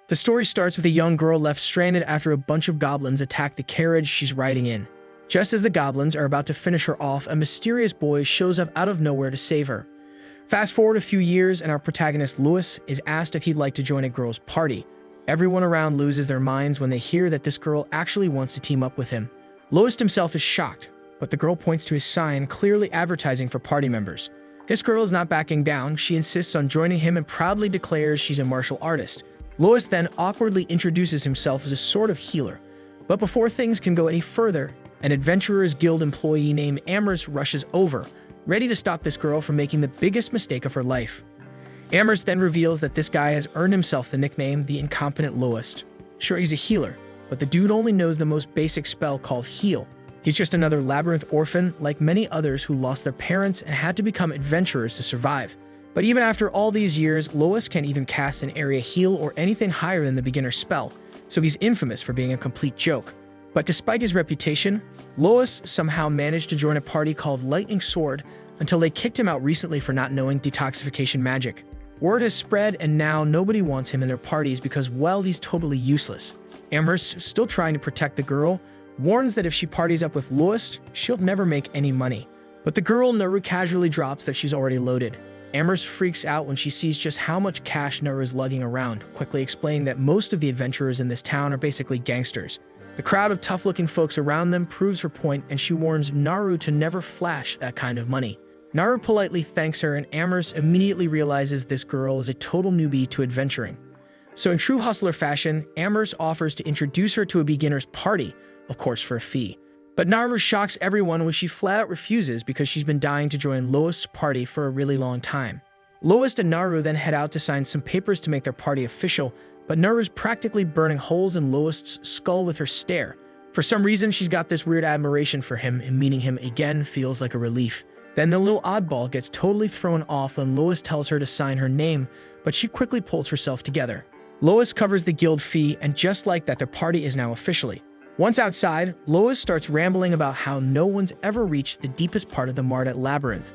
The story starts with a young girl left stranded after a bunch of goblins attack the carriage she's riding in. Just as the goblins are about to finish her off, a mysterious boy shows up out of nowhere to save her. Fast forward a few years, and our protagonist Lewis is asked if he'd like to join a girl's party. Everyone around loses their minds when they hear that this girl actually wants to team up with him. Lewis himself is shocked, but the girl points to his sign, clearly advertising for party members. This girl is not backing down. She insists on joining him and proudly declares she's a martial artist. Lewis then awkwardly introduces himself as a sort of healer. But before things can go any further, an Adventurers Guild employee named Amherst rushes over, ready to stop this girl from making the biggest mistake of her life. Amherst then reveals that this guy has earned himself the nickname the Incompetent Lowest. Sure, he's a healer, but the dude only knows the most basic spell called heal. He's just another labyrinth orphan like many others who lost their parents and had to become adventurers to survive. But even after all these years, Lois can't even cast an area heal or anything higher than the beginner spell, so he's infamous for being a complete joke. But despite his reputation, Lois somehow managed to join a party called Lightning Sword until they kicked him out recently for not knowing detoxification magic. Word has spread, and now nobody wants him in their parties because, well, he's totally useless. Amherst, still trying to protect the girl, warns that if she parties up with Lois, she'll never make any money. But the girl Naru casually drops that she's already loaded. Amherst freaks out when she sees just how much cash Naru is lugging around, quickly explaining that most of the adventurers in this town are basically gangsters. The crowd of tough-looking folks around them proves her point, and she warns Naru to never flash that kind of money. Naru politely thanks her, and Amherst immediately realizes this girl is a total newbie to adventuring. So in true hustler fashion, Amherst offers to introduce her to a beginner's party, of course for a fee. But Naru shocks everyone when she flat out refuses because she's been dying to join Lois' party for a really long time. Lois and Naru then head out to sign some papers to make their party official, but Naru's practically burning holes in Lois' skull with her stare. For some reason, she's got this weird admiration for him, and meeting him again feels like a relief. Then the little oddball gets totally thrown off when Lois tells her to sign her name, but she quickly pulls herself together. Lois covers the guild fee, and just like that, their party is now officially. Once outside, Lois starts rambling about how no one's ever reached the deepest part of the Mardet Labyrinth.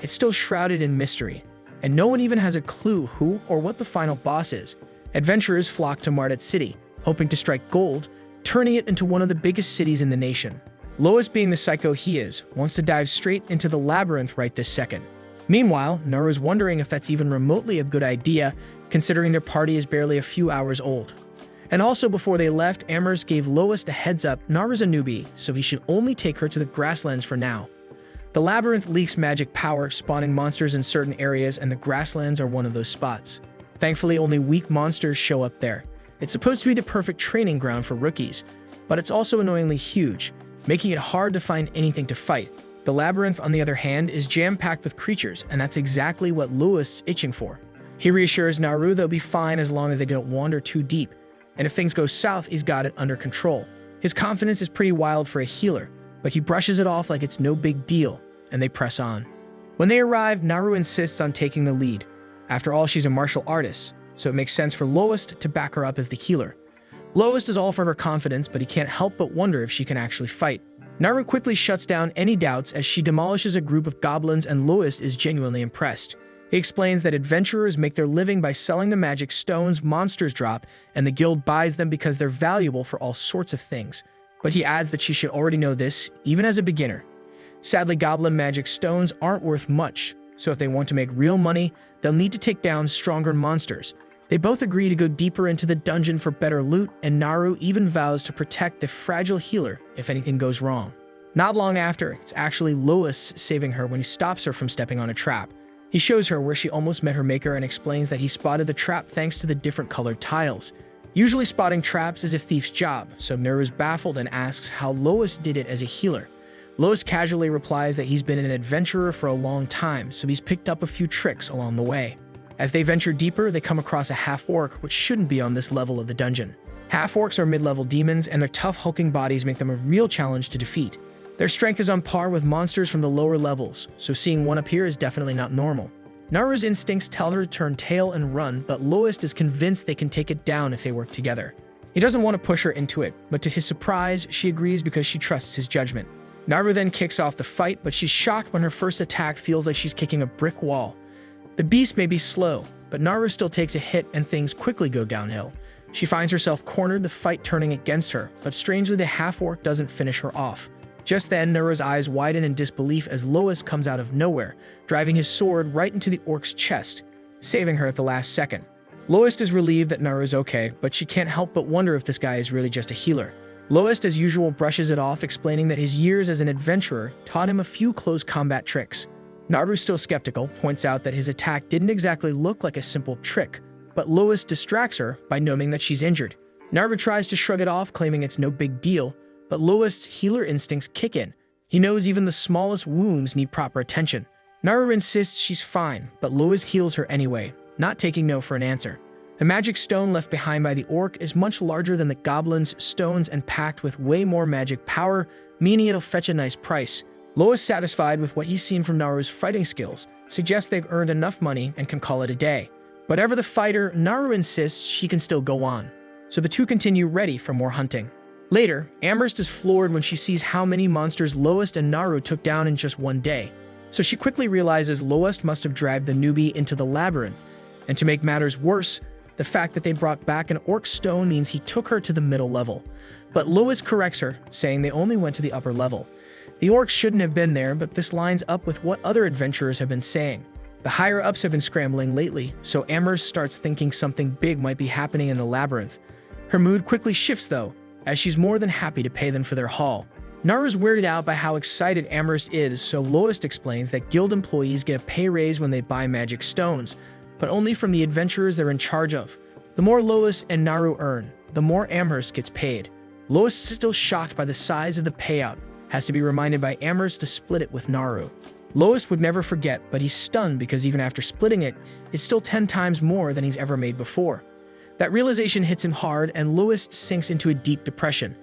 It's still shrouded in mystery, and no one even has a clue who or what the final boss is. Adventurers flock to Mardet City, hoping to strike gold, turning it into one of the biggest cities in the nation. Lois, being the psycho he is, wants to dive straight into the labyrinth right this second. Meanwhile, Naru's wondering if that's even remotely a good idea, considering their party is barely a few hours old. And also, before they left, Amherst gave Lois the heads up Naru's a newbie, so he should only take her to the grasslands for now. The labyrinth leaks magic power, spawning monsters in certain areas, and the grasslands are one of those spots. Thankfully, only weak monsters show up there. It's supposed to be the perfect training ground for rookies, but it's also annoyingly huge, making it hard to find anything to fight. The labyrinth, on the other hand, is jam-packed with creatures, and that's exactly what Lewis is itching for. He reassures Naru they'll be fine as long as they don't wander too deep, and if things go south, he's got it under control. His confidence is pretty wild for a healer, but he brushes it off like it's no big deal, and they press on. When they arrive, Naru insists on taking the lead. After all, she's a martial artist, so it makes sense for Lois to back her up as the healer. Lois is all for her confidence, but he can't help but wonder if she can actually fight. Naru quickly shuts down any doubts as she demolishes a group of goblins, and Lois is genuinely impressed. He explains that adventurers make their living by selling the magic stones monsters drop, and the guild buys them because they're valuable for all sorts of things. But he adds that she should already know this, even as a beginner. Sadly, goblin magic stones aren't worth much, so if they want to make real money, they'll need to take down stronger monsters. They both agree to go deeper into the dungeon for better loot, and Naru even vows to protect the fragile healer if anything goes wrong. Not long after, it's actually Lois saving her when he stops her from stepping on a trap. He shows her where she almost met her maker and explains that he spotted the trap thanks to the different colored tiles. Usually spotting traps is a thief's job, so Naru is baffled and asks how Lois did it as a healer. Lois casually replies that he's been an adventurer for a long time, so he's picked up a few tricks along the way. As they venture deeper, they come across a half-orc, which shouldn't be on this level of the dungeon. Half-orcs are mid-level demons, and their tough, hulking bodies make them a real challenge to defeat. Their strength is on par with monsters from the lower levels, so seeing one appear is definitely not normal. Naru's instincts tell her to turn tail and run, but Lois is convinced they can take it down if they work together. He doesn't want to push her into it, but to his surprise, she agrees because she trusts his judgment. Naru then kicks off the fight, but she's shocked when her first attack feels like she's kicking a brick wall. The beast may be slow, but Naru still takes a hit and things quickly go downhill. She finds herself cornered, the fight turning against her, but strangely the half-orc doesn't finish her off. Just then, Naru's eyes widen in disbelief as Lois comes out of nowhere, driving his sword right into the orc's chest, saving her at the last second. Lois is relieved that Naru's okay, but she can't help but wonder if this guy is really just a healer. Lois, as usual, brushes it off, explaining that his years as an adventurer taught him a few close combat tricks. Naru, still skeptical, points out that his attack didn't exactly look like a simple trick, but Lois distracts her by knowing that she's injured. Naru tries to shrug it off, claiming it's no big deal, but Lois' healer instincts kick in. He knows even the smallest wounds need proper attention. Naru insists she's fine, but Lois heals her anyway, not taking no for an answer. The magic stone left behind by the orc is much larger than the goblin's stones and packed with way more magic power, meaning it'll fetch a nice price. Lois, satisfied with what he's seen from Naru's fighting skills, suggests they've earned enough money and can call it a day. But ever the fighter, Naru insists she can still go on, so the two continue, ready for more hunting. Later, Amherst is floored when she sees how many monsters Lois and Naru took down in just one day, so she quickly realizes Lois must have dragged the newbie into the labyrinth, and to make matters worse, the fact that they brought back an orc stone means he took her to the middle level. But Lois corrects her, saying they only went to the upper level. The orcs shouldn't have been there, but this lines up with what other adventurers have been saying. The higher-ups have been scrambling lately, so Amherst starts thinking something big might be happening in the labyrinth. Her mood quickly shifts, though, as she's more than happy to pay them for their haul. Naru's weirded out by how excited Amherst is, so Lois explains that guild employees get a pay raise when they buy magic stones, but only from the adventurers they're in charge of. The more Lois and Naru earn, the more Amherst gets paid. Lois, still shocked by the size of the payout, has to be reminded by Amherst to split it with Naru. Lois would never forget, but he's stunned because even after splitting it, it's still 10 times more than he's ever made before. That realization hits him hard, and Lois sinks into a deep depression.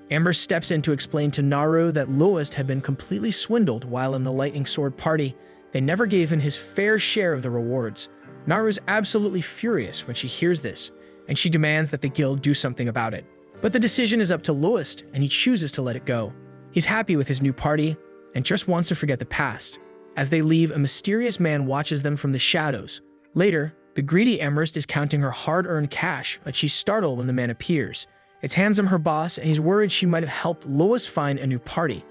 Amherst steps in to explain to Naru that Lois had been completely swindled while in the Lightning Sword party. They never gave him his fair share of the rewards. Naru's absolutely furious when she hears this, and she demands that the guild do something about it. But the decision is up to Lois, and he chooses to let it go. He's happy with his new party, and just wants to forget the past. As they leave, a mysterious man watches them from the shadows. Later, the greedy Amherst is counting her hard-earned cash, but she's startled when the man appears. It's Handsome, her boss, and he's worried she might have helped Lois find a new party.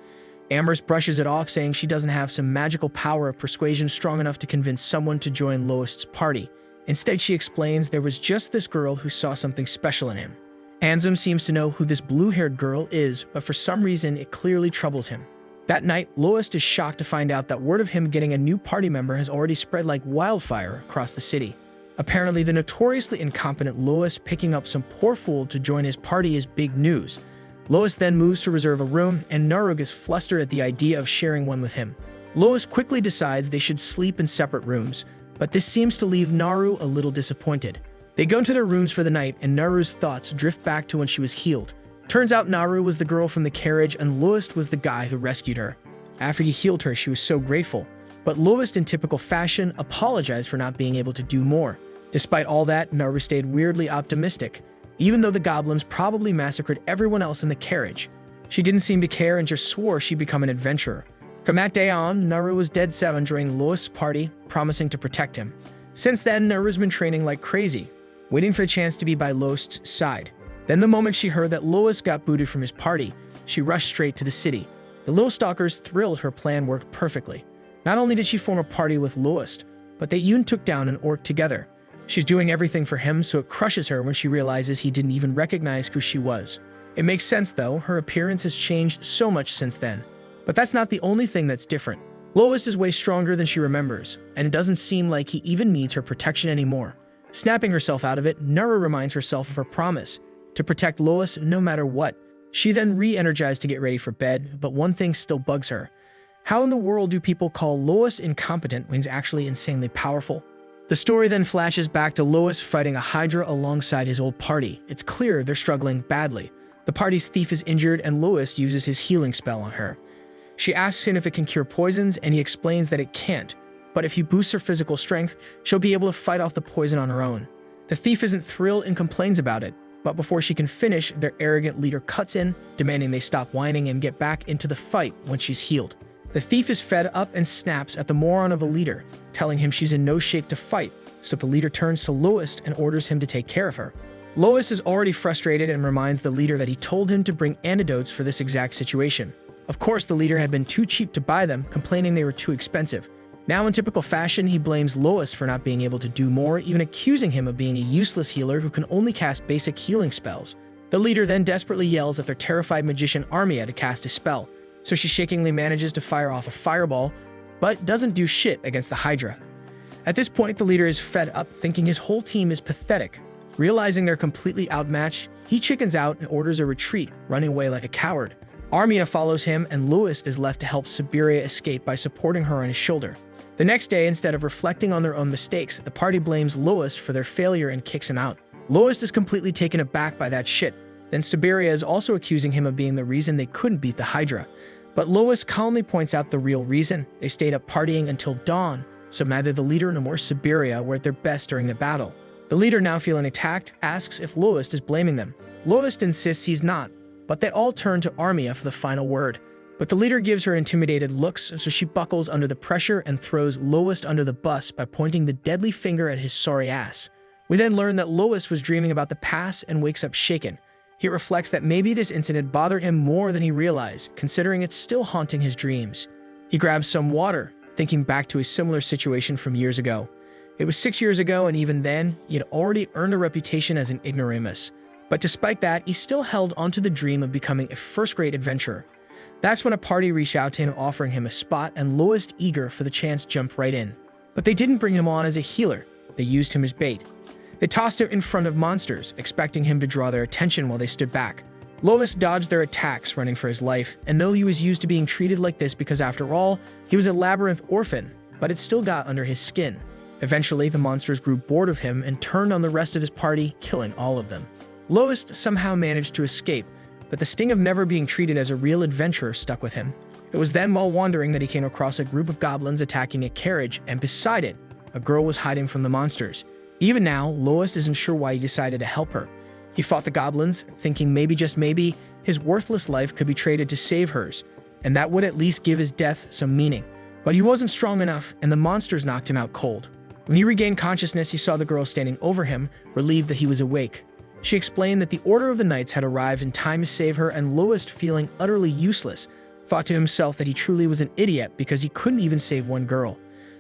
Amherst brushes it off, saying she doesn't have some magical power of persuasion strong enough to convince someone to join Lois's party. Instead, she explains there was just this girl who saw something special in him. Handsome seems to know who this blue-haired girl is, but for some reason, it clearly troubles him. That night, Lois is shocked to find out that word of him getting a new party member has already spread like wildfire across the city. Apparently, the notoriously incompetent Lois picking up some poor fool to join his party is big news. Lois then moves to reserve a room, and Naru gets flustered at the idea of sharing one with him. Lois quickly decides they should sleep in separate rooms, but this seems to leave Naru a little disappointed. They go into their rooms for the night, and Naru's thoughts drift back to when she was healed. Turns out Naru was the girl from the carriage, and Lois was the guy who rescued her. After he healed her, she was so grateful, but Lois, in typical fashion, apologized for not being able to do more. Despite all that, Naru stayed weirdly optimistic, even though the goblins probably massacred everyone else in the carriage. She didn't seem to care and just swore she'd become an adventurer. From that day on, Naru was dead set on joining Lois' party, promising to protect him. Since then, Naru's been training like crazy, waiting for a chance to be by Lois' side. Then the moment she heard that Lois got booted from his party, she rushed straight to the city. The little stalkers thrilled her plan worked perfectly. Not only did she form a party with Lois, but they even took down an orc together. She's doing everything for him, so it crushes her when she realizes he didn't even recognize who she was. It makes sense, though. Her appearance has changed so much since then. But that's not the only thing that's different. Lois is way stronger than she remembers, and it doesn't seem like he even needs her protection anymore. Snapping herself out of it, Naru reminds herself of her promise to protect Lois no matter what. She then re-energized to get ready for bed, but one thing still bugs her. How in the world do people call Lois incompetent when he's actually insanely powerful? The story then flashes back to Lois fighting a Hydra alongside his old party. It's clear they're struggling badly. The party's thief is injured, and Lois uses his healing spell on her. She asks him if it can cure poisons, and he explains that it can't, but if he boosts her physical strength, she'll be able to fight off the poison on her own. The thief isn't thrilled and complains about it, but before she can finish, their arrogant leader cuts in, demanding they stop whining and get back into the fight when she's healed. The thief is fed up and snaps at the moron of a leader, telling him she's in no shape to fight, so the leader turns to Lois and orders him to take care of her. Lois is already frustrated and reminds the leader that he told him to bring antidotes for this exact situation. Of course, the leader had been too cheap to buy them, complaining they were too expensive. Now, in typical fashion, he blames Lois for not being able to do more, even accusing him of being a useless healer who can only cast basic healing spells. The leader then desperately yells at their terrified magician Armia to cast a spell, so she shakingly manages to fire off a fireball, but doesn't do shit against the Hydra. At this point, the leader is fed up, thinking his whole team is pathetic. Realizing they're completely outmatched, he chickens out and orders a retreat, running away like a coward. Armia follows him, and Lois is left to help Siberia escape by supporting her on his shoulder. The next day, instead of reflecting on their own mistakes, the party blames Lois for their failure and kicks him out. Lois is completely taken aback by that shit. Then Siberia is also accusing him of being the reason they couldn't beat the Hydra. But Lois calmly points out the real reason. They stayed up partying until dawn, so neither the leader nor Siberia were at their best during the battle. The leader, now feeling attacked, asks if Lois is blaming them. Lois insists he's not, but they all turn to Armia for the final word. But the leader gives her intimidated looks, so she buckles under the pressure and throws Lois under the bus by pointing the deadly finger at his sorry ass. We then learn that Lois was dreaming about the past and wakes up shaken. He reflects that maybe this incident bothered him more than he realized, considering it's still haunting his dreams. He grabs some water, thinking back to a similar situation from years ago. It was 6 years ago, and even then, he had already earned a reputation as an ignoramus. But despite that, he still held onto the dream of becoming a first-grade adventurer. That's when a party reached out to him offering him a spot, and Lois, eager for the chance, jumped right in. But they didn't bring him on as a healer. They used him as bait. They tossed him in front of monsters, expecting him to draw their attention while they stood back. Lois dodged their attacks, running for his life, and though he was used to being treated like this because after all, he was a labyrinth orphan, but it still got under his skin. Eventually, the monsters grew bored of him and turned on the rest of his party, killing all of them. Lois somehow managed to escape, but the sting of never being treated as a real adventurer stuck with him. It was then while wandering that he came across a group of goblins attacking a carriage, and beside it, a girl was hiding from the monsters. Even now, Lois isn't sure why he decided to help her. He fought the goblins, thinking maybe, just maybe, his worthless life could be traded to save hers, and that would at least give his death some meaning. But he wasn't strong enough, and the monsters knocked him out cold. When he regained consciousness, he saw the girl standing over him, relieved that he was awake. She explained that the Order of the Knights had arrived in time to save her, and Lois, feeling utterly useless, thought to himself that he truly was an idiot because he couldn't even save one girl.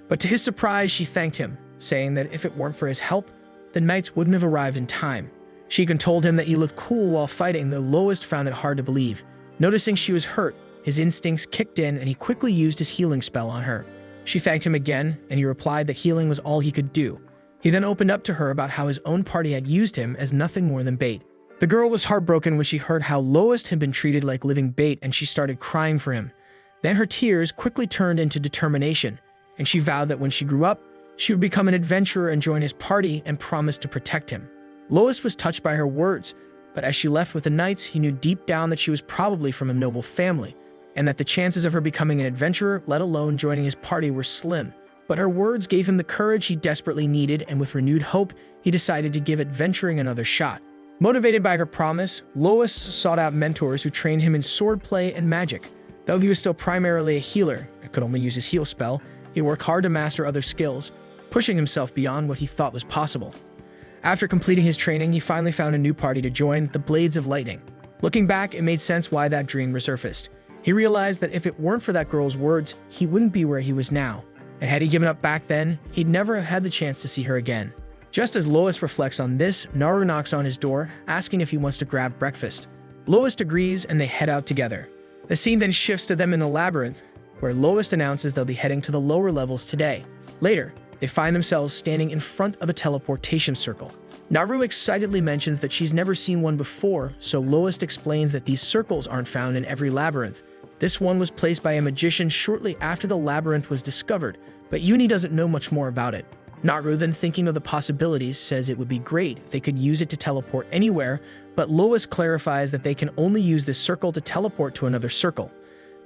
But to his surprise, she thanked him, saying that if it weren't for his help, the Knights wouldn't have arrived in time. She even told him that he looked cool while fighting, though Lois found it hard to believe. Noticing she was hurt, his instincts kicked in and he quickly used his healing spell on her. She thanked him again, and he replied that healing was all he could do. He then opened up to her about how his own party had used him as nothing more than bait. The girl was heartbroken when she heard how Lois had been treated like living bait, and she started crying for him. Then her tears quickly turned into determination, and she vowed that when she grew up, she would become an adventurer and join his party, and promised to protect him. Lois was touched by her words, but as she left with the Knights, he knew deep down that she was probably from a noble family, and that the chances of her becoming an adventurer, let alone joining his party, were slim. But her words gave him the courage he desperately needed, and with renewed hope, he decided to give adventuring another shot. Motivated by her promise, Lois sought out mentors who trained him in swordplay and magic. Though he was still primarily a healer and could only use his heal spell, he worked hard to master other skills, pushing himself beyond what he thought was possible. After completing his training, he finally found a new party to join, the Blades of Lightning. Looking back, it made sense why that dream resurfaced. He realized that if it weren't for that girl's words, he wouldn't be where he was now. And had he given up back then, he'd never have had the chance to see her again. Just as Lois reflects on this, Naru knocks on his door, asking if he wants to grab breakfast. Lois agrees, and they head out together. The scene then shifts to them in the labyrinth, where Lois announces they'll be heading to the lower levels today. Later, they find themselves standing in front of a teleportation circle. Naru excitedly mentions that she's never seen one before, so Lois explains that these circles aren't found in every labyrinth. This one was placed by a magician shortly after the labyrinth was discovered, but Uni doesn't know much more about it. Naru, then thinking of the possibilities, says it would be great if they could use it to teleport anywhere, but Lois clarifies that they can only use this circle to teleport to another circle.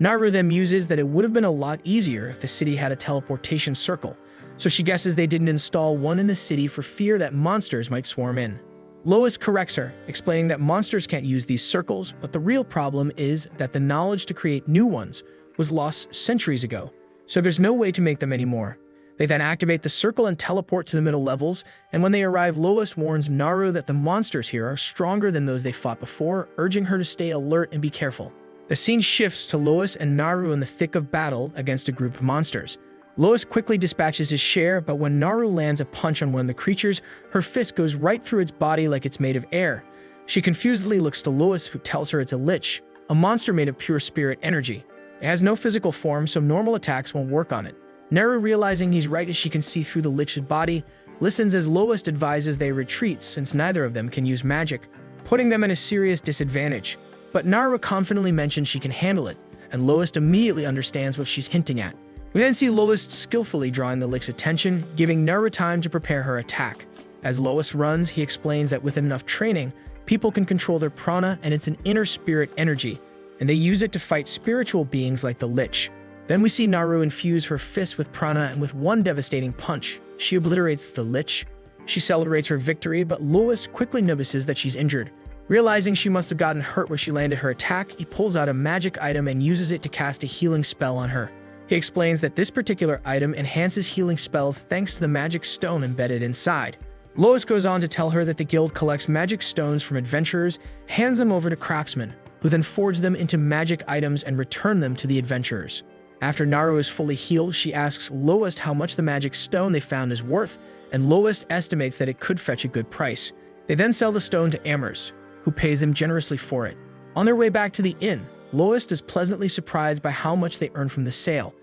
Naru then muses that it would have been a lot easier if the city had a teleportation circle, so she guesses they didn't install one in the city for fear that monsters might swarm in. Lois corrects her, explaining that monsters can't use these circles, but the real problem is that the knowledge to create new ones was lost centuries ago, so there's no way to make them anymore. They then activate the circle and teleport to the middle levels, and when they arrive, Lois warns Naru that the monsters here are stronger than those they fought before, urging her to stay alert and be careful. The scene shifts to Lois and Naru in the thick of battle against a group of monsters. Lois quickly dispatches his share, but when Naru lands a punch on one of the creatures, her fist goes right through its body like it's made of air. She confusedly looks to Lois, who tells her it's a lich, a monster made of pure spirit energy. It has no physical form, so normal attacks won't work on it. Naru, realizing he's right as she can see through the lich's body, listens as Lois advises they retreat since neither of them can use magic, putting them in a serious disadvantage. But Naru confidently mentions she can handle it, and Lois immediately understands what she's hinting at. We then see Lois skillfully drawing the lich's attention, giving Naru time to prepare her attack. As Lois runs, he explains that with enough training, people can control their prana, and it's an inner spirit energy, and they use it to fight spiritual beings like the lich. Then we see Naru infuse her fist with prana, and with one devastating punch, she obliterates the lich. She celebrates her victory, but Lois quickly notices that she's injured. Realizing she must have gotten hurt where she landed her attack, he pulls out a magic item and uses it to cast a healing spell on her. He explains that this particular item enhances healing spells thanks to the magic stone embedded inside. Lois goes on to tell her that the guild collects magic stones from adventurers, hands them over to craftsmen, who then forge them into magic items and return them to the adventurers. After Naru is fully healed, she asks Lois how much the magic stone they found is worth, and Lois estimates that it could fetch a good price. They then sell the stone to Amherst, who pays them generously for it. On their way back to the inn, Lois is pleasantly surprised by how much they earn from the sale.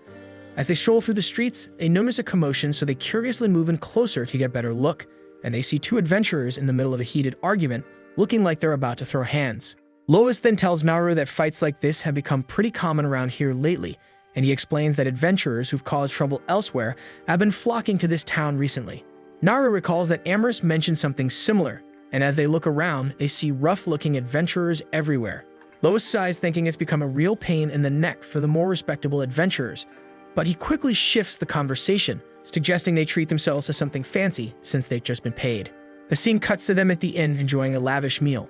As they stroll through the streets, they notice a commotion, so they curiously move in closer to get a better look, and they see two adventurers in the middle of a heated argument, looking like they're about to throw hands. Lois then tells Naru that fights like this have become pretty common around here lately, and he explains that adventurers who've caused trouble elsewhere have been flocking to this town recently. Naru recalls that Amherst mentioned something similar, and as they look around, they see rough-looking adventurers everywhere. Lois sighs, thinking it's become a real pain in the neck for the more respectable adventurers, but he quickly shifts the conversation, suggesting they treat themselves to something fancy since they've just been paid. The scene cuts to them at the inn enjoying a lavish meal.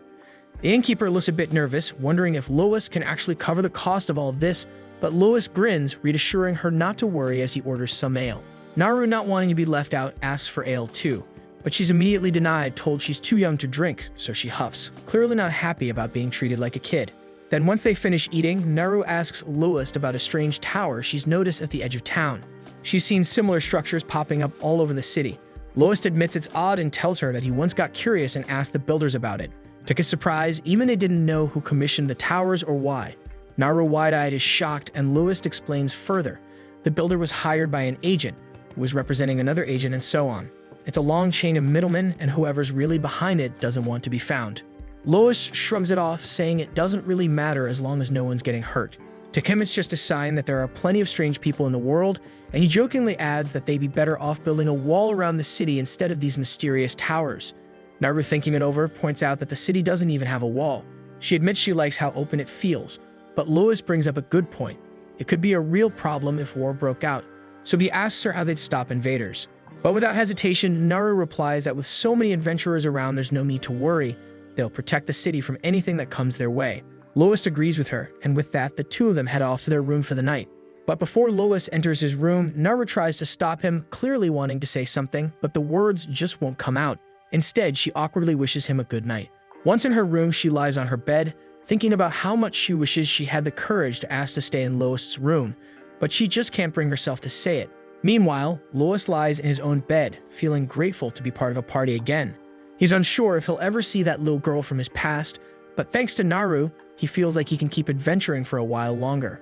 The innkeeper looks a bit nervous, wondering if Lois can actually cover the cost of all of this, but Lois grins, reassuring her not to worry as he orders some ale. Naru, not wanting to be left out, asks for ale too, but she's immediately denied, told she's too young to drink, so she huffs, clearly not happy about being treated like a kid. Then once they finish eating, Naru asks Lois about a strange tower she's noticed at the edge of town. She's seen similar structures popping up all over the city. Lois admits it's odd and tells her that he once got curious and asked the builders about it. To his surprise, even they didn't know who commissioned the towers or why. Naru, wide-eyed, is shocked, and Lois explains further. The builder was hired by an agent, who was representing another agent, and so on. It's a long chain of middlemen, and whoever's really behind it doesn't want to be found. Lois shrugs it off, saying it doesn't really matter as long as no one's getting hurt. To him, it's just a sign that there are plenty of strange people in the world, and he jokingly adds that they'd be better off building a wall around the city instead of these mysterious towers. Naru, thinking it over, points out that the city doesn't even have a wall. She admits she likes how open it feels, but Lois brings up a good point. It could be a real problem if war broke out, so he asks her how they'd stop invaders. But without hesitation, Naru replies that with so many adventurers around, there's no need to worry. They'll protect the city from anything that comes their way. Lois agrees with her, and with that, the two of them head off to their room for the night. But before Lois enters his room, Naru tries to stop him, clearly wanting to say something, but the words just won't come out. Instead, she awkwardly wishes him a good night. Once in her room, she lies on her bed, thinking about how much she wishes she had the courage to ask to stay in Lois' room, but she just can't bring herself to say it. Meanwhile, Lois lies in his own bed, feeling grateful to be part of a party again. He's unsure if he'll ever see that little girl from his past, but thanks to Naru, he feels like he can keep adventuring for a while longer.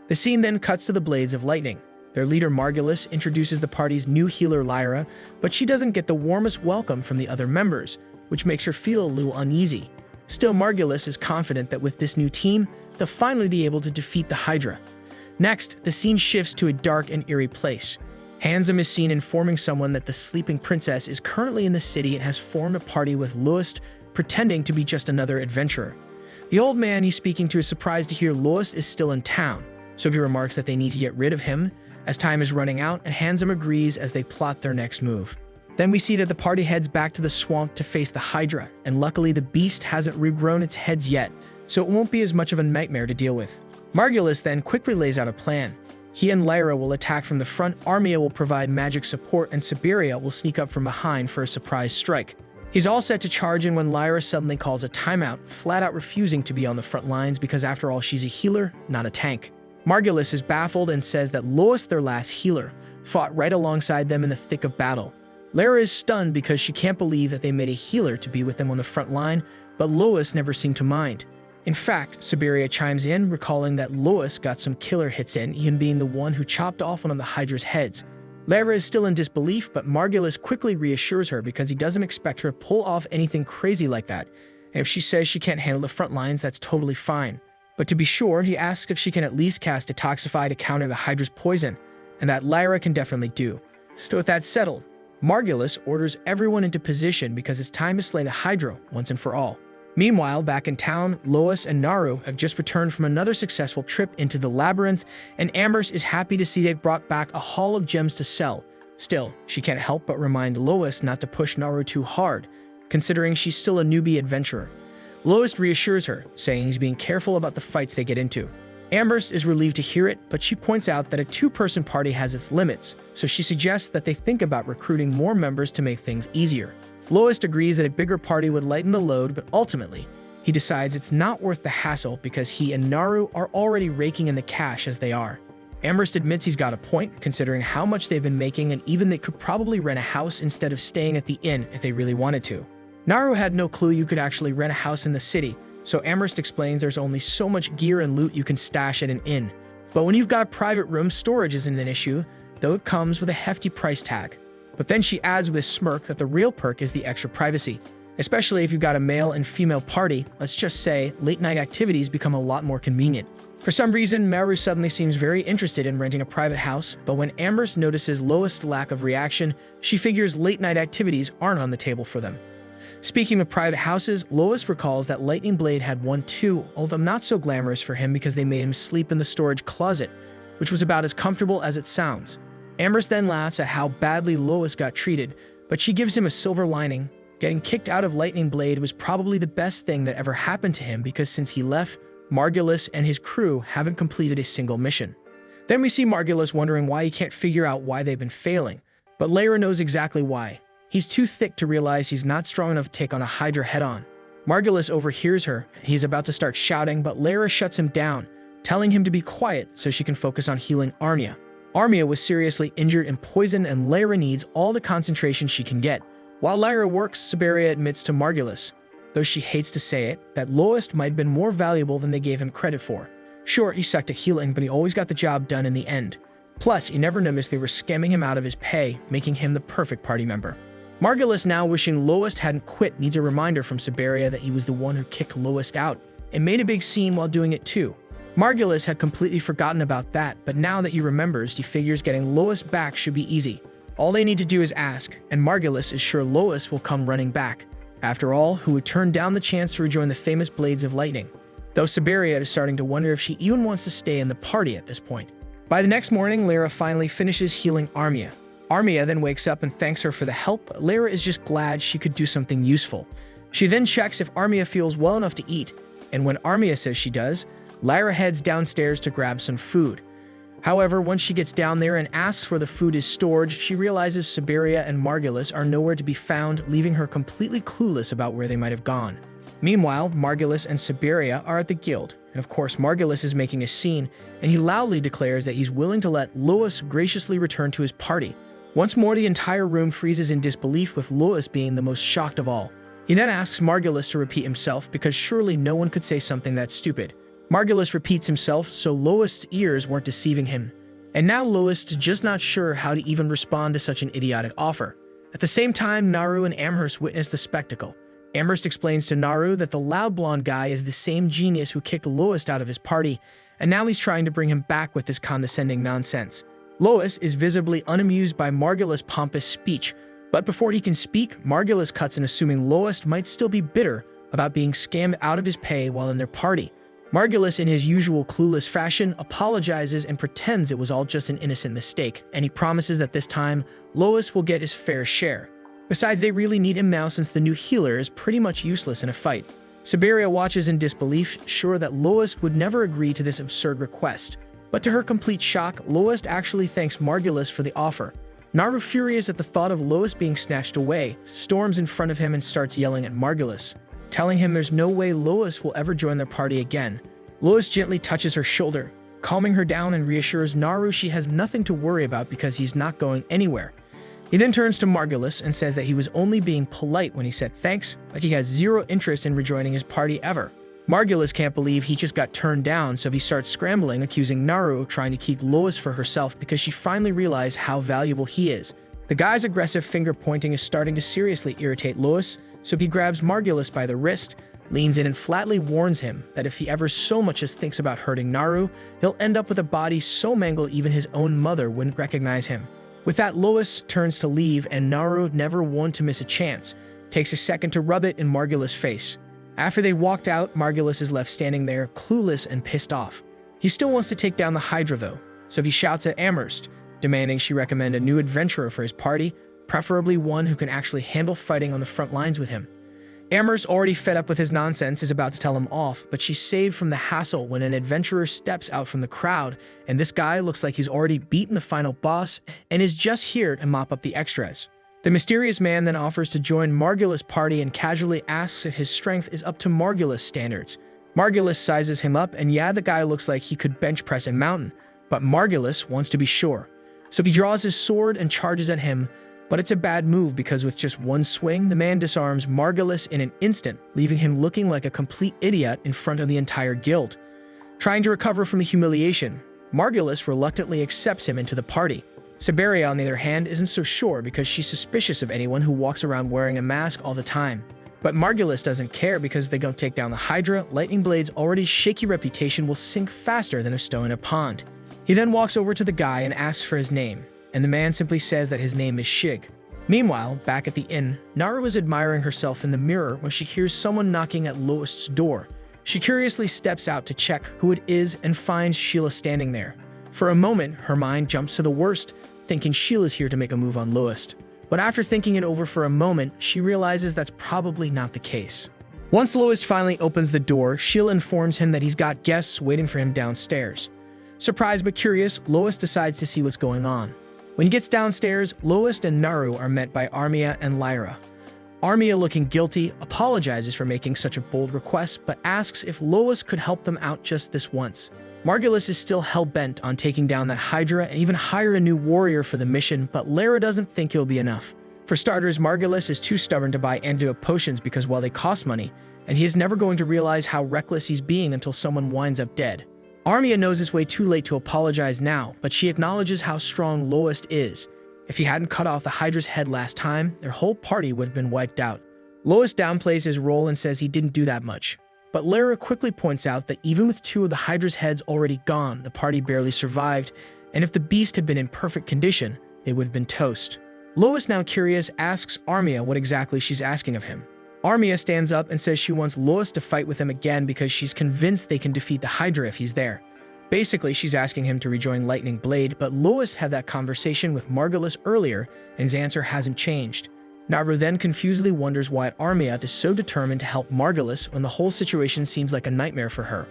The scene then cuts to the Blades of Lightning. Their leader Margulis introduces the party's new healer Lyra, but she doesn't get the warmest welcome from the other members, which makes her feel a little uneasy. Still, Margulis is confident that with this new team, they'll finally be able to defeat the Hydra. Next, the scene shifts to a dark and eerie place. Handsome is seen informing someone that the sleeping princess is currently in the city and has formed a party with Lois, pretending to be just another adventurer. The old man he's speaking to is surprised to hear Lois is still in town, so he remarks that they need to get rid of him, as time is running out, and Handsome agrees as they plot their next move. Then we see that the party heads back to the swamp to face the Hydra, and luckily the beast hasn't regrown its heads yet, so it won't be as much of a nightmare to deal with. Margulis then quickly lays out a plan. He and Lyra will attack from the front, Armia will provide magic support, and Siberia will sneak up from behind for a surprise strike. He's all set to charge in when Lyra suddenly calls a timeout, flat out refusing to be on the front lines because after all she's a healer, not a tank. Margulis is baffled and says that Lois, their last healer, fought right alongside them in the thick of battle. Lyra is stunned because she can't believe that they made a healer to be with them on the front line, but Lois never seemed to mind. In fact, Siberia chimes in, recalling that Lois got some killer hits in, even being the one who chopped off one of the Hydra's heads. Lyra is still in disbelief, but Margulis quickly reassures her because he doesn't expect her to pull off anything crazy like that. And if she says she can't handle the front lines, that's totally fine. But to be sure, he asks if she can at least cast Detoxify to counter the Hydra's poison, and that Lyra can definitely do. So with that settled, Margulis orders everyone into position because it's time to slay the Hydra once and for all. Meanwhile, back in town, Lois and Naru have just returned from another successful trip into the labyrinth, and Amherst is happy to see they've brought back a haul of gems to sell. Still, she can't help but remind Lois not to push Naru too hard, considering she's still a newbie adventurer. Lois reassures her, saying he's being careful about the fights they get into. Amherst is relieved to hear it, but she points out that a two-person party has its limits, so she suggests that they think about recruiting more members to make things easier. Lois agrees that a bigger party would lighten the load, but ultimately, he decides it's not worth the hassle because he and Naru are already raking in the cash as they are. Amherst admits he's got a point, considering how much they've been making, and even they could probably rent a house instead of staying at the inn if they really wanted to. Naru had no clue you could actually rent a house in the city, so Amherst explains there's only so much gear and loot you can stash at an inn. But when you've got a private room, storage isn't an issue, though it comes with a hefty price tag. But then she adds with a smirk that the real perk is the extra privacy. Especially if you've got a male and female party, let's just say late-night activities become a lot more convenient. For some reason, Maru suddenly seems very interested in renting a private house, but when Amherst notices Lois' lack of reaction, she figures late-night activities aren't on the table for them. Speaking of private houses, Lois recalls that Lightning Blade had one too, although not so glamorous for him because they made him sleep in the storage closet, which was about as comfortable as it sounds. Amherst then laughs at how badly Lois got treated, but she gives him a silver lining. Getting kicked out of Lightning Blade was probably the best thing that ever happened to him because since he left, Margulis and his crew haven't completed a single mission. Then we see Margulis wondering why he can't figure out why they've been failing, but Lyra knows exactly why. He's too thick to realize he's not strong enough to take on a Hydra head-on. Margulis overhears her. He's about to start shouting, but Lyra shuts him down, telling him to be quiet so she can focus on healing Armia. Armia was seriously injured and poisoned, and Lyra needs all the concentration she can get. While Lyra works, Siberia admits to Margulis, though she hates to say it, that Lois might have been more valuable than they gave him credit for. Sure, he sucked at healing, but he always got the job done in the end. Plus, he never noticed they were scamming him out of his pay, making him the perfect party member. Margulis, now wishing Lois hadn't quit, needs a reminder from Siberia that he was the one who kicked Lois out, and made a big scene while doing it too. Margulis had completely forgotten about that, but now that he remembers, he figures getting Lois back should be easy. All they need to do is ask, and Margulis is sure Lois will come running back. After all, who would turn down the chance to rejoin the famous Blades of Lightning? Though Siberia is starting to wonder if she even wants to stay in the party at this point. By the next morning, Lyra finally finishes healing Armia. Armia then wakes up and thanks her for the help, but Lyra is just glad she could do something useful. She then checks if Armia feels well enough to eat, and when Armia says she does, Lyra heads downstairs to grab some food. However, once she gets down there and asks where the food is stored, she realizes Siberia and Margulis are nowhere to be found, leaving her completely clueless about where they might have gone. Meanwhile, Margulis and Siberia are at the guild, and of course Margulis is making a scene, and he loudly declares that he's willing to let Lois graciously return to his party. Once more, the entire room freezes in disbelief, with Lois being the most shocked of all. He then asks Margulis to repeat himself, because surely no one could say something that stupid. Margulis repeats himself, so Lois' ears weren't deceiving him. And now Lois is just not sure how to even respond to such an idiotic offer. At the same time, Naru and Amherst witness the spectacle. Amherst explains to Naru that the loud blonde guy is the same genius who kicked Lois out of his party, and now he's trying to bring him back with this condescending nonsense. Lois is visibly unamused by Margulis' pompous speech, but before he can speak, Margulis cuts in, assuming Lois might still be bitter about being scammed out of his pay while in their party. Margulis, in his usual clueless fashion, apologizes and pretends it was all just an innocent mistake, and he promises that this time, Lois will get his fair share. Besides, they really need him now since the new healer is pretty much useless in a fight. Siberia watches in disbelief, sure that Lois would never agree to this absurd request. But to her complete shock, Lois actually thanks Margulis for the offer. Naru, furious at the thought of Lois being snatched away, storms in front of him and starts yelling at Margulis, telling him there's no way Lois will ever join their party again. Lois gently touches her shoulder, calming her down and reassures Naru she has nothing to worry about because he's not going anywhere. He then turns to Margulis and says that he was only being polite when he said thanks, like he has zero interest in rejoining his party ever. Margulis can't believe he just got turned down, so he starts scrambling, accusing Naru of trying to keep Lois for herself because she finally realized how valuable he is. The guy's aggressive finger-pointing is starting to seriously irritate Lois, so he grabs Margulis by the wrist, leans in and flatly warns him that if he ever so much as thinks about hurting Naru, he'll end up with a body so mangled even his own mother wouldn't recognize him. With that, Lois turns to leave, and Naru, never one to miss a chance, takes a second to rub it in Margulis' face. After they walked out, Margulis is left standing there, clueless and pissed off. He still wants to take down the Hydra though, so he shouts at Amherst, demanding she recommend a new adventurer for his party, preferably one who can actually handle fighting on the front lines with him. Amherst, already fed up with his nonsense, is about to tell him off, but she's saved from the hassle when an adventurer steps out from the crowd, and this guy looks like he's already beaten the final boss and is just here to mop up the extras. The mysterious man then offers to join Margulis' party and casually asks if his strength is up to Margulis' standards. Margulis sizes him up, and yeah, the guy looks like he could bench press a mountain, but Margulis wants to be sure. So he draws his sword and charges at him, but it's a bad move because with just one swing, the man disarms Margulis in an instant, leaving him looking like a complete idiot in front of the entire guild. Trying to recover from the humiliation, Margulis reluctantly accepts him into the party. Siberia, on the other hand, isn't so sure because she's suspicious of anyone who walks around wearing a mask all the time. But Margulis doesn't care because if they don't take down the Hydra, Lightning Blade's already shaky reputation will sink faster than a stone in a pond. He then walks over to the guy and asks for his name, and the man simply says that his name is Shig. Meanwhile, back at the inn, Naru is admiring herself in the mirror when she hears someone knocking at Lois's door. She curiously steps out to check who it is and finds Sheila standing there. For a moment, her mind jumps to the worst, thinking Sheila's here to make a move on Lois. But after thinking it over for a moment, she realizes that's probably not the case. Once Lois finally opens the door, Sheila informs him that he's got guests waiting for him downstairs. Surprised but curious, Lois decides to see what's going on. When he gets downstairs, Lois and Naru are met by Armia and Lyra. Armia, looking guilty, apologizes for making such a bold request, but asks if Lois could help them out just this once. Margulis is still hell-bent on taking down that Hydra and even hired a new warrior for the mission, but Lyra doesn't think it'll be enough. For starters, Margulis is too stubborn to buy antidote potions because, well, they cost money, and he is never going to realize how reckless he's being until someone winds up dead. Armia knows it's way too late to apologize now, but she acknowledges how strong Lois is. If he hadn't cut off the Hydra's head last time, their whole party would have been wiped out. Lois downplays his role and says he didn't do that much. But Lyra quickly points out that even with two of the Hydra's heads already gone, the party barely survived, and if the beast had been in perfect condition, they would have been toast. Lois, now curious, asks Armia what exactly she's asking of him. Armia stands up and says she wants Lois to fight with him again because she's convinced they can defeat the Hydra if he's there. Basically, she's asking him to rejoin Lightning Blade, but Lois had that conversation with Margulis earlier, and his answer hasn't changed. Naru then confusedly wonders why Armia is so determined to help Margulis when the whole situation seems like a nightmare for her.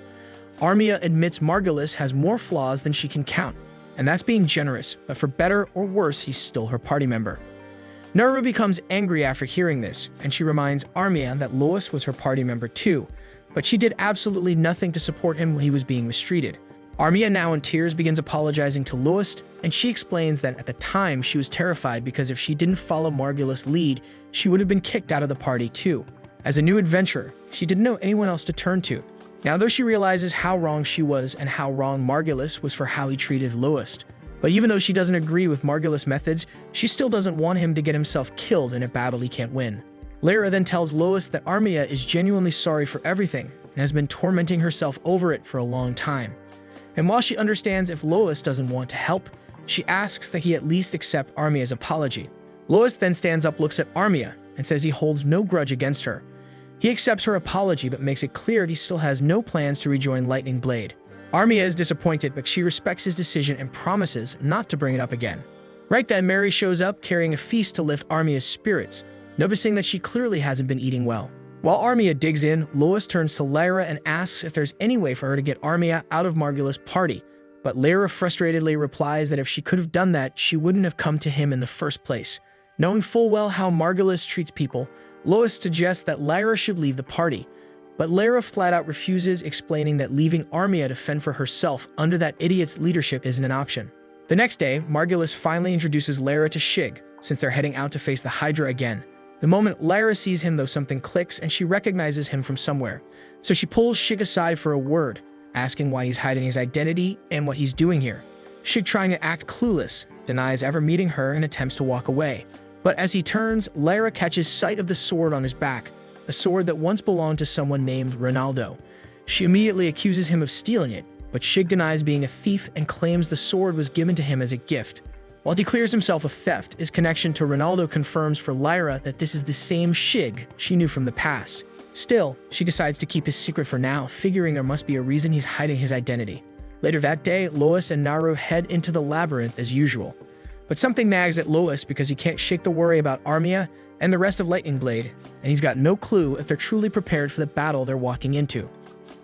Armia admits Margulis has more flaws than she can count, and that's being generous, but for better or worse, he's still her party member. Naru becomes angry after hearing this, and she reminds Armia that Lois was her party member too, but she did absolutely nothing to support him when he was being mistreated. Armia, now in tears, begins apologizing to Lois, and she explains that at the time she was terrified because if she didn't follow Margulis' lead, she would have been kicked out of the party too. As a new adventurer, she didn't know anyone else to turn to. Now, though she realizes how wrong she was and how wrong Margulis was for how he treated Lois. But even though she doesn't agree with Margulis' methods, she still doesn't want him to get himself killed in a battle he can't win. Lyra then tells Lois that Armia is genuinely sorry for everything and has been tormenting herself over it for a long time. And while she understands if Lois doesn't want to help, she asks that he at least accept Armia's apology. Lois then stands up, looks at Armia, and says he holds no grudge against her. He accepts her apology but makes it clear he still has no plans to rejoin Lightning Blade. Armia is disappointed, but she respects his decision and promises not to bring it up again. Right then, Mary shows up carrying a feast to lift Armia's spirits, noticing that she clearly hasn't been eating well. While Armia digs in, Lois turns to Lyra and asks if there's any way for her to get Armia out of Margulis' party, but Lyra frustratedly replies that if she could have done that, she wouldn't have come to him in the first place. Knowing full well how Margulis treats people, Lois suggests that Lyra should leave the party, but Lyra flat out refuses, explaining that leaving Armia to fend for herself under that idiot's leadership isn't an option. The next day, Margulis finally introduces Lyra to Shig, since they're heading out to face the Hydra again. The moment Lyra sees him, though, something clicks and she recognizes him from somewhere, so she pulls Shig aside for a word, asking why he's hiding his identity and what he's doing here. Shig, trying to act clueless, denies ever meeting her and attempts to walk away. But as he turns, Lyra catches sight of the sword on his back, a sword that once belonged to someone named Ronaldo. She immediately accuses him of stealing it, but Shig denies being a thief and claims the sword was given to him as a gift. While he clears himself of theft, his connection to Ronaldo confirms for Lyra that this is the same Shig she knew from the past. Still, she decides to keep his secret for now, figuring there must be a reason he's hiding his identity. Later that day, Lois and Naru head into the labyrinth as usual. But something nags at Lois because he can't shake the worry about Armia and the rest of Lightning Blade, and he's got no clue if they're truly prepared for the battle they're walking into.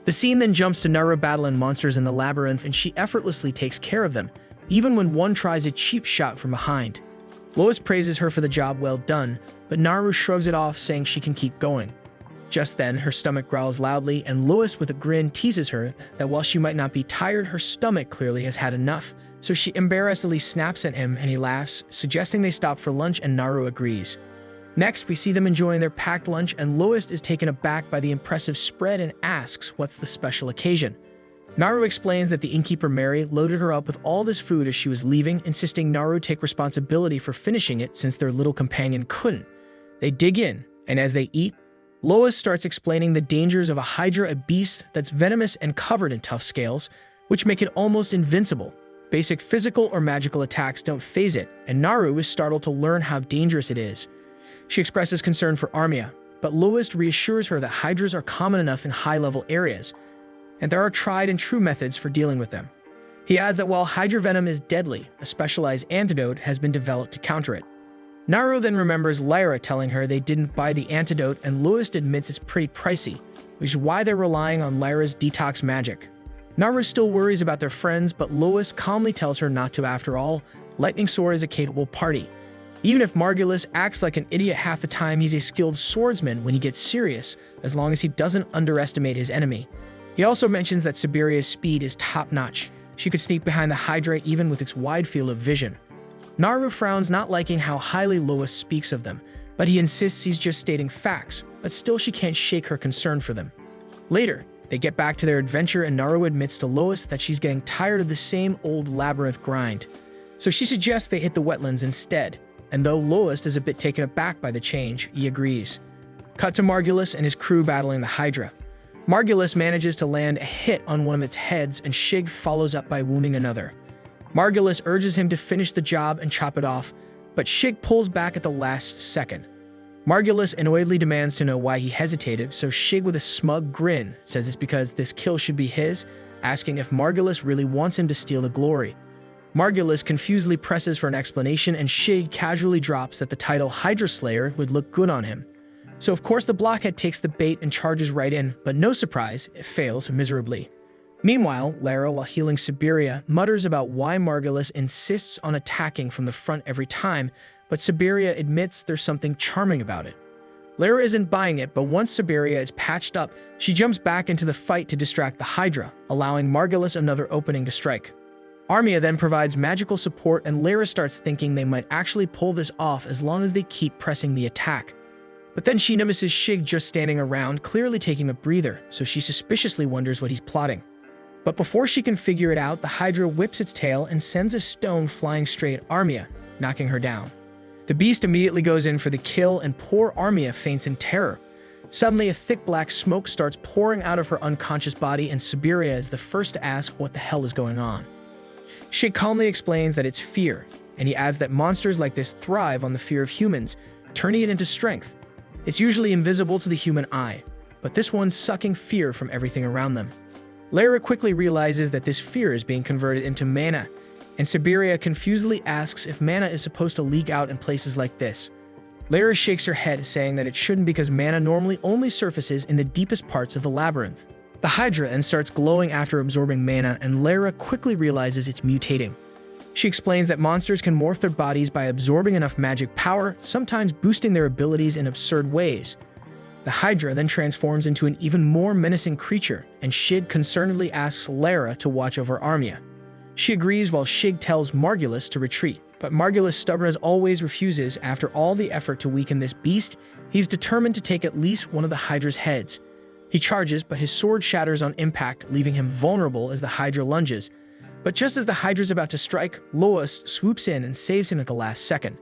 The scene then jumps to Naru battling monsters in the labyrinth, and she effortlessly takes care of them, even when one tries a cheap shot from behind. Lois praises her for the job well done, but Naru shrugs it off, saying she can keep going. Just then, her stomach growls loudly, and Lois, with a grin, teases her that while she might not be tired, her stomach clearly has had enough. So she embarrassedly snaps at him, and he laughs, suggesting they stop for lunch, and Naru agrees. Next, we see them enjoying their packed lunch, and Lois is taken aback by the impressive spread and asks what's the special occasion. Naru explains that the innkeeper Mary loaded her up with all this food as she was leaving, insisting Naru take responsibility for finishing it since their little companion couldn't. They dig in, and as they eat, Lois starts explaining the dangers of a Hydra, a beast that's venomous and covered in tough scales, which make it almost invincible. Basic physical or magical attacks don't faze it, and Naru is startled to learn how dangerous it is. She expresses concern for Armia, but Lois reassures her that Hydras are common enough in high-level areas, and there are tried and true methods for dealing with them. He adds that while Hydra venom is deadly, a specialized antidote has been developed to counter it. Naru then remembers Lyra telling her they didn't buy the antidote, and Lois admits it's pretty pricey, which is why they're relying on Lyra's detox magic. Naru still worries about their friends, but Lois calmly tells her not to. After all, Lightning Sword is a capable party. Even if Margulis acts like an idiot half the time, he's a skilled swordsman when he gets serious, as long as he doesn't underestimate his enemy. He also mentions that Siberia's speed is top-notch. She could sneak behind the Hydra even with its wide field of vision. Naru frowns, not liking how highly Lois speaks of them, but he insists he's just stating facts, but still she can't shake her concern for them. Later, they get back to their adventure, and Naru admits to Lois that she's getting tired of the same old labyrinth grind. So she suggests they hit the wetlands instead, and though Lois is a bit taken aback by the change, he agrees. Cut to Margulis and his crew battling the Hydra. Margulis manages to land a hit on one of its heads, and Shig follows up by wounding another. Margulis urges him to finish the job and chop it off, but Shig pulls back at the last second. Margulis annoyedly demands to know why he hesitated, so Shig, with a smug grin, says it's because this kill should be his, asking if Margulis really wants him to steal the glory. Margulis confusedly presses for an explanation, and Shig casually drops that the title Hydra Slayer would look good on him. So of course the blockhead takes the bait and charges right in, but no surprise, it fails miserably. Meanwhile, Lara, while healing Siberia, mutters about why Margulis insists on attacking from the front every time, but Siberia admits there's something charming about it. Lara isn't buying it, but once Siberia is patched up, she jumps back into the fight to distract the Hydra, allowing Margulis another opening to strike. Armia then provides magical support, and Lara starts thinking they might actually pull this off as long as they keep pressing the attack. But then she notices Shig just standing around, clearly taking a breather, so she suspiciously wonders what he's plotting. But before she can figure it out, the Hydra whips its tail and sends a stone flying straight at Armia, knocking her down. The beast immediately goes in for the kill, and poor Armia faints in terror. Suddenly, a thick black smoke starts pouring out of her unconscious body, and Siberia is the first to ask what the hell is going on. Shig calmly explains that it's fear, and he adds that monsters like this thrive on the fear of humans, turning it into strength. It's usually invisible to the human eye, but this one's sucking fear from everything around them. Lara quickly realizes that this fear is being converted into mana, and Siberia confusedly asks if mana is supposed to leak out in places like this. Lara shakes her head, saying that it shouldn't because mana normally only surfaces in the deepest parts of the labyrinth. The Hydra then starts glowing after absorbing mana, and Lara quickly realizes it's mutating. She explains that monsters can morph their bodies by absorbing enough magic power, sometimes boosting their abilities in absurd ways. The Hydra then transforms into an even more menacing creature, and Shig concernedly asks Lara to watch over Armia. She agrees while Shig tells Margulis to retreat, but Margulis, stubborn as always, refuses. After all the effort to weaken this beast, he's determined to take at least one of the Hydra's heads. He charges, but his sword shatters on impact, leaving him vulnerable as the Hydra lunges. But just as the Hydra's about to strike, Lois swoops in and saves him at the last second.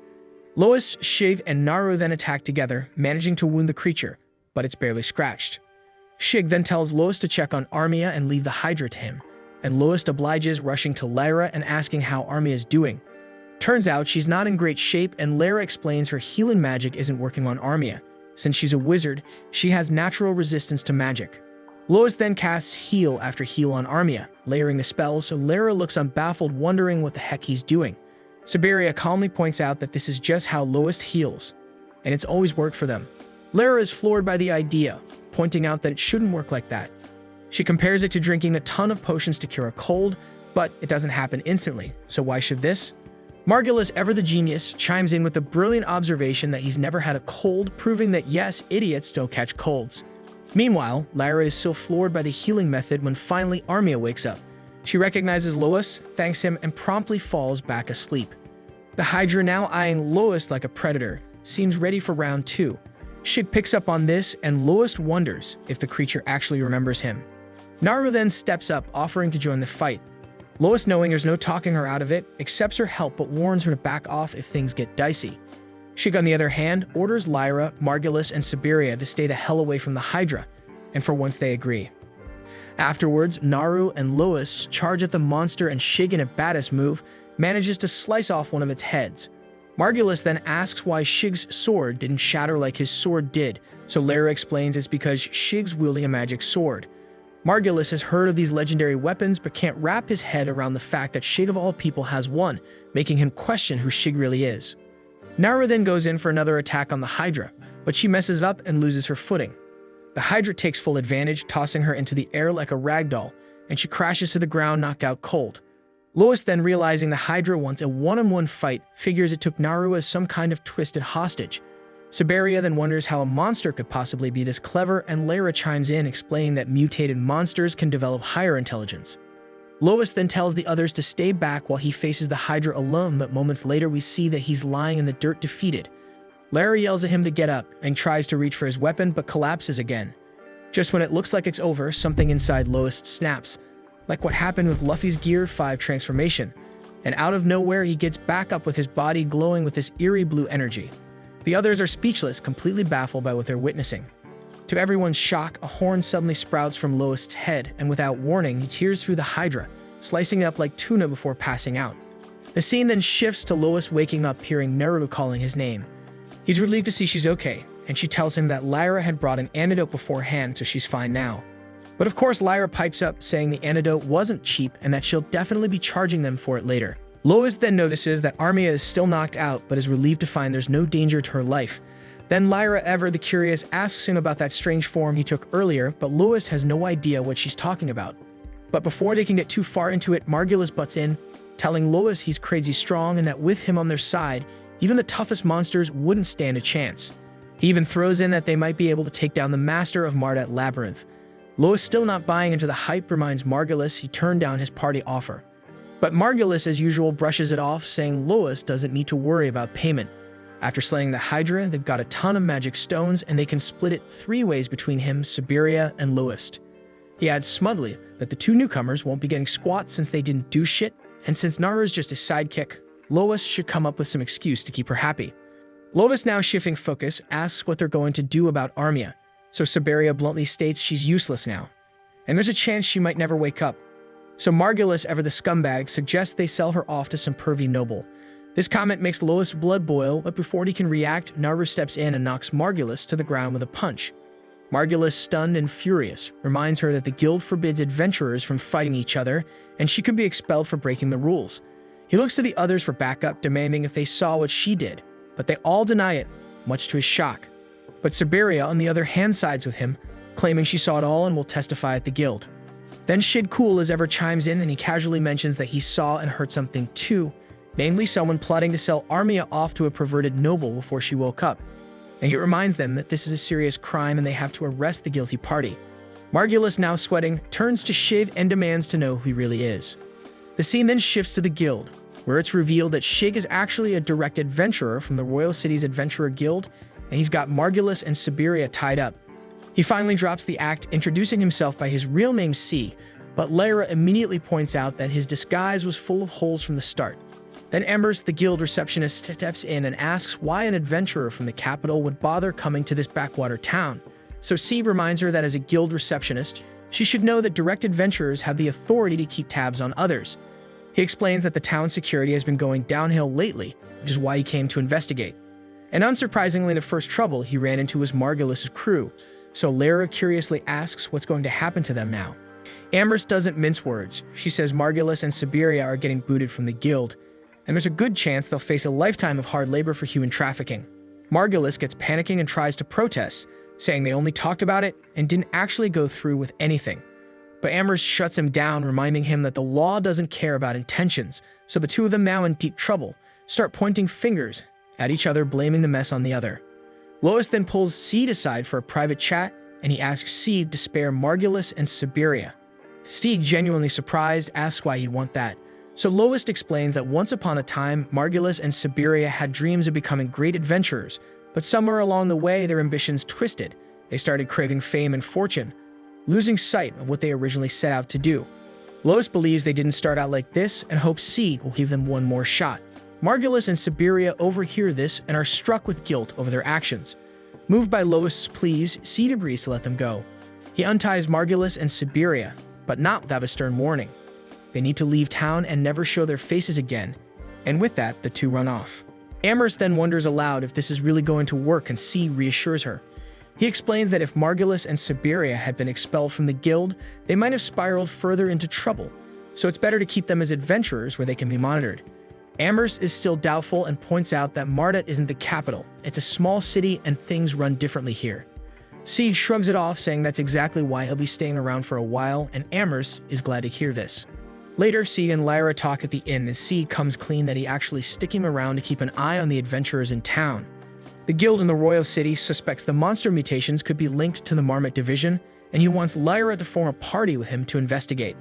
Lois, Shig, and Naru then attack together, managing to wound the creature, but it's barely scratched. Shig then tells Lois to check on Armia and leave the Hydra to him, and Lois obliges, rushing to Lara and asking how Armia is doing. Turns out she's not in great shape, and Lara explains her healing magic isn't working on Armia. Since she's a wizard, she has natural resistance to magic. Lois then casts heal after heal on Armia, layering the spells, so Lara looks unbaffled, wondering what the heck he's doing. Siberia calmly points out that this is just how Lois heals, and it's always worked for them. Lara is floored by the idea, pointing out that it shouldn't work like that. She compares it to drinking a ton of potions to cure a cold, but it doesn't happen instantly, so why should this? Margulis, ever the genius, chimes in with the brilliant observation that he's never had a cold, proving that yes, idiots still catch colds. Meanwhile, Lara is still floored by the healing method when finally Armia wakes up. She recognizes Lois, thanks him, and promptly falls back asleep. The Hydra, now eyeing Lois like a predator, seems ready for round 2. Shig picks up on this, and Lois wonders if the creature actually remembers him. Naru then steps up, offering to join the fight. Lois, knowing there's no talking her out of it, accepts her help but warns her to back off if things get dicey. Shig, on the other hand, orders Lyra, Margulis, and Siberia to stay the hell away from the Hydra, and for once they agree. Afterwards, Naru and Lois charge at the monster, and Shig, in a badass move, manages to slice off one of its heads. Margulis then asks why Shig's sword didn't shatter like his sword did, so Lara explains it's because Shig's wielding a magic sword. Margulis has heard of these legendary weapons but can't wrap his head around the fact that Shig of all people has one, making him question who Shig really is. Naru then goes in for another attack on the Hydra, but she messes up and loses her footing. The Hydra takes full advantage, tossing her into the air like a ragdoll, and she crashes to the ground, knocked out cold. Lois, then realizing the Hydra wants a one-on-one fight, figures it took Naru as some kind of twisted hostage. Siberia then wonders how a monster could possibly be this clever, and Lara chimes in, explaining that mutated monsters can develop higher intelligence. Lois then tells the others to stay back while he faces the Hydra alone, but moments later we see that he's lying in the dirt, defeated. Lara yells at him to get up and tries to reach for his weapon but collapses again. Just when it looks like it's over, something inside Lois snaps, like what happened with Luffy's Gear 5 transformation, and out of nowhere he gets back up with his body glowing with this eerie blue energy. The others are speechless, completely baffled by what they're witnessing. To everyone's shock, a horn suddenly sprouts from Lois' head, and without warning, he tears through the Hydra, slicing it up like tuna before passing out. The scene then shifts to Lois waking up, hearing Naruto calling his name. He's relieved to see she's okay, and she tells him that Lyra had brought an antidote beforehand, so she's fine now. But of course, Lyra pipes up, saying the antidote wasn't cheap and that she'll definitely be charging them for it later. Lois then notices that Armia is still knocked out, but is relieved to find there's no danger to her life. Then Lyra, ever the curious, asks him about that strange form he took earlier, but Lois has no idea what she's talking about. But before they can get too far into it, Margulis butts in, telling Lois he's crazy strong and that with him on their side, even the toughest monsters wouldn't stand a chance. He even throws in that they might be able to take down the master of Mardat Labyrinth. Lois, still not buying into the hype, reminds Margulis he turned down his party offer. But Margulis, as usual, brushes it off, saying Lois doesn't need to worry about payment. After slaying the Hydra, they've got a ton of magic stones, and they can split it 3 ways between him, Siberia, and Lois. He adds smugly that the 2 newcomers won't be getting squat since they didn't do shit, and since Naru's just a sidekick, Lois should come up with some excuse to keep her happy. Lois, now shifting focus, asks what they're going to do about Armia, so Siberia bluntly states she's useless now, and there's a chance she might never wake up. So Margulis, ever the scumbag, suggests they sell her off to some pervy noble. This comment makes Lois' blood boil, but before he can react, Naru steps in and knocks Margulis to the ground with a punch. Margulis, stunned and furious, reminds her that the guild forbids adventurers from fighting each other, and she could be expelled for breaking the rules. He looks to the others for backup, demanding if they saw what she did, but they all deny it, much to his shock. But Siberia, on the other hand, sides with him, claiming she saw it all and will testify at the guild. Then Shid cool as ever chimes in and he casually mentions that he saw and heard something too, namely someone plotting to sell Armia off to a perverted noble before she woke up. And he reminds them that this is a serious crime and they have to arrest the guilty party. Margulis, now sweating, turns to Shig and demands to know who he really is. The scene then shifts to the guild, where it's revealed that Shig is actually a direct adventurer from the Royal City's Adventurer Guild, and he's got Margulis and Siberia tied up. He finally drops the act, introducing himself by his real name C, but Lyra immediately points out that his disguise was full of holes from the start. Then Embers, the guild receptionist, steps in and asks why an adventurer from the capital would bother coming to this backwater town. So C reminds her that as a guild receptionist, she should know that direct adventurers have the authority to keep tabs on others. He explains that the town's security has been going downhill lately, which is why he came to investigate. And unsurprisingly, the first trouble he ran into was Margulis' crew, so Lyra curiously asks what's going to happen to them now. Amherst doesn't mince words. She says Margulis and Siberia are getting booted from the guild, and there's a good chance they'll face a lifetime of hard labor for human trafficking. Margulis gets panicking and tries to protest, saying they only talked about it and didn't actually go through with anything. But Amherst shuts him down, reminding him that the law doesn't care about intentions, so the two of them, now in deep trouble, start pointing fingers at each other, blaming the mess on the other. Lois then pulls Seed aside for a private chat, and he asks Seed to spare Margulis and Siberia. Seed, genuinely surprised, asks why he'd want that. So Lois explains that once upon a time, Margulis and Siberia had dreams of becoming great adventurers, but somewhere along the way their ambitions twisted. They started craving fame and fortune, losing sight of what they originally set out to do. Lois believes they didn't start out like this and hopes Seed will give them one more shot. Margulis and Siberia overhear this and are struck with guilt over their actions. Moved by Lois' pleas, Seed agrees to let them go. He unties Margulis and Siberia, but not without a stern warning. They need to leave town and never show their faces again, and with that, the two run off. Amherst then wonders aloud if this is really going to work, and Seed reassures her. He explains that if Margulis and Siberia had been expelled from the guild, they might have spiraled further into trouble, so it's better to keep them as adventurers where they can be monitored. Amherst is still doubtful and points out that Mardet isn't the capital. It's a small city and things run differently here. Seed shrugs it off, saying that's exactly why he'll be staying around for a while, and Amherst is glad to hear this. Later, Seed and Lyra talk at the inn, and Seed comes clean that he actually sticking around to keep an eye on the adventurers in town. The guild in the Royal City suspects the monster mutations could be linked to the Marmot division, and he wants Lyra to form a party with him to investigate.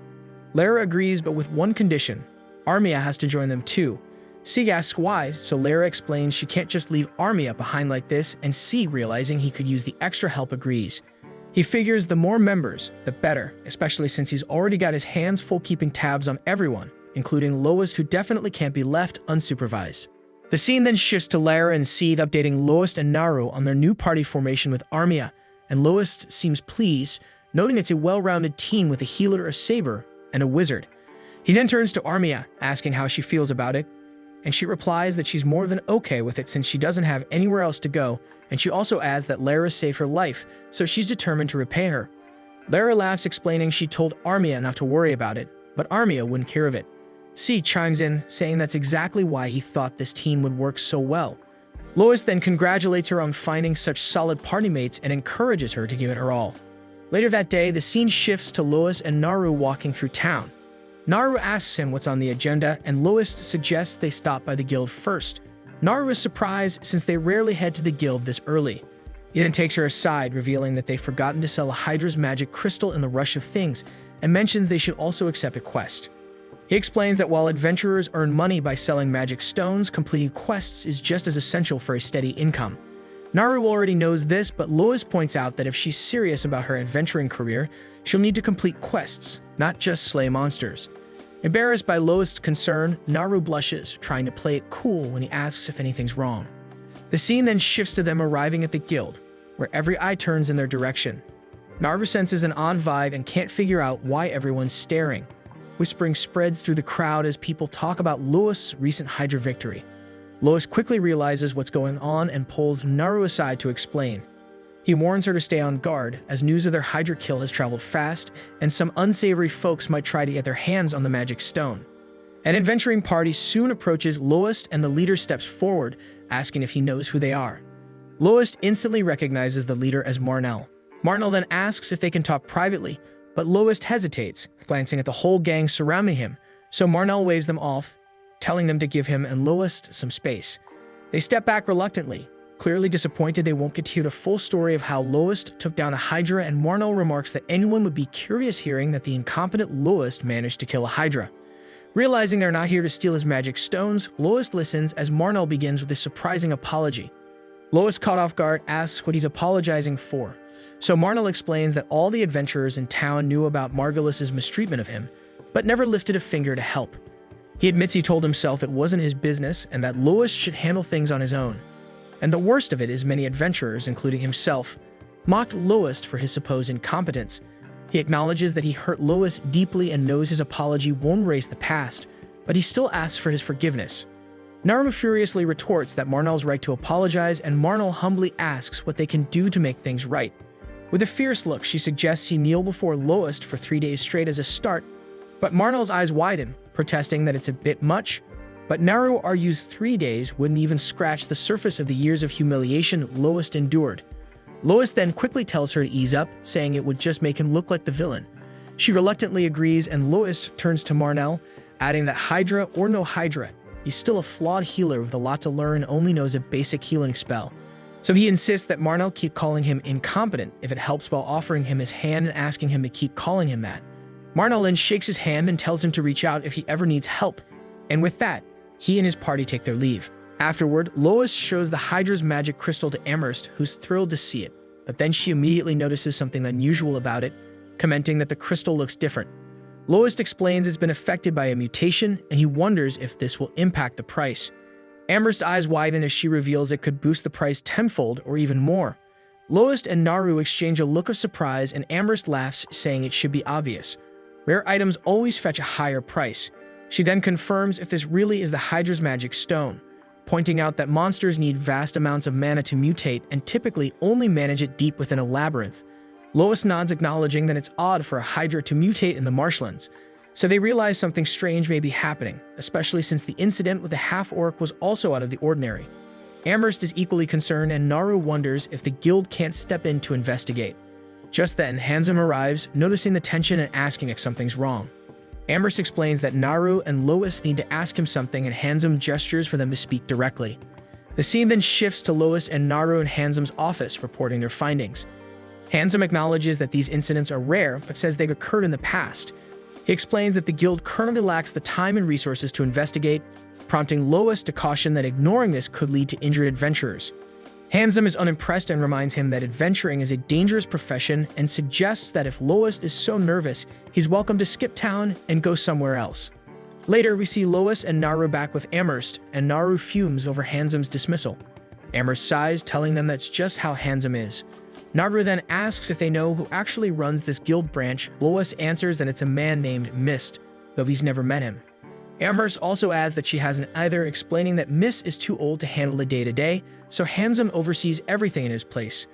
Lyra agrees, but with one condition. Armia has to join them too. Seed asks why, so Lyra explains she can't just leave Armia behind like this, and Seed, realizing he could use the extra help, agrees. He figures the more members, the better, especially since he's already got his hands full keeping tabs on everyone, including Lois, who definitely can't be left unsupervised. The scene then shifts to Lyra and Seed updating Lois and Naru on their new party formation with Armia, and Lois seems pleased, noting it's a well-rounded team with a healer, a saber, and a wizard. He then turns to Armia, asking how she feels about it, and she replies that she's more than okay with it since she doesn't have anywhere else to go, and she also adds that Lyra saved her life, so she's determined to repay her. Lyra laughs, explaining she told Armia not to worry about it, but Armia wouldn't hear of it. C chimes in, saying that's exactly why he thought this team would work so well. Lois then congratulates her on finding such solid party mates and encourages her to give it her all. Later that day, the scene shifts to Lois and Naru walking through town. Naru asks him what's on the agenda, and Lois suggests they stop by the guild first. Naru is surprised since they rarely head to the guild this early. He then takes her aside, revealing that they've forgotten to sell a Hydra's magic crystal in the rush of things, and mentions they should also accept a quest. He explains that while adventurers earn money by selling magic stones, completing quests is just as essential for a steady income. Naru already knows this, but Lois points out that if she's serious about her adventuring career, she'll need to complete quests, not just slay monsters. Embarrassed by Lois' concern, Naru blushes, trying to play it cool when he asks if anything's wrong. The scene then shifts to them arriving at the guild, where every eye turns in their direction. Naru senses an odd vibe and can't figure out why everyone's staring. Whispering spreads through the crowd as people talk about Lois' recent Hydra victory. Lois quickly realizes what's going on and pulls Naru aside to explain. He warns her to stay on guard, as news of their Hydra kill has traveled fast, and some unsavory folks might try to get their hands on the magic stone. An adventuring party soon approaches Lois, and the leader steps forward, asking if he knows who they are. Lois instantly recognizes the leader as Marnell. Martinel then asks if they can talk privately, but Lois hesitates, glancing at the whole gang surrounding him, so Martinel waves them off, telling them to give him and Lois some space. They step back reluctantly, clearly disappointed they won't get to hear the full story of how Lois took down a Hydra, and Martinel remarks that anyone would be curious hearing that the incompetent Lois managed to kill a Hydra. Realizing they're not here to steal his magic stones, Lois listens as Martinel begins with a surprising apology. Lois, caught off guard, asks what he's apologizing for. So Martinel explains that all the adventurers in town knew about Margulis's mistreatment of him, but never lifted a finger to help. He admits he told himself it wasn't his business and that Lois should handle things on his own. And the worst of it is many adventurers, including himself, mocked Lois for his supposed incompetence. He acknowledges that he hurt Lois deeply and knows his apology won't erase the past, but he still asks for his forgiveness. Naru furiously retorts that Martinel's right to apologize, and Martinel humbly asks what they can do to make things right. With a fierce look, she suggests he kneel before Lois for 3 days straight as a start, but Martinel's eyes widen, protesting that it's a bit much. But Naru argues 3 days wouldn't even scratch the surface of the years of humiliation Lois endured. Lois then quickly tells her to ease up, saying it would just make him look like the villain. She reluctantly agrees, and Lois turns to Martinel, adding that Hydra or no Hydra, he's still a flawed healer with a lot to learn and only knows a basic healing spell. So he insists that Martinel keep calling him incompetent if it helps, while offering him his hand and asking him to keep calling him that. Martinel then shakes his hand and tells him to reach out if he ever needs help. And with that, he and his party take their leave. Afterward, Lois shows the Hydra's magic crystal to Amherst, who's thrilled to see it. But then she immediately notices something unusual about it, commenting that the crystal looks different. Lois explains it's been affected by a mutation, and he wonders if this will impact the price. Amherst's eyes widen as she reveals it could boost the price tenfold or even more. Lois and Naru exchange a look of surprise, and Amherst laughs, saying it should be obvious. Rare items always fetch a higher price. She then confirms if this really is the Hydra's magic stone, pointing out that monsters need vast amounts of mana to mutate and typically only manage it deep within a labyrinth. Lois nods, acknowledging that it's odd for a Hydra to mutate in the marshlands. So they realize something strange may be happening, especially since the incident with the half-orc was also out of the ordinary. Amherst is equally concerned, and Naru wonders if the guild can't step in to investigate. Just then, Handsome arrives, noticing the tension and asking if something's wrong. Amherst explains that Naru and Lois need to ask him something, and Handsome gestures for them to speak directly. The scene then shifts to Lois and Naru in Handsome's office, reporting their findings. Handsome acknowledges that these incidents are rare, but says they've occurred in the past. He explains that the guild currently lacks the time and resources to investigate, prompting Lois to caution that ignoring this could lead to injured adventurers. Handsome is unimpressed and reminds him that adventuring is a dangerous profession, and suggests that if Lois is so nervous, he's welcome to skip town and go somewhere else. Later, we see Lois and Naru back with Amherst, and Naru fumes over Handsome's dismissal. Amherst sighs, telling them that's just how Handsome is. Naru then asks if they know who actually runs this guild branch. Lois answers that it's a man named Mist, though he's never met him. Amherst also adds that she hasn't either, explaining that Mist is too old to handle the day-to-day, so Handsome oversees everything in his place.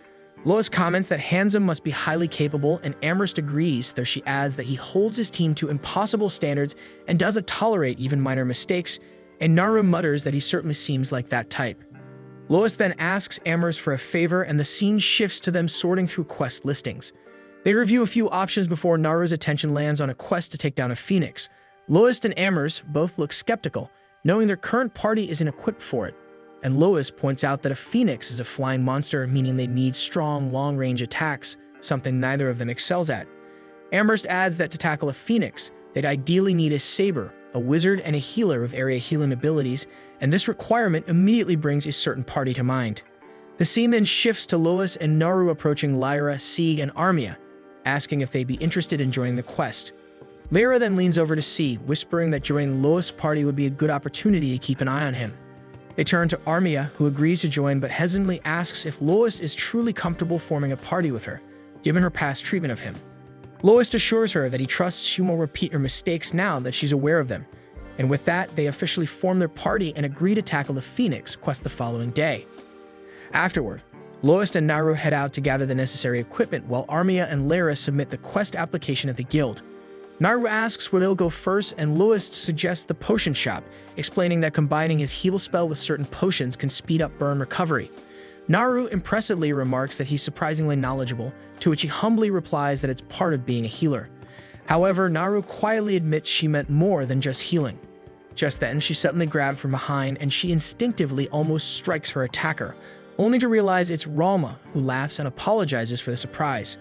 Lois comments that Handsome must be highly capable, and Amherst agrees, though she adds that he holds his team to impossible standards and doesn't tolerate even minor mistakes, and Naru mutters that he certainly seems like that type. Lois then asks Amherst for a favor, and the scene shifts to them sorting through quest listings. They review a few options before Naru's attention lands on a quest to take down a phoenix. Lois and Amherst both look skeptical, knowing their current party isn't equipped for it. And Lois points out that a phoenix is a flying monster, meaning they need strong, long-range attacks, something neither of them excels at. Amherst adds that to tackle a phoenix, they'd ideally need a saber, a wizard, and a healer with area healing abilities, and this requirement immediately brings a certain party to mind. The scene then shifts to Lois and Naru approaching Lyra, Sieg, and Armia, asking if they'd be interested in joining the quest. Lyra then leans over to Sieg, whispering that joining Lois' party would be a good opportunity to keep an eye on him. They turn to Armia, who agrees to join but hesitantly asks if Lois is truly comfortable forming a party with her, given her past treatment of him. Lois assures her that he trusts she won't repeat her mistakes now that she's aware of them, and with that, they officially form their party and agree to tackle the Phoenix quest the following day. Afterward, Lois and Naru head out to gather the necessary equipment, while Armia and Lyra submit the quest application at the guild. Naru asks where they'll go first, and Lois suggests the potion shop, explaining that combining his heal spell with certain potions can speed up burn recovery. Naru impressively remarks that he's surprisingly knowledgeable, to which he humbly replies that it's part of being a healer. However, Naru quietly admits she meant more than just healing. Just then, she's suddenly grabbed from behind and she instinctively almost strikes her attacker, only to realize it's Ralma, who laughs and apologizes for the surprise.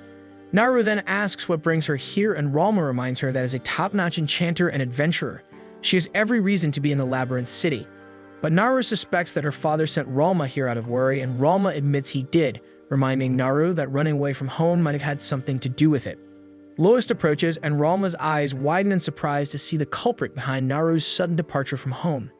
Naru then asks what brings her here, and Ralma reminds her that as a top-notch enchanter and adventurer, she has every reason to be in the Labyrinth City. But Naru suspects that her father sent Ralma here out of worry, and Ralma admits he did, reminding Naru that running away from home might have had something to do with it. Lois approaches, and Ralma's eyes widen in surprise to see the culprit behind Naru's sudden departure from home.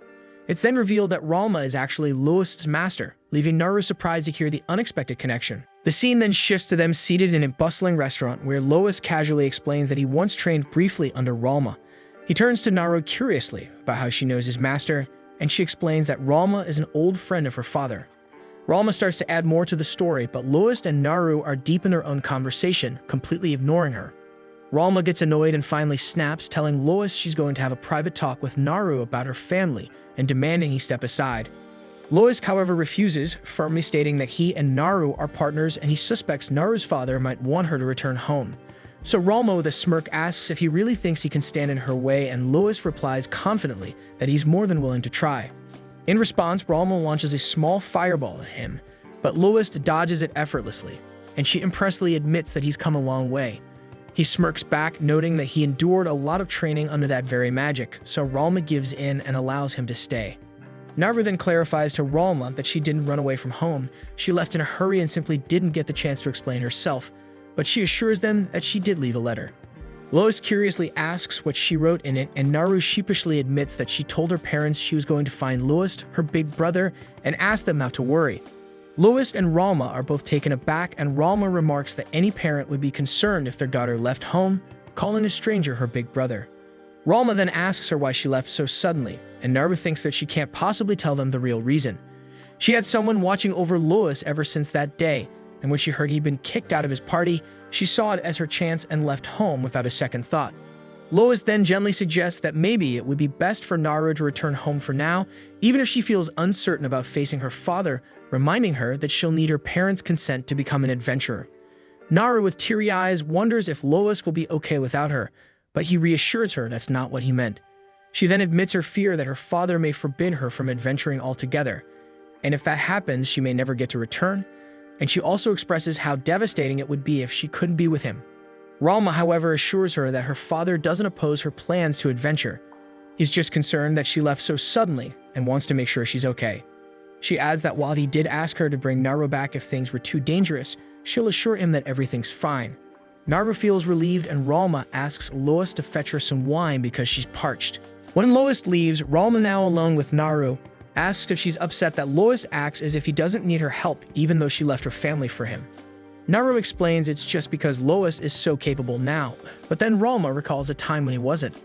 It's then revealed that Ralma is actually Lois's master, leaving Naru surprised to hear the unexpected connection. The scene then shifts to them seated in a bustling restaurant where Lois casually explains that he once trained briefly under Ralma. He turns to Naru curiously about how she knows his master, and she explains that Ralma is an old friend of her father. Ralma starts to add more to the story, but Lois and Naru are deep in their own conversation, completely ignoring her. Ralma gets annoyed and finally snaps, telling Lois she's going to have a private talk with Naru about her family and demanding he step aside. Lois, however, refuses, firmly stating that he and Naru are partners and he suspects Naru's father might want her to return home. So Ralma, with a smirk, asks if he really thinks he can stand in her way, and Lois replies confidently that he's more than willing to try. In response, Ralma launches a small fireball at him, but Lois dodges it effortlessly, and she impressively admits that he's come a long way. He smirks back, noting that he endured a lot of training under that very magic, so Ralma gives in and allows him to stay. Naru then clarifies to Ralma that she didn't run away from home, she left in a hurry and simply didn't get the chance to explain herself, but she assures them that she did leave a letter. Lois curiously asks what she wrote in it, and Naru sheepishly admits that she told her parents she was going to find Lois, her big brother, and asked them not to worry. Lois and Ralma are both taken aback, and Ralma remarks that any parent would be concerned if their daughter left home, calling a stranger her big brother. Ralma then asks her why she left so suddenly, and Naru thinks that she can't possibly tell them the real reason. She had someone watching over Lois ever since that day, and when she heard he'd been kicked out of his party, she saw it as her chance and left home without a second thought. Lois then gently suggests that maybe it would be best for Naru to return home for now, even if she feels uncertain about facing her father, reminding her that she'll need her parents' consent to become an adventurer. Naru, with teary eyes, wonders if Lois will be okay without her, but he reassures her that's not what he meant. She then admits her fear that her father may forbid her from adventuring altogether, and if that happens, she may never get to return, and she also expresses how devastating it would be if she couldn't be with him. Ralma, however, assures her that her father doesn't oppose her plans to adventure. He's just concerned that she left so suddenly and wants to make sure she's okay. She adds that while he did ask her to bring Naru back if things were too dangerous, she'll assure him that everything's fine. Naru feels relieved, and Ralma asks Lois to fetch her some wine because she's parched. When Lois leaves, Ralma, now alone with Naru, asks if she's upset that Lois acts as if he doesn't need her help even though she left her family for him. Naru explains it's just because Lois is so capable now, but then Ralma recalls a time when he wasn't.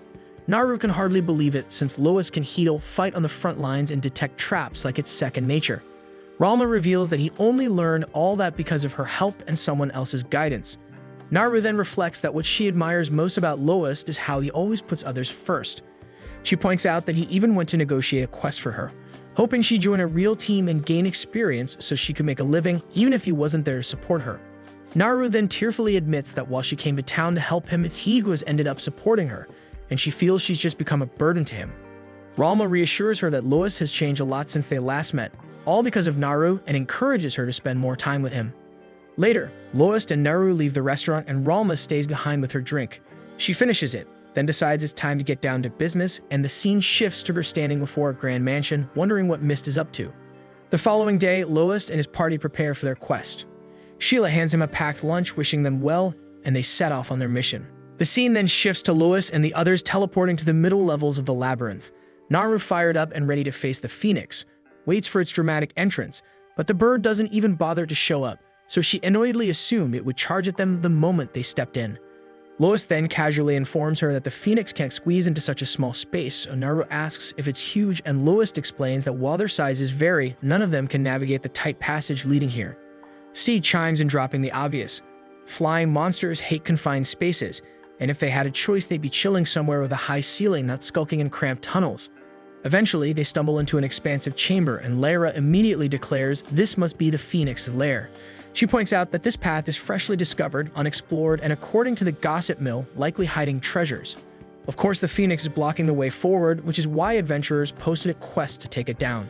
Naru can hardly believe it, since Lois can heal, fight on the front lines, and detect traps like it's second nature. Ralma reveals that he only learned all that because of her help and someone else's guidance. Naru then reflects that what she admires most about Lois is how he always puts others first. She points out that he even went to negotiate a quest for her, hoping she'd join a real team and gain experience so she could make a living even if he wasn't there to support her. Naru then tearfully admits that while she came to town to help him, it's he who has ended up supporting her, and she feels she's just become a burden to him. Ralma reassures her that Lois has changed a lot since they last met, all because of Naru, and encourages her to spend more time with him. Later, Lois and Naru leave the restaurant, and Ralma stays behind with her drink. She finishes it, then decides it's time to get down to business, and the scene shifts to her standing before a grand mansion, wondering what Mist is up to. The following day, Lois and his party prepare for their quest. Sheila hands him a packed lunch, wishing them well, and they set off on their mission. The scene then shifts to Lois and the others teleporting to the middle levels of the labyrinth. Naru, fired up and ready to face the Phoenix, waits for its dramatic entrance, but the bird doesn't even bother to show up, so she annoyedly assumed it would charge at them the moment they stepped in. Lois then casually informs her that the Phoenix can't squeeze into such a small space, so Naru asks if it's huge, and Lois explains that while their sizes vary, none of them can navigate the tight passage leading here. Steed chimes in, dropping the obvious. Flying monsters hate confined spaces, and if they had a choice, they'd be chilling somewhere with a high ceiling, not skulking in cramped tunnels. Eventually, they stumble into an expansive chamber, and Lara immediately declares this must be the Phoenix's lair. She points out that this path is freshly discovered, unexplored, and according to the gossip mill, likely hiding treasures. Of course, the Phoenix is blocking the way forward, which is why adventurers posted a quest to take it down.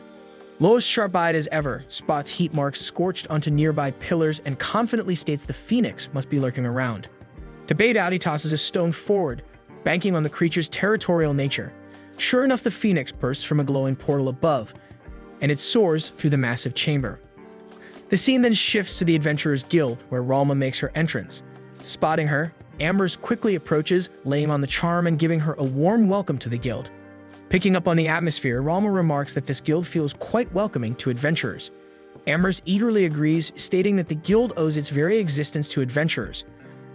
Lois, sharp-eyed as ever, spots heat marks scorched onto nearby pillars and confidently states the Phoenix must be lurking around. To bait out, he tosses a stone forward, banking on the creature's territorial nature. Sure enough, the Phoenix bursts from a glowing portal above, and it soars through the massive chamber. The scene then shifts to the Adventurers Guild, where Ralma makes her entrance. Spotting her, Amber's quickly approaches, laying on the charm and giving her a warm welcome to the guild. Picking up on the atmosphere, Ralma remarks that this guild feels quite welcoming to adventurers. Amherst eagerly agrees, stating that the guild owes its very existence to adventurers.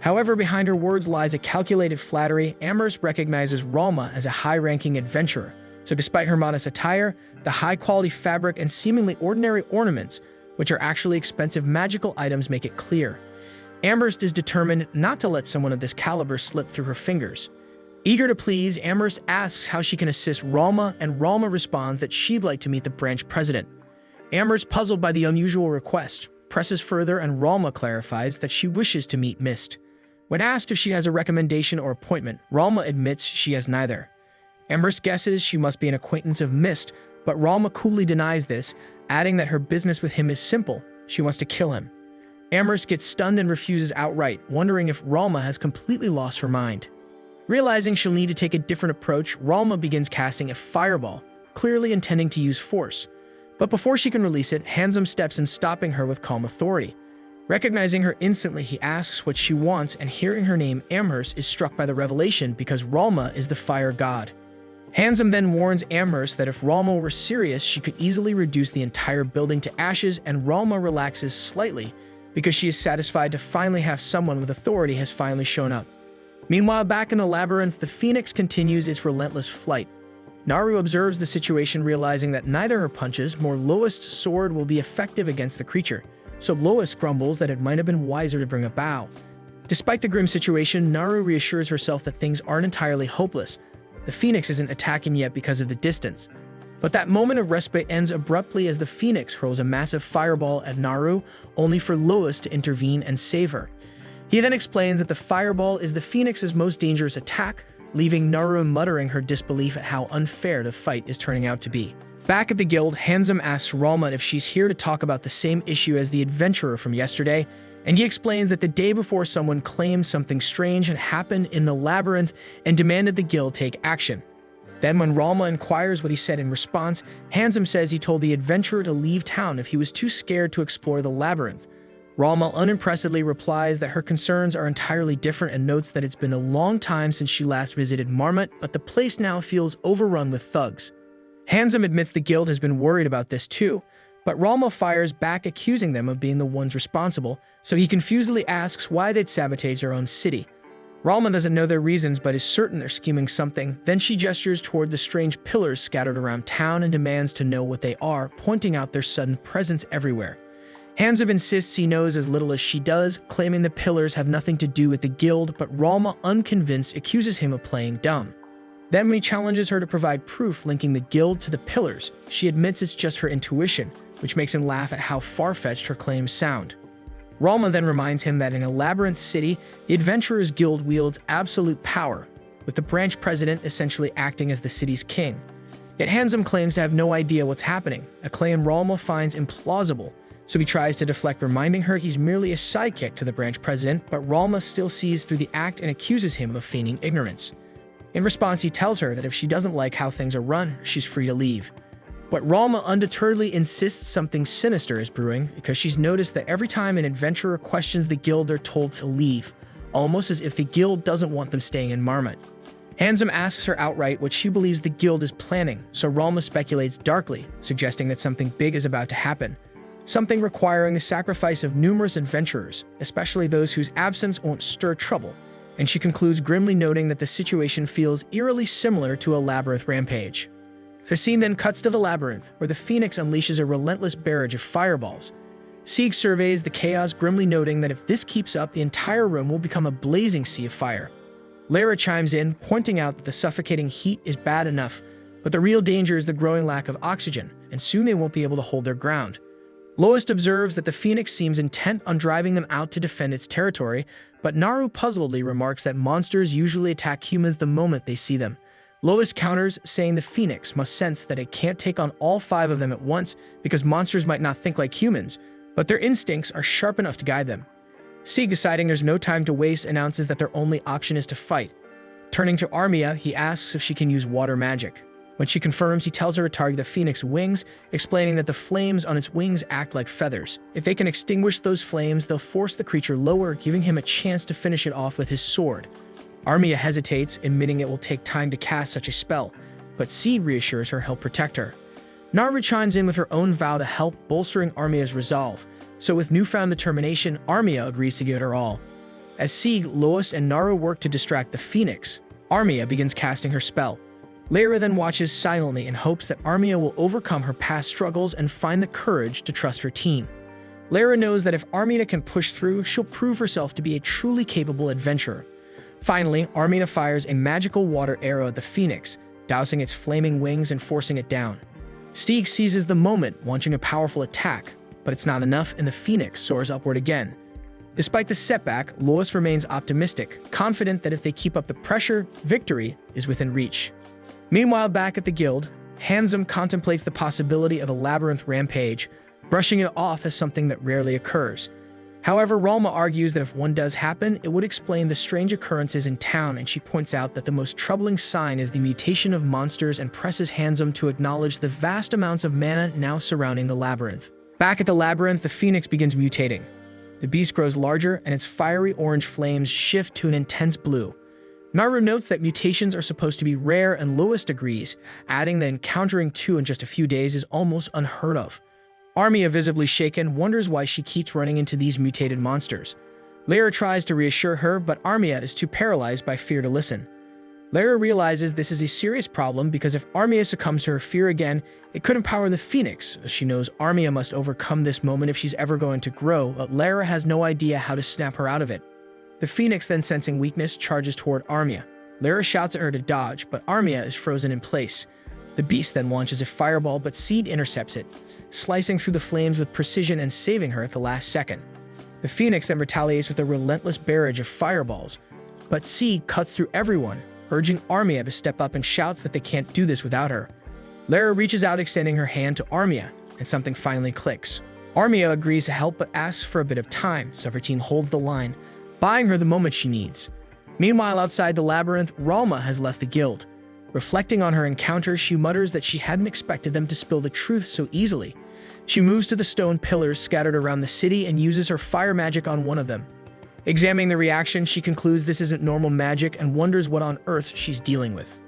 However, behind her words lies a calculated flattery. Amherst recognizes Ralma as a high-ranking adventurer, so despite her modest attire, the high-quality fabric and seemingly ordinary ornaments, which are actually expensive magical items, make it clear. Amherst is determined not to let someone of this caliber slip through her fingers. Eager to please, Amherst asks how she can assist Ralma, and Ralma responds that she'd like to meet the branch president. Amherst, puzzled by the unusual request, presses further, and Ralma clarifies that she wishes to meet Mist. When asked if she has a recommendation or appointment, Ralma admits she has neither. Amherst guesses she must be an acquaintance of Mist, but Ralma coolly denies this, adding that her business with him is simple. She wants to kill him. Amherst gets stunned and refuses outright, wondering if Ralma has completely lost her mind. Realizing she'll need to take a different approach, Ralma begins casting a fireball, clearly intending to use force. But before she can release it, Handsome steps in, stopping her with calm authority. Recognizing her instantly, he asks what she wants, and hearing her name, Amherst is struck by the revelation because Ralma is the fire god. Handsome then warns Amherst that if Ralma were serious, she could easily reduce the entire building to ashes, and Ralma relaxes slightly because she is satisfied to finally have someone with authority has finally shown up. Meanwhile, back in the labyrinth, the Phoenix continues its relentless flight. Naru observes the situation, realizing that neither her punches nor Lois' sword will be effective against the creature, so Lois grumbles that it might have been wiser to bring a bow. Despite the grim situation, Naru reassures herself that things aren't entirely hopeless. The Phoenix isn't attacking yet because of the distance. But that moment of respite ends abruptly as the Phoenix hurls a massive fireball at Naru, only for Lois to intervene and save her. He then explains that the fireball is the Phoenix's most dangerous attack, leaving Naru muttering her disbelief at how unfair the fight is turning out to be. Back at the guild, Handsome asks Ralma if she's here to talk about the same issue as the adventurer from yesterday, and he explains that the day before someone claimed something strange had happened in the labyrinth and demanded the guild take action. Then when Ralma inquires what he said in response, Handsome says he told the adventurer to leave town if he was too scared to explore the labyrinth. Ralma unimpressively replies that her concerns are entirely different and notes that it's been a long time since she last visited Marmot, but the place now feels overrun with thugs. Handsome admits the guild has been worried about this too, but Ralma fires back, accusing them of being the ones responsible, so he confusedly asks why they'd sabotage their own city. Ralma doesn't know their reasons, but is certain they're scheming something. Then she gestures toward the strange pillars scattered around town and demands to know what they are, pointing out their sudden presence everywhere. Handsome insists he knows as little as she does, claiming the pillars have nothing to do with the guild, but Ralma, unconvinced, accuses him of playing dumb. Then when he challenges her to provide proof linking the guild to the pillars, she admits it's just her intuition, which makes him laugh at how far-fetched her claims sound. Ralma then reminds him that in a labyrinth city, the Adventurers Guild wields absolute power, with the branch president essentially acting as the city's king. Yet Handsome claims to have no idea what's happening, a claim Ralma finds implausible, so he tries to deflect, reminding her he's merely a sidekick to the branch president, but Ralma still sees through the act and accuses him of feigning ignorance. In response, he tells her that if she doesn't like how things are run, she's free to leave. But Ralma undeterredly insists something sinister is brewing because she's noticed that every time an adventurer questions the guild, they're told to leave, almost as if the guild doesn't want them staying in Marmot. Handsome asks her outright what she believes the guild is planning, so Ralma speculates darkly, suggesting that something big is about to happen. Something requiring the sacrifice of numerous adventurers, especially those whose absence won't stir trouble, and she concludes grimly, noting that the situation feels eerily similar to a labyrinth rampage. The scene then cuts to the labyrinth, where the Phoenix unleashes a relentless barrage of fireballs. Sieg surveys the chaos, grimly noting that if this keeps up, the entire room will become a blazing sea of fire. Lara chimes in, pointing out that the suffocating heat is bad enough, But the real danger is the growing lack of oxygen, and soon they won't be able to hold their ground. Lois observes that the phoenix seems intent on driving them out to defend its territory, but Naru puzzledly remarks that monsters usually attack humans the moment they see them. Lois counters, saying the phoenix must sense that it can't take on all 5 of them at once because monsters might not think like humans, but their instincts are sharp enough to guide them. Sieg, deciding there's no time to waste, announces that their only option is to fight. Turning to Armia, he asks if she can use water magic. When she confirms, he tells her to target the phoenix's wings, explaining that the flames on its wings act like feathers. If they can extinguish those flames, they'll force the creature lower, giving him a chance to finish it off with his sword. Armia hesitates, admitting it will take time to cast such a spell, but Sieg reassures her he'll protect her. Naru chimes in with her own vow to help, bolstering Armia's resolve. So with newfound determination, Armia agrees to give it her all. As Sieg, Lois, and Naru work to distract the phoenix, Armia begins casting her spell. Lyra then watches silently in hopes that Armia will overcome her past struggles and find the courage to trust her team. Lyra knows that if Armia can push through, she'll prove herself to be a truly capable adventurer. Finally, Armia fires a magical water arrow at the phoenix, dousing its flaming wings and forcing it down. Sieg seizes the moment, launching a powerful attack, but it's not enough and the phoenix soars upward again. Despite the setback, Lois remains optimistic, confident that if they keep up the pressure, victory is within reach. Meanwhile, back at the guild, Handsome contemplates the possibility of a labyrinth rampage, brushing it off as something that rarely occurs. However, Ralma argues that if one does happen, it would explain the strange occurrences in town, and she points out that the most troubling sign is the mutation of monsters and presses Handsome to acknowledge the vast amounts of mana now surrounding the labyrinth. Back at the labyrinth, the phoenix begins mutating. The beast grows larger, and its fiery orange flames shift to an intense blue. Naru notes that mutations are supposed to be rare, and Lois agrees, adding that encountering 2 in just a few days is almost unheard of. Armia, visibly shaken, wonders why she keeps running into these mutated monsters. Lyra tries to reassure her, but Armia is too paralyzed by fear to listen. Lyra realizes this is a serious problem because if Armia succumbs to her fear again, it could empower the phoenix. She knows Armia must overcome this moment if she's ever going to grow, but Lyra has no idea how to snap her out of it. The phoenix, then sensing weakness, charges toward Armia. Lyra shouts at her to dodge, but Armia is frozen in place. The beast then launches a fireball, but Sieg intercepts it, slicing through the flames with precision and saving her at the last second. The phoenix then retaliates with a relentless barrage of fireballs, but Sieg cuts through everyone, urging Armia to step up and shouts that they can't do this without her. Lyra reaches out, extending her hand to Armia, and something finally clicks. Armia agrees to help but asks for a bit of time, so her team holds the line, buying her the moment she needs. Meanwhile, outside the labyrinth, Ralma has left the guild. Reflecting on her encounter, she mutters that she hadn't expected them to spill the truth so easily. She moves to the stone pillars scattered around the city and uses her fire magic on one of them. Examining the reaction, she concludes this isn't normal magic and wonders what on earth she's dealing with.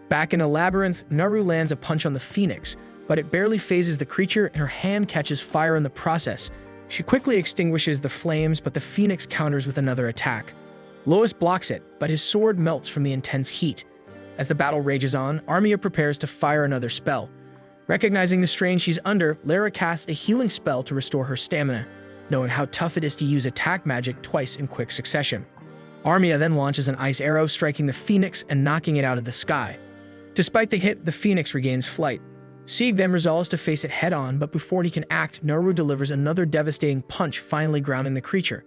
Back in the labyrinth, Naru lands a punch on the phoenix, but it barely phases the creature and her hand catches fire in the process. She quickly extinguishes the flames, but the phoenix counters with another attack. Lois blocks it, but his sword melts from the intense heat. As the battle rages on, Armia prepares to fire another spell. Recognizing the strain she's under, Lyra casts a healing spell to restore her stamina, knowing how tough it is to use attack magic twice in quick succession. Armia then launches an ice arrow, striking the phoenix and knocking it out of the sky. Despite the hit, the phoenix regains flight. Sieg then resolves to face it head-on, but before he can act, Naru delivers another devastating punch, finally grounding the creature.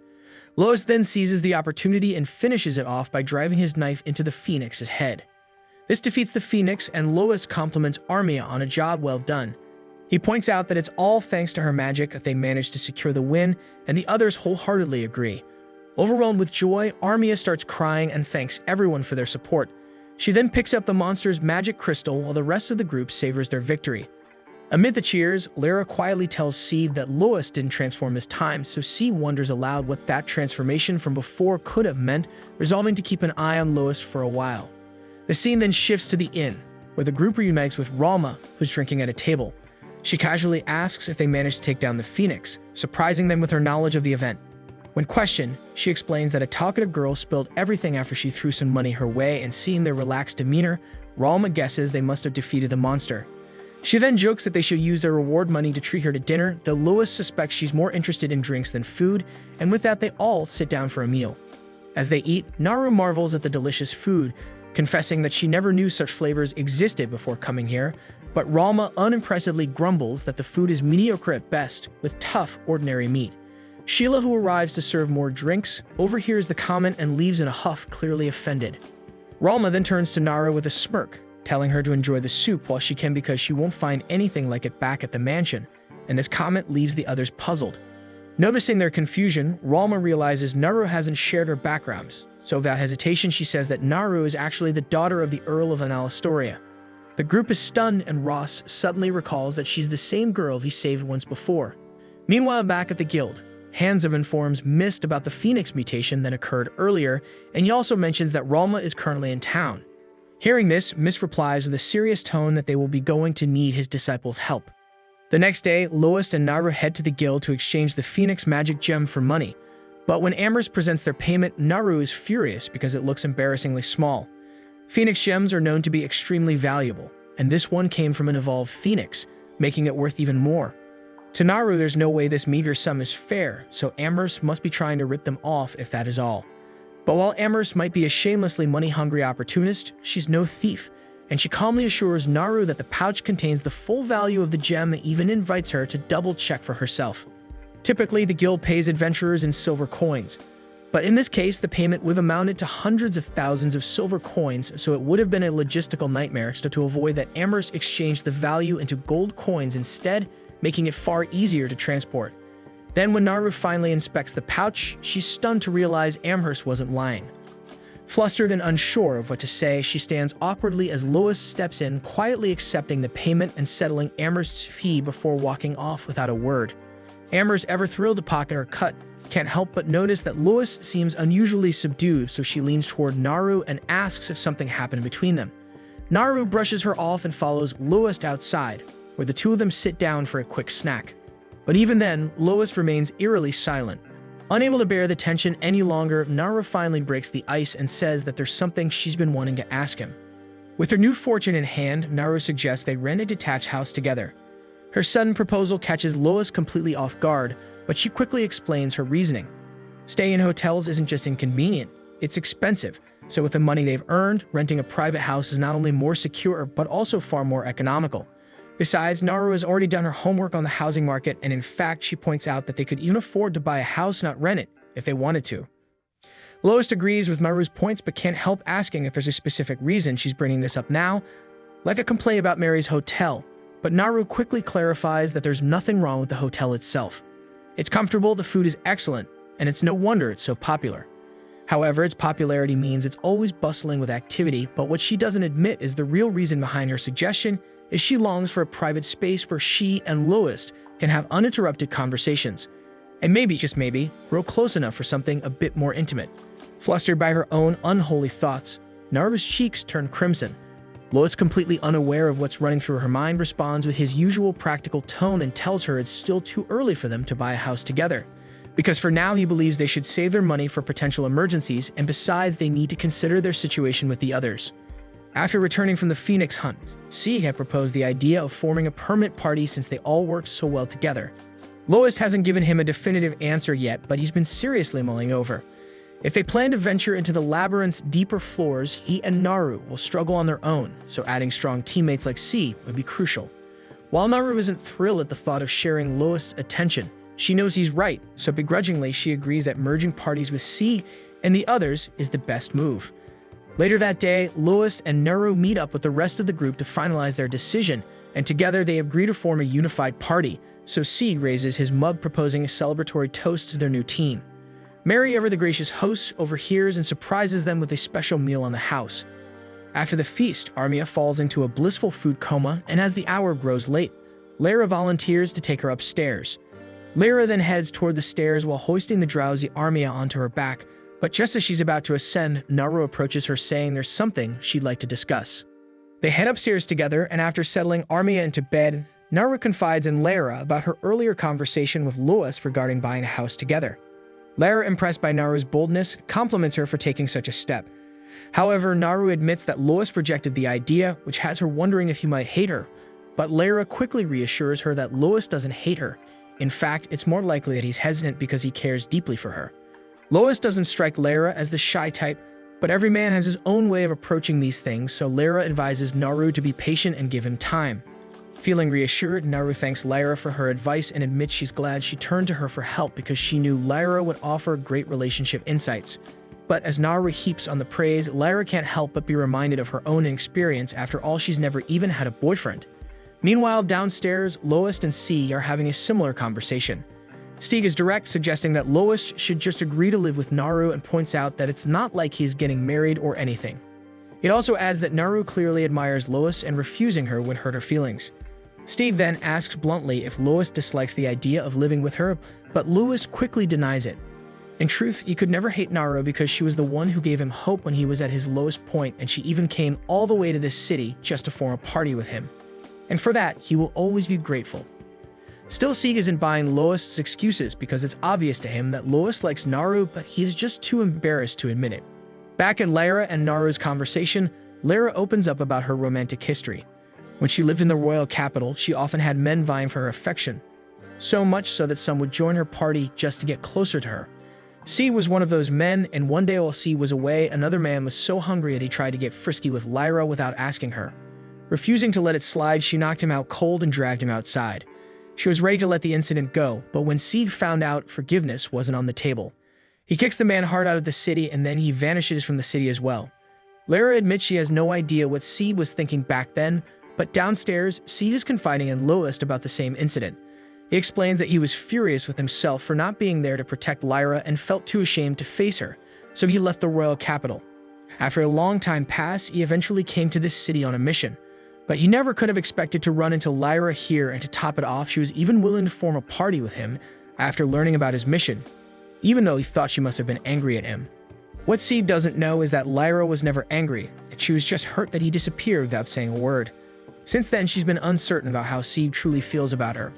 Lois then seizes the opportunity and finishes it off by driving his knife into the phoenix's head. This defeats the phoenix, and Lois compliments Armia on a job well done. He points out that it's all thanks to her magic that they managed to secure the win, and the others wholeheartedly agree. Overwhelmed with joy, Armia starts crying and thanks everyone for their support. She then picks up the monster's magic crystal while the rest of the group savors their victory. Amid the cheers, Lyra quietly tells Sieg that Lois didn't transform this time, so Sieg wonders aloud what that transformation from before could have meant, resolving to keep an eye on Lois for a while. The scene then shifts to the inn, where the group reunites with Ralma, who's drinking at a table. She casually asks if they managed to take down the phoenix, surprising them with her knowledge of the event. When questioned, she explains that a talkative girl spilled everything after she threw some money her way, and seeing their relaxed demeanor, Ralma guesses they must have defeated the monster. She then jokes that they should use their reward money to treat her to dinner, though Lois suspects she's more interested in drinks than food, and with that they all sit down for a meal. As they eat, Naru marvels at the delicious food, confessing that she never knew such flavors existed before coming here, but Ralma unimpressively grumbles that the food is mediocre at best, with tough, ordinary meat. Sheila, who arrives to serve more drinks, overhears the comment and leaves in a huff, clearly offended. Ralma then turns to Naru with a smirk, telling her to enjoy the soup while she can because she won't find anything like it back at the mansion, and this comment leaves the others puzzled. Noticing their confusion, Ralma realizes Naru hasn't shared her background, so without hesitation she says that Naru is actually the daughter of the Earl of Analastoria. The group is stunned and Ross suddenly recalls that she's the same girl he saved once before. Meanwhile, back at the guild, Handsome informs Mist about the Phoenix mutation that occurred earlier, and he also mentions that Ralma is currently in town. Hearing this, Mist replies with a serious tone that they will be going to need his disciples' help. The next day, Lois and Naru head to the guild to exchange the Phoenix magic gem for money. But when Amherst presents their payment, Naru is furious because it looks embarrassingly small. Phoenix gems are known to be extremely valuable, and this one came from an evolved phoenix, making it worth even more. To Naru, there's no way this meager sum is fair, so Amherst must be trying to rip them off if that is all. But while Amherst might be a shamelessly money-hungry opportunist, she's no thief, and she calmly assures Naru that the pouch contains the full value of the gem and even invites her to double-check for herself. Typically, the guild pays adventurers in silver coins, but in this case, the payment would have amounted to hundreds of thousands of silver coins, so it would have been a logistical nightmare to avoid that Amherst exchanged the value into gold coins instead, making it far easier to transport. Then when Naru finally inspects the pouch, she's stunned to realize Amherst wasn't lying. Flustered and unsure of what to say, she stands awkwardly as Lois steps in, quietly accepting the payment and settling Amherst's fee before walking off without a word. Amherst, ever thrilled to pocket her cut, can't help but notice that Lois seems unusually subdued, so she leans toward Naru and asks if something happened between them. Naru brushes her off and follows Lois outside, where the two of them sit down for a quick snack. But even then, Lois remains eerily silent. Unable to bear the tension any longer, Naru finally breaks the ice and says that there's something she's been wanting to ask him. With her new fortune in hand, Naru suggests they rent a detached house together. Her sudden proposal catches Lois completely off guard, but she quickly explains her reasoning. Staying in hotels isn't just inconvenient, it's expensive, so with the money they've earned, renting a private house is not only more secure, but also far more economical. Besides, Naru has already done her homework on the housing market, and in fact, she points out that they could even afford to buy a house, not rent it, if they wanted to. Lois agrees with Naru's points, but can't help asking if there's a specific reason she's bringing this up now, like a complaint about Mary's hotel, but Naru quickly clarifies that there's nothing wrong with the hotel itself. It's comfortable, the food is excellent, and it's no wonder it's so popular. However, its popularity means it's always bustling with activity, but what she doesn't admit is the real reason behind her suggestion is she longs for a private space where she and Lois can have uninterrupted conversations, and maybe, just maybe, grow close enough for something a bit more intimate. Flustered by her own unholy thoughts, Naru's cheeks turn crimson. Lois, completely unaware of what's running through her mind, responds with his usual practical tone and tells her it's still too early for them to buy a house together, because for now he believes they should save their money for potential emergencies, and besides, they need to consider their situation with the others. After returning from the Phoenix hunt, C had proposed the idea of forming a permanent party since they all worked so well together. Lois hasn't given him a definitive answer yet, but he's been seriously mulling over. If they plan to venture into the labyrinth's deeper floors, he and Naru will struggle on their own, so adding strong teammates like C would be crucial. While Naru isn't thrilled at the thought of sharing Lois' attention, she knows he's right, so begrudgingly she agrees that merging parties with C and the others is the best move. Later that day, Lois and Naru meet up with the rest of the group to finalize their decision, and together they agree to form a unified party, so C raises his mug proposing a celebratory toast to their new team. Mary, ever the gracious host, overhears and surprises them with a special meal on the house. After the feast, Armia falls into a blissful food coma, and as the hour grows late, Lara volunteers to take her upstairs. Lara then heads toward the stairs while hoisting the drowsy Armia onto her back, but just as she's about to ascend, Naru approaches her saying there's something she'd like to discuss. They head upstairs together, and after settling Armia into bed, Naru confides in Lara about her earlier conversation with Lois regarding buying a house together. Lara, impressed by Naru's boldness, compliments her for taking such a step. However, Naru admits that Lois rejected the idea, which has her wondering if he might hate her, but Lara quickly reassures her that Lois doesn't hate her. In fact, it's more likely that he's hesitant because he cares deeply for her. Lois doesn't strike Lara as the shy type, But every man has his own way of approaching these things, so Lyra advises Naru to be patient and give him time. Feeling reassured, Naru thanks Lyra for her advice and admits she's glad she turned to her for help because she knew Lyra would offer great relationship insights. But as Naru heaps on the praise, Lyra can't help but be reminded of her own inexperience. After all, she's never even had a boyfriend. Meanwhile, downstairs, Lois and C are having a similar conversation. Stieg is direct, suggesting that Lois should just agree to live with Naru and points out that it's not like he's getting married or anything. It also adds that Naru clearly admires Lois and refusing her would hurt her feelings. Steve then asks bluntly if Lois dislikes the idea of living with her, but Lois quickly denies it. In truth, he could never hate Naru because she was the one who gave him hope when he was at his lowest point, and she even came all the way to this city just to form a party with him. And for that, he will always be grateful. Still, Sieg isn't buying Lois's excuses because it's obvious to him that Lois likes Naru, but he is just too embarrassed to admit it. Back in Lyra and Naru's conversation, Lyra opens up about her romantic history. When she lived in the royal capital, she often had men vying for her affection, so much so that some would join her party just to get closer to her. C was one of those men, and one day while C was away, another man was so hungry that he tried to get frisky with Lyra without asking her. Refusing to let it slide, she knocked him out cold and dragged him outside. She was ready to let the incident go, but when Sieg found out, forgiveness wasn't on the table. He kicks the man hard out of the city, and then he vanishes from the city as well. Lyra admits she has no idea what Sieg was thinking back then, but downstairs, Sieg is confiding in Lois about the same incident. He explains that he was furious with himself for not being there to protect Lyra and felt too ashamed to face her, so he left the royal capital. After a long time passed, he eventually came to this city on a mission. But he never could have expected to run into Lyra here, and to top it off, she was even willing to form a party with him after learning about his mission, even though he thought she must have been angry at him. What Sieg doesn't know is that Lyra was never angry, and she was just hurt that he disappeared without saying a word. Since then, she's been uncertain about how Sieg truly feels about her.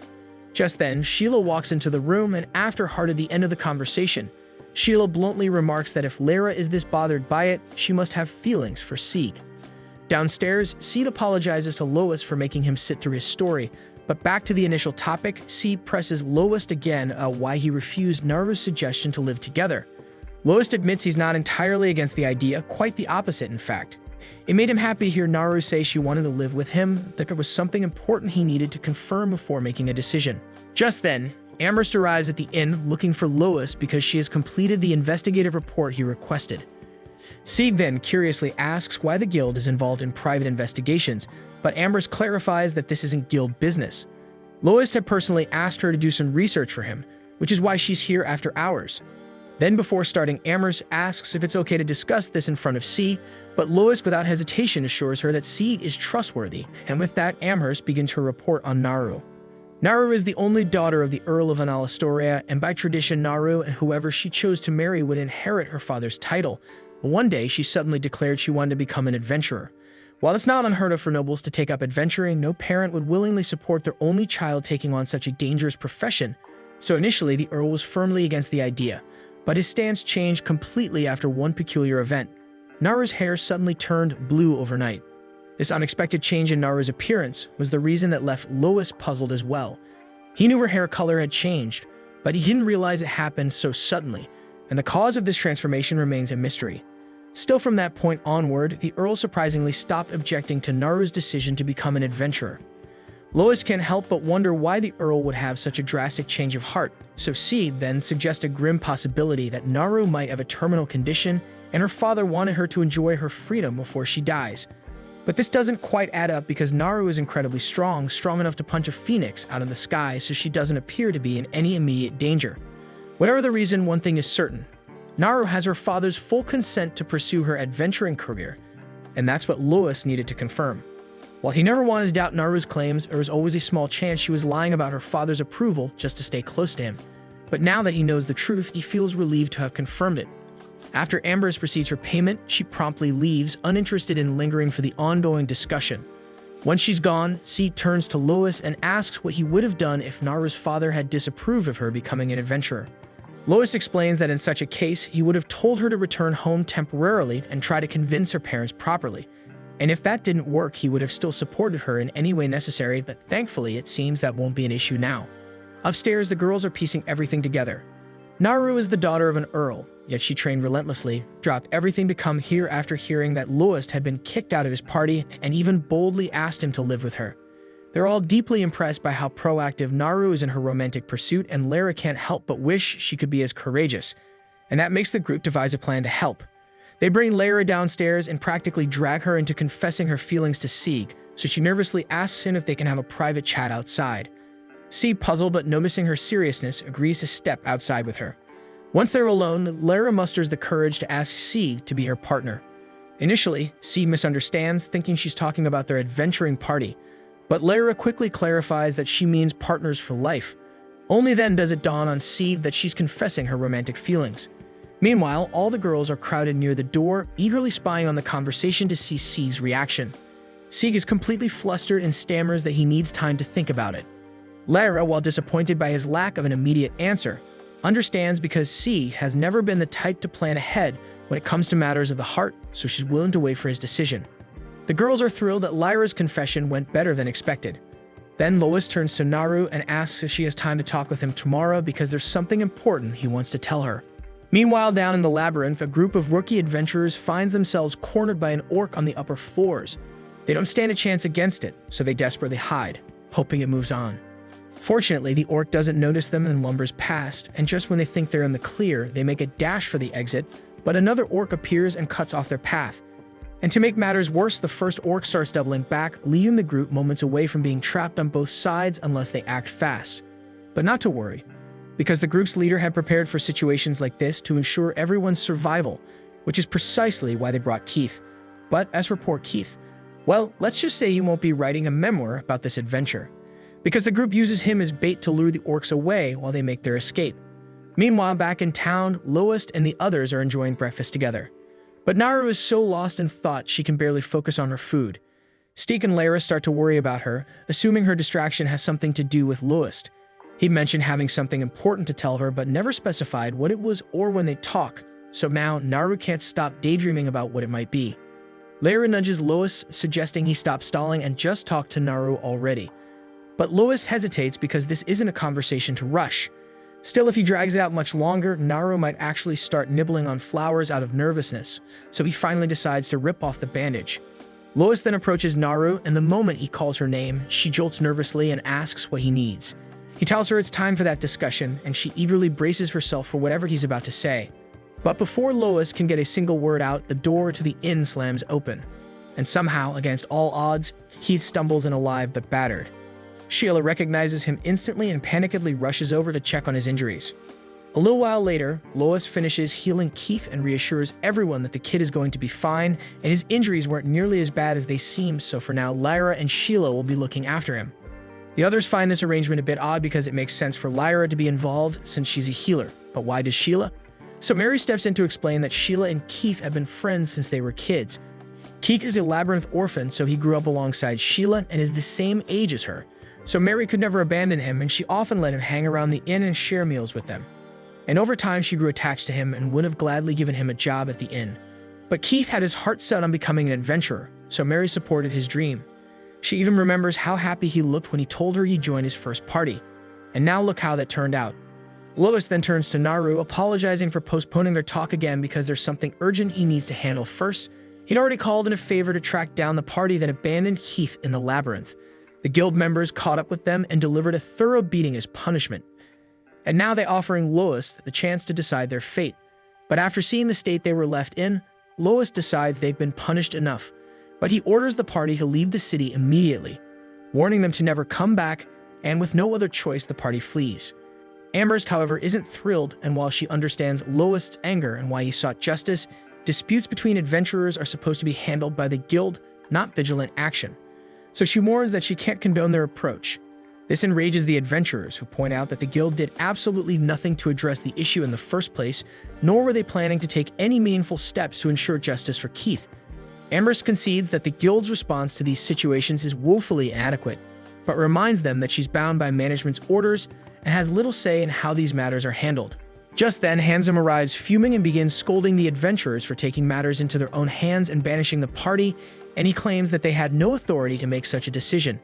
Just then, Sheila walks into the room, and after Hart at the end of the conversation, Sheila bluntly remarks that if Lyra is this bothered by it, she must have feelings for Sieg. Downstairs, Sieg apologizes to Lois for making him sit through his story, but back to the initial topic, Sieg presses Lois again why he refused Naru's suggestion to live together. Lois admits he's not entirely against the idea, quite the opposite in fact. It made him happy to hear Naru say she wanted to live with him, that there was something important he needed to confirm before making a decision. Just then, Amherst arrives at the inn looking for Lois because she has completed the investigative report he requested. Sieg then curiously asks why the guild is involved in private investigations, but Amherst clarifies that this isn't guild business. Lois had personally asked her to do some research for him, which is why she's here after hours. Then before starting, Amherst asks if it's okay to discuss this in front of C, but Lois without hesitation assures her that C is trustworthy, and with that Amherst begins her report on Naru. Naru is the only daughter of the Earl of Analastoria, and by tradition Naru and whoever she chose to marry would inherit her father's title. But one day she suddenly declared she wanted to become an adventurer. While it's not unheard of for nobles to take up adventuring, no parent would willingly support their only child taking on such a dangerous profession, so initially the Earl was firmly against the idea. But his stance changed completely after one peculiar event. Naru's hair suddenly turned blue overnight. This unexpected change in Naru's appearance was the reason that left Lois puzzled as well. He knew her hair color had changed, but he didn't realize it happened so suddenly, and the cause of this transformation remains a mystery. Still from that point onward, the Earl surprisingly stopped objecting to Naru's decision to become an adventurer. Lois can't help but wonder why the Earl would have such a drastic change of heart, so Sieg then suggests a grim possibility that Naru might have a terminal condition and her father wanted her to enjoy her freedom before she dies. But this doesn't quite add up because Naru is incredibly strong enough to punch a phoenix out of the sky, so she doesn't appear to be in any immediate danger. Whatever the reason, one thing is certain. Naru has her father's full consent to pursue her adventuring career, and that's what Lois needed to confirm. While he never wanted to doubt Naru's claims, there was always a small chance she was lying about her father's approval just to stay close to him. But now that he knows the truth, he feels relieved to have confirmed it. After Amherst receives her payment, she promptly leaves, uninterested in lingering for the ongoing discussion. Once she's gone, Sieg turns to Lois and asks what he would have done if Naru's father had disapproved of her becoming an adventurer. Lois explains that in such a case, he would have told her to return home temporarily and try to convince her parents properly. And if that didn't work, he would have still supported her in any way necessary, but thankfully it seems that won't be an issue now. Upstairs, the girls are piecing everything together. Naru is the daughter of an earl, yet she trained relentlessly, dropped everything to come here after hearing that Loest had been kicked out of his party, and even boldly asked him to live with her. They're all deeply impressed by how proactive Naru is in her romantic pursuit, and Lara can't help but wish she could be as courageous. And that makes the group devise a plan to help. They bring Lara downstairs and practically drag her into confessing her feelings to Sieg, so she nervously asks him if they can have a private chat outside. Sieg, puzzled but noticing her seriousness, agrees to step outside with her. Once they're alone, Lara musters the courage to ask Sieg to be her partner. Initially, Sieg misunderstands, thinking she's talking about their adventuring party, but Lara quickly clarifies that she means partners for life. Only then does it dawn on Sieg that she's confessing her romantic feelings. Meanwhile, all the girls are crowded near the door, eagerly spying on the conversation to see Sieg's reaction. Sieg is completely flustered and stammers that he needs time to think about it. Lara, while disappointed by his lack of an immediate answer, understands because Sieg has never been the type to plan ahead when it comes to matters of the heart, so she's willing to wait for his decision. The girls are thrilled that Lyra's confession went better than expected. Then Loest turns to Naru and asks if she has time to talk with him tomorrow because there's something important he wants to tell her. Meanwhile, down in the labyrinth, a group of rookie adventurers finds themselves cornered by an orc on the upper floors. They don't stand a chance against it, so they desperately hide, hoping it moves on. Fortunately, the orc doesn't notice them and lumbers past, and just when they think they're in the clear, they make a dash for the exit, but another orc appears and cuts off their path. And to make matters worse, the first orc starts doubling back, leaving the group moments away from being trapped on both sides unless they act fast. But not to worry, because the group's leader had prepared for situations like this to ensure everyone's survival, which is precisely why they brought Keith. But as for poor Keith, well, let's just say he won't be writing a memoir about this adventure, because the group uses him as bait to lure the orcs away while they make their escape. Meanwhile, back in town, Loest and the others are enjoying breakfast together. But Naru is so lost in thought she can barely focus on her food. Stieg and Lara start to worry about her, assuming her distraction has something to do with Loest. He mentioned having something important to tell her, but never specified what it was or when they talk, so now Naru can't stop daydreaming about what it might be. Lara nudges Loest, suggesting he stop stalling and just talk to Naru already. But Loest hesitates because this isn't a conversation to rush. Still, if he drags it out much longer, Naru might actually start nibbling on flowers out of nervousness, so he finally decides to rip off the bandage. Loest then approaches Naru, and the moment he calls her name, she jolts nervously and asks what he needs. He tells her it's time for that discussion, and she eagerly braces herself for whatever he's about to say. But before Loest can get a single word out, the door to the inn slams open. And somehow, against all odds, Keith stumbles in alive but battered. Sheila recognizes him instantly and panickedly rushes over to check on his injuries. A little while later, Loest finishes healing Keith and reassures everyone that the kid is going to be fine, and his injuries weren't nearly as bad as they seemed, so for now, Lyra and Sheila will be looking after him. The others find this arrangement a bit odd because it makes sense for Lyra to be involved since she's a healer, but why does Sheila? So Mary steps in to explain that Sheila and Keith have been friends since they were kids. Keith is a labyrinth orphan, so he grew up alongside Sheila and is the same age as her. So Mary could never abandon him, and she often let him hang around the inn and share meals with them. And over time, she grew attached to him and would have gladly given him a job at the inn. But Keith had his heart set on becoming an adventurer, so Mary supported his dream. She even remembers how happy he looked when he told her he'd join his first party. And now look how that turned out. Loest then turns to Naru, apologizing for postponing their talk again because there's something urgent he needs to handle first. He'd already called in a favor to track down the party that abandoned Keith in the labyrinth. The guild members caught up with them and delivered a thorough beating as punishment. And now they're offering Loest the chance to decide their fate. But after seeing the state they were left in, Loest decides they've been punished enough. But he orders the party to leave the city immediately, warning them to never come back, and with no other choice, the party flees. Amherst, however, isn't thrilled, and while she understands Loest's anger and why he sought justice, disputes between adventurers are supposed to be handled by the guild, not vigilant action. So she warns that she can't condone their approach. This enrages the adventurers, who point out that the guild did absolutely nothing to address the issue in the first place, nor were they planning to take any meaningful steps to ensure justice for Keith. Amherst concedes that the guild's response to these situations is woefully inadequate, but reminds them that she's bound by management's orders and has little say in how these matters are handled. Just then, Handsome arrives fuming and begins scolding the adventurers for taking matters into their own hands and banishing the party, and he claims that they had no authority to make such a decision.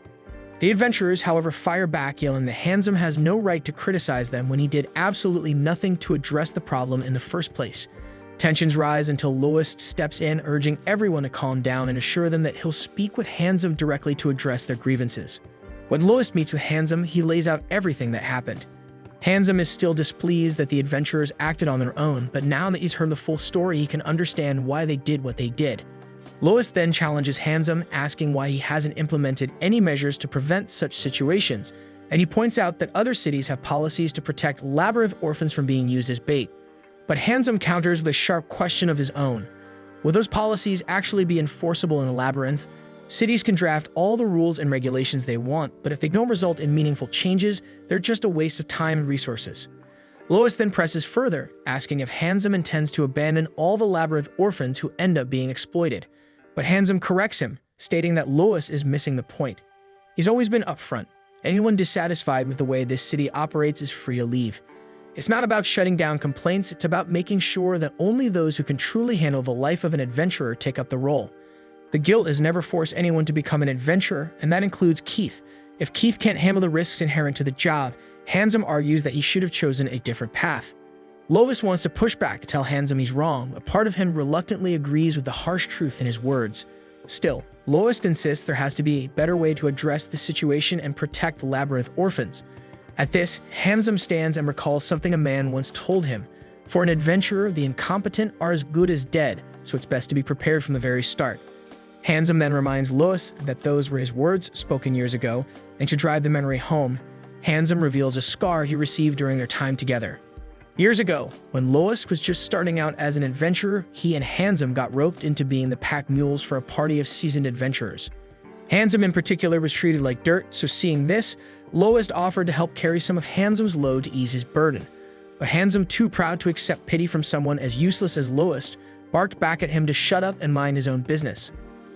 The adventurers, however, fire back, yelling that Handsome has no right to criticize them when he did absolutely nothing to address the problem in the first place. Tensions rise until Lowest steps in, urging everyone to calm down and assure them that he'll speak with Handsome directly to address their grievances. When Lowest meets with Handsome, he lays out everything that happened. Handsome is still displeased that the adventurers acted on their own, but now that he's heard the full story, he can understand why they did what they did. Lowest then challenges Handsome, asking why he hasn't implemented any measures to prevent such situations, and he points out that other cities have policies to protect labyrinth orphans from being used as bait. But Handsome counters with a sharp question of his own. Will those policies actually be enforceable in a labyrinth? Cities can draft all the rules and regulations they want, but if they don't result in meaningful changes, they're just a waste of time and resources. Lowest then presses further, asking if Handsome intends to abandon all the labyrinth orphans who end up being exploited. But Handsome corrects him, stating that Lowest is missing the point. He's always been upfront. Anyone dissatisfied with the way this city operates is free to leave. It's not about shutting down complaints, it's about making sure that only those who can truly handle the life of an adventurer take up the role. The guild has never forced anyone to become an adventurer, and that includes Keith. If Keith can't handle the risks inherent to the job, Handsome argues that he should have chosen a different path. Lowest wants to push back to tell Handsome he's wrong, but part of him reluctantly agrees with the harsh truth in his words. Still, Lowest insists there has to be a better way to address the situation and protect labyrinth orphans. At this, Handsome stands and recalls something a man once told him. For an adventurer, the incompetent are as good as dead, so it's best to be prepared from the very start. Handsome then reminds Lowest that those were his words spoken years ago, and to drive the memory home, Handsome reveals a scar he received during their time together. Years ago, when Lowest was just starting out as an adventurer, he and Handsome got roped into being the pack mules for a party of seasoned adventurers. Handsome in particular was treated like dirt, so seeing this, Lowest offered to help carry some of Handsome's load to ease his burden. But Handsome, too proud to accept pity from someone as useless as Lowest, barked back at him to shut up and mind his own business.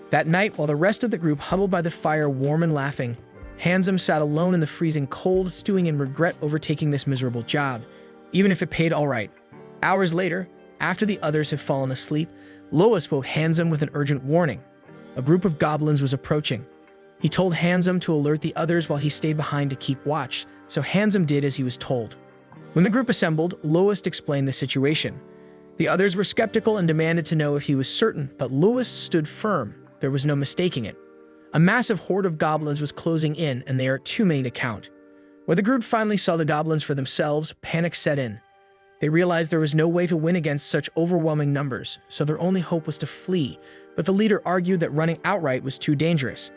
That night, while the rest of the group huddled by the fire warm and laughing, Handsome sat alone in the freezing cold, stewing in regret over taking this miserable job, even if it paid all right. Hours later, after the others had fallen asleep, Lowest woke Handsome with an urgent warning. A group of goblins was approaching. He told Handsome to alert the others while he stayed behind to keep watch, so Handsome did as he was told. When the group assembled, Lowest explained the situation. The others were skeptical and demanded to know if he was certain, but Lowest stood firm. There was no mistaking it. A massive horde of goblins was closing in, and they are too many to count. When the group finally saw the goblins for themselves, panic set in. They realized there was no way to win against such overwhelming numbers, so their only hope was to flee, but the leader argued that running outright was too dangerous.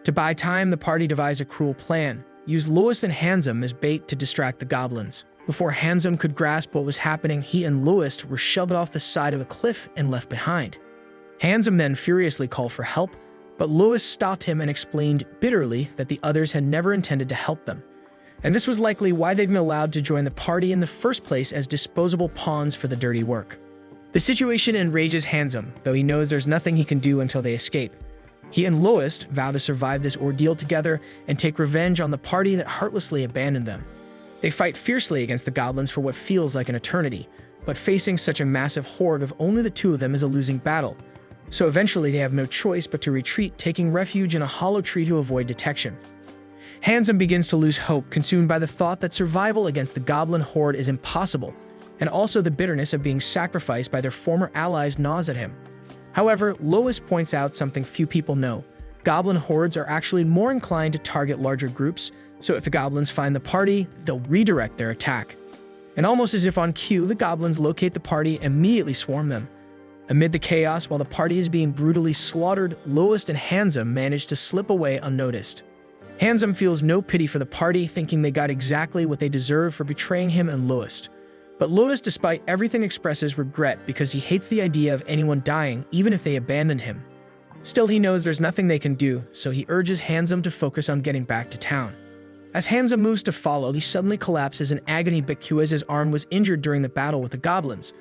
To buy time, the party devised a cruel plan, used Lowest and Handsome as bait to distract the goblins. Before Handsome could grasp what was happening, he and Lowest were shoved off the side of a cliff and left behind. Handsome then furiously called for help, but Lowest stopped him and explained bitterly that the others had never intended to help them. And this was likely why they'd been allowed to join the party in the first place as disposable pawns for the dirty work. The situation enrages Handsome, though he knows there's nothing he can do until they escape. He and Lowest vow to survive this ordeal together and take revenge on the party that heartlessly abandoned them. They fight fiercely against the goblins for what feels like an eternity, but facing such a massive horde of only the two of them is a losing battle. So eventually they have no choice but to retreat, taking refuge in a hollow tree to avoid detection. Handsome begins to lose hope, consumed by the thought that survival against the goblin horde is impossible, and also the bitterness of being sacrificed by their former allies gnaws at him. However, Lowest points out something few people know. Goblin hordes are actually more inclined to target larger groups, so if the goblins find the party, they'll redirect their attack. And almost as if on cue, the goblins locate the party and immediately swarm them. Amid the chaos, while the party is being brutally slaughtered, Lowest and Handsome manage to slip away unnoticed. Handsome feels no pity for the party, thinking they got exactly what they deserve for betraying him and Lowest. But Lowest, despite everything, expresses regret because he hates the idea of anyone dying, even if they abandon him. Still, he knows there's nothing they can do, so he urges Handsome to focus on getting back to town. As Handsome moves to follow, he suddenly collapses in agony because his arm was injured during the battle with the goblins.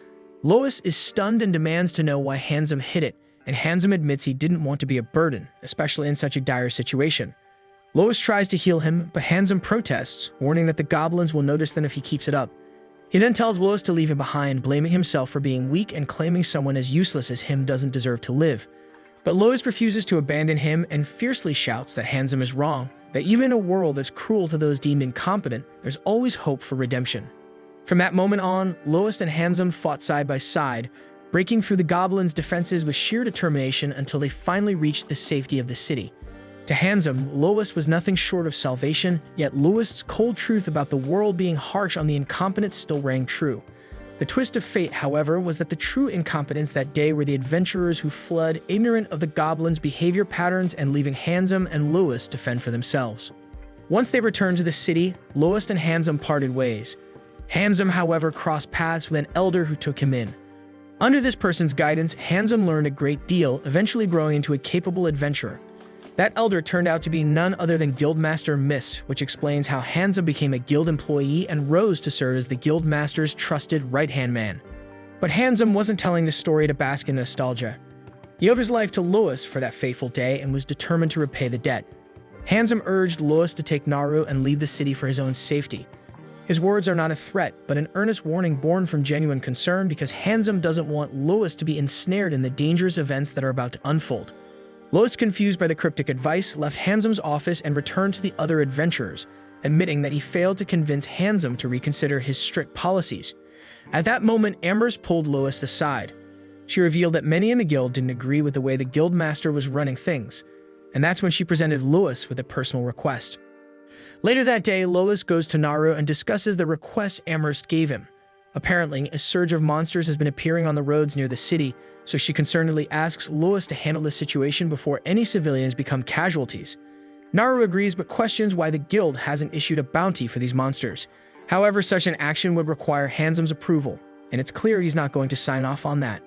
Lowest is stunned and demands to know why Handsome hit it, and Handsome admits he didn't want to be a burden, especially in such a dire situation. Lowest tries to heal him, but Handsome protests, warning that the goblins will notice them if he keeps it up. He then tells Lowest to leave him behind, blaming himself for being weak and claiming someone as useless as him doesn't deserve to live. But Lowest refuses to abandon him and fiercely shouts that Handsome is wrong, that even in a world that's cruel to those deemed incompetent, there's always hope for redemption. From that moment on, Lois and Handsome fought side by side, breaking through the goblins' defenses with sheer determination until they finally reached the safety of the city. To Handsome, Lois was nothing short of salvation, yet Lois's cold truth about the world being harsh on the incompetent still rang true. The twist of fate, however, was that the true incompetents that day were the adventurers who fled, ignorant of the goblins' behavior patterns and leaving Handsome and Lois to fend for themselves. Once they returned to the city, Lois and Handsome parted ways. Handsome, however, crossed paths with an elder who took him in. Under this person's guidance, Handsome learned a great deal, eventually growing into a capable adventurer. That elder turned out to be none other than Guildmaster Mist, which explains how Handsome became a guild employee and rose to serve as the Guildmaster's trusted right-hand man. But Handsome wasn't telling the story to bask in nostalgia. He owed his life to Lois for that fateful day and was determined to repay the debt. Handsome urged Lois to take Naru and leave the city for his own safety. His words are not a threat, but an earnest warning born from genuine concern because Handsome doesn't want Lois to be ensnared in the dangerous events that are about to unfold. Lois, confused by the cryptic advice, left Handsome's office and returned to the other adventurers, admitting that he failed to convince Handsome to reconsider his strict policies. At that moment, Amherst pulled Lois aside. She revealed that many in the guild didn't agree with the way the guildmaster was running things, and that's when she presented Lois with a personal request. Later that day, Lois goes to Naru and discusses the request Amherst gave him. Apparently, a surge of monsters has been appearing on the roads near the city, so she concernedly asks Lois to handle the situation before any civilians become casualties. Naru agrees but questions why the guild hasn't issued a bounty for these monsters. However, such an action would require Handsome's approval, and it's clear he's not going to sign off on that.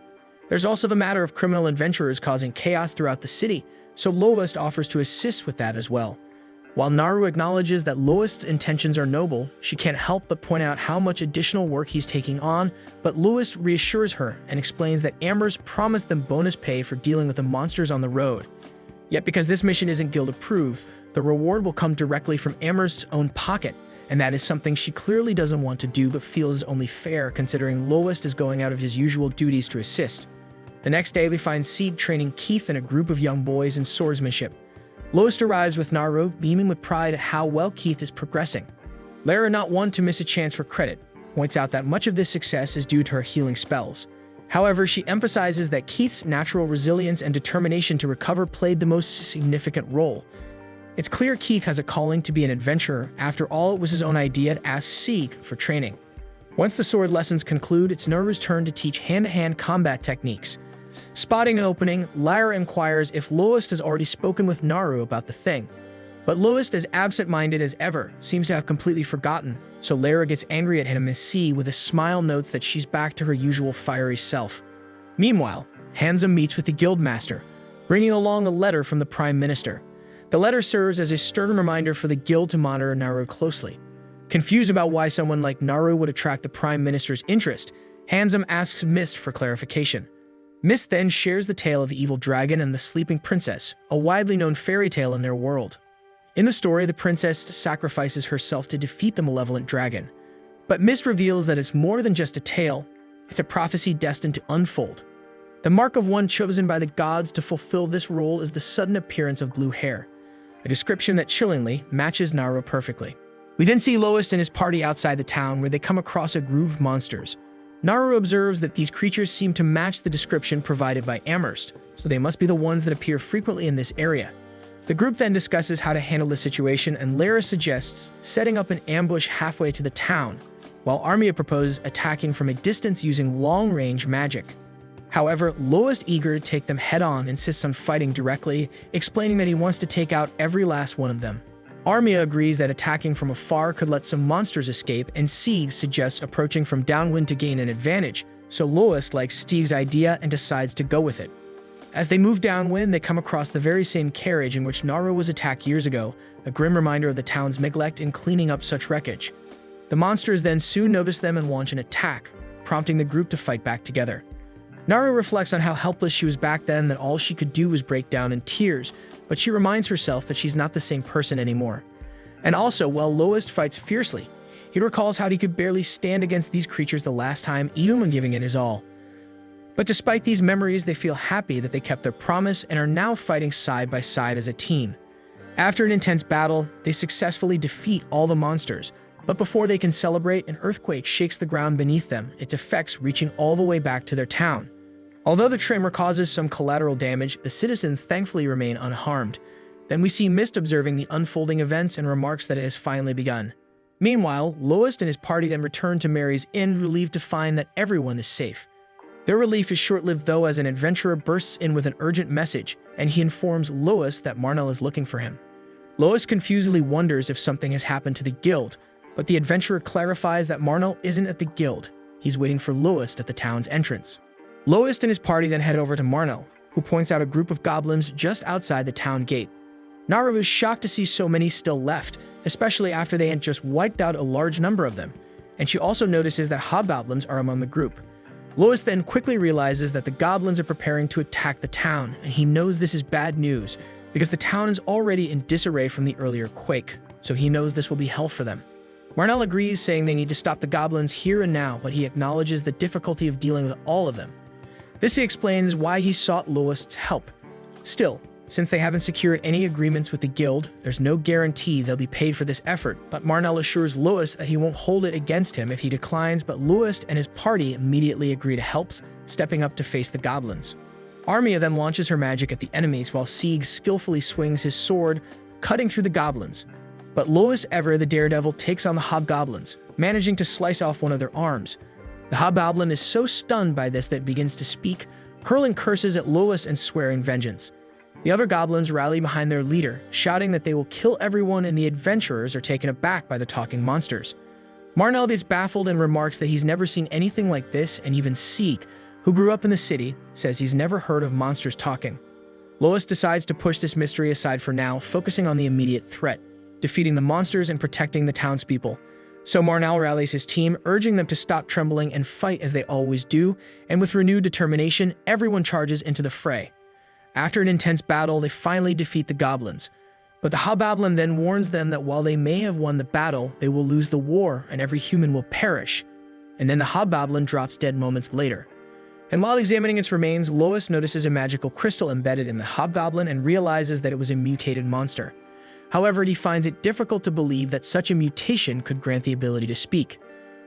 There's also the matter of criminal adventurers causing chaos throughout the city, so Lois offers to assist with that as well. While Naru acknowledges that Lois's intentions are noble, she can't help but point out how much additional work he's taking on, but Lois reassures her and explains that Amherst promised them bonus pay for dealing with the monsters on the road. Yet because this mission isn't guild-approved, the reward will come directly from Amherst's own pocket, and that is something she clearly doesn't want to do but feels is only fair considering Lois is going out of his usual duties to assist. The next day, we find Seed training Keith and a group of young boys in swordsmanship. Lois arrives with Naru, beaming with pride at how well Keith is progressing. Lara, not one to miss a chance for credit, points out that much of this success is due to her healing spells. However, she emphasizes that Keith's natural resilience and determination to recover played the most significant role. It's clear Keith has a calling to be an adventurer. After all, it was his own idea to ask Sieg for training. Once the sword lessons conclude, it's Naru's turn to teach hand-to-hand combat techniques. Spotting an opening, Lyra inquires if Lois has already spoken with Naru about the thing. But Lois, as absent-minded as ever, seems to have completely forgotten, so Lyra gets angry at him as C, with a smile, notes that she's back to her usual fiery self. Meanwhile, Handsome meets with the guildmaster, bringing along a letter from the Prime Minister. The letter serves as a stern reminder for the guild to monitor Naru closely. Confused about why someone like Naru would attract the Prime Minister's interest, Handsome asks Mist for clarification. Mist then shares the tale of the evil dragon and the sleeping princess, a widely known fairy tale in their world. In the story, the princess sacrifices herself to defeat the malevolent dragon. But Mist reveals that it's more than just a tale, it's a prophecy destined to unfold. The mark of one chosen by the gods to fulfill this role is the sudden appearance of blue hair, a description that chillingly matches Naru perfectly. We then see Lois and his party outside the town where they come across a group of monsters. Naru observes that these creatures seem to match the description provided by Amherst, so they must be the ones that appear frequently in this area. The group then discusses how to handle the situation, and Lara suggests setting up an ambush halfway to the town, while Armia proposes attacking from a distance using long-range magic. However, Lois, eager to take them head-on, insists on fighting directly, explaining that he wants to take out every last one of them. Armia agrees that attacking from afar could let some monsters escape, and Sieg suggests approaching from downwind to gain an advantage, so Lois likes Steve's idea and decides to go with it. As they move downwind, they come across the very same carriage in which Naru was attacked years ago, a grim reminder of the town's neglect in cleaning up such wreckage. The monsters then soon notice them and launch an attack, prompting the group to fight back together. Naru reflects on how helpless she was back then, that all she could do was break down in tears, but she reminds herself that she's not the same person anymore. And also, while Lois fights fiercely, he recalls how he could barely stand against these creatures the last time, even when giving it his all. But despite these memories, they feel happy that they kept their promise and are now fighting side by side as a team. After an intense battle, they successfully defeat all the monsters, but before they can celebrate, an earthquake shakes the ground beneath them, its effects reaching all the way back to their town. Although the tremor causes some collateral damage, the citizens thankfully remain unharmed. Then we see Mist observing the unfolding events and remarks that it has finally begun. Meanwhile, Lois and his party then return to Mary's inn, relieved to find that everyone is safe. Their relief is short-lived though, as an adventurer bursts in with an urgent message, and he informs Lois that Marnell is looking for him. Lois confusedly wonders if something has happened to the guild, but the adventurer clarifies that Marnell isn't at the guild. He's waiting for Lois at the town's entrance. Lois and his party then head over to Marnell, who points out a group of goblins just outside the town gate. Naru is shocked to see so many still left, especially after they had just wiped out a large number of them, and she also notices that hobgoblins are among the group. Lois then quickly realizes that the goblins are preparing to attack the town, and he knows this is bad news because the town is already in disarray from the earlier quake, so he knows this will be hell for them. Marnell agrees, saying they need to stop the goblins here and now, but he acknowledges the difficulty of dealing with all of them. This explains why he sought Lois's help. Still, since they haven't secured any agreements with the guild, there's no guarantee they'll be paid for this effort, but Marnell assures Lois that he won't hold it against him if he declines, but Lois and his party immediately agree to help, stepping up to face the goblins. Armia then launches her magic at the enemies while Sieg skillfully swings his sword, cutting through the goblins. But Lois Ever, the daredevil, takes on the hobgoblins, managing to slice off one of their arms. The hobgoblin is so stunned by this that it begins to speak, hurling curses at Lois and swearing vengeance. The other goblins rally behind their leader, shouting that they will kill everyone, and the adventurers are taken aback by the talking monsters. Marnell is baffled and remarks that he's never seen anything like this, and even Sieg, who grew up in the city, says he's never heard of monsters talking. Lois decides to push this mystery aside for now, focusing on the immediate threat, defeating the monsters and protecting the townspeople. So Marnell rallies his team, urging them to stop trembling and fight as they always do, and with renewed determination, everyone charges into the fray. After an intense battle, they finally defeat the goblins. But the hobgoblin then warns them that while they may have won the battle, they will lose the war and every human will perish. And then the hobgoblin drops dead moments later. And while examining its remains, Lois notices a magical crystal embedded in the hobgoblin and realizes that it was a mutated monster. However, he finds it difficult to believe that such a mutation could grant the ability to speak.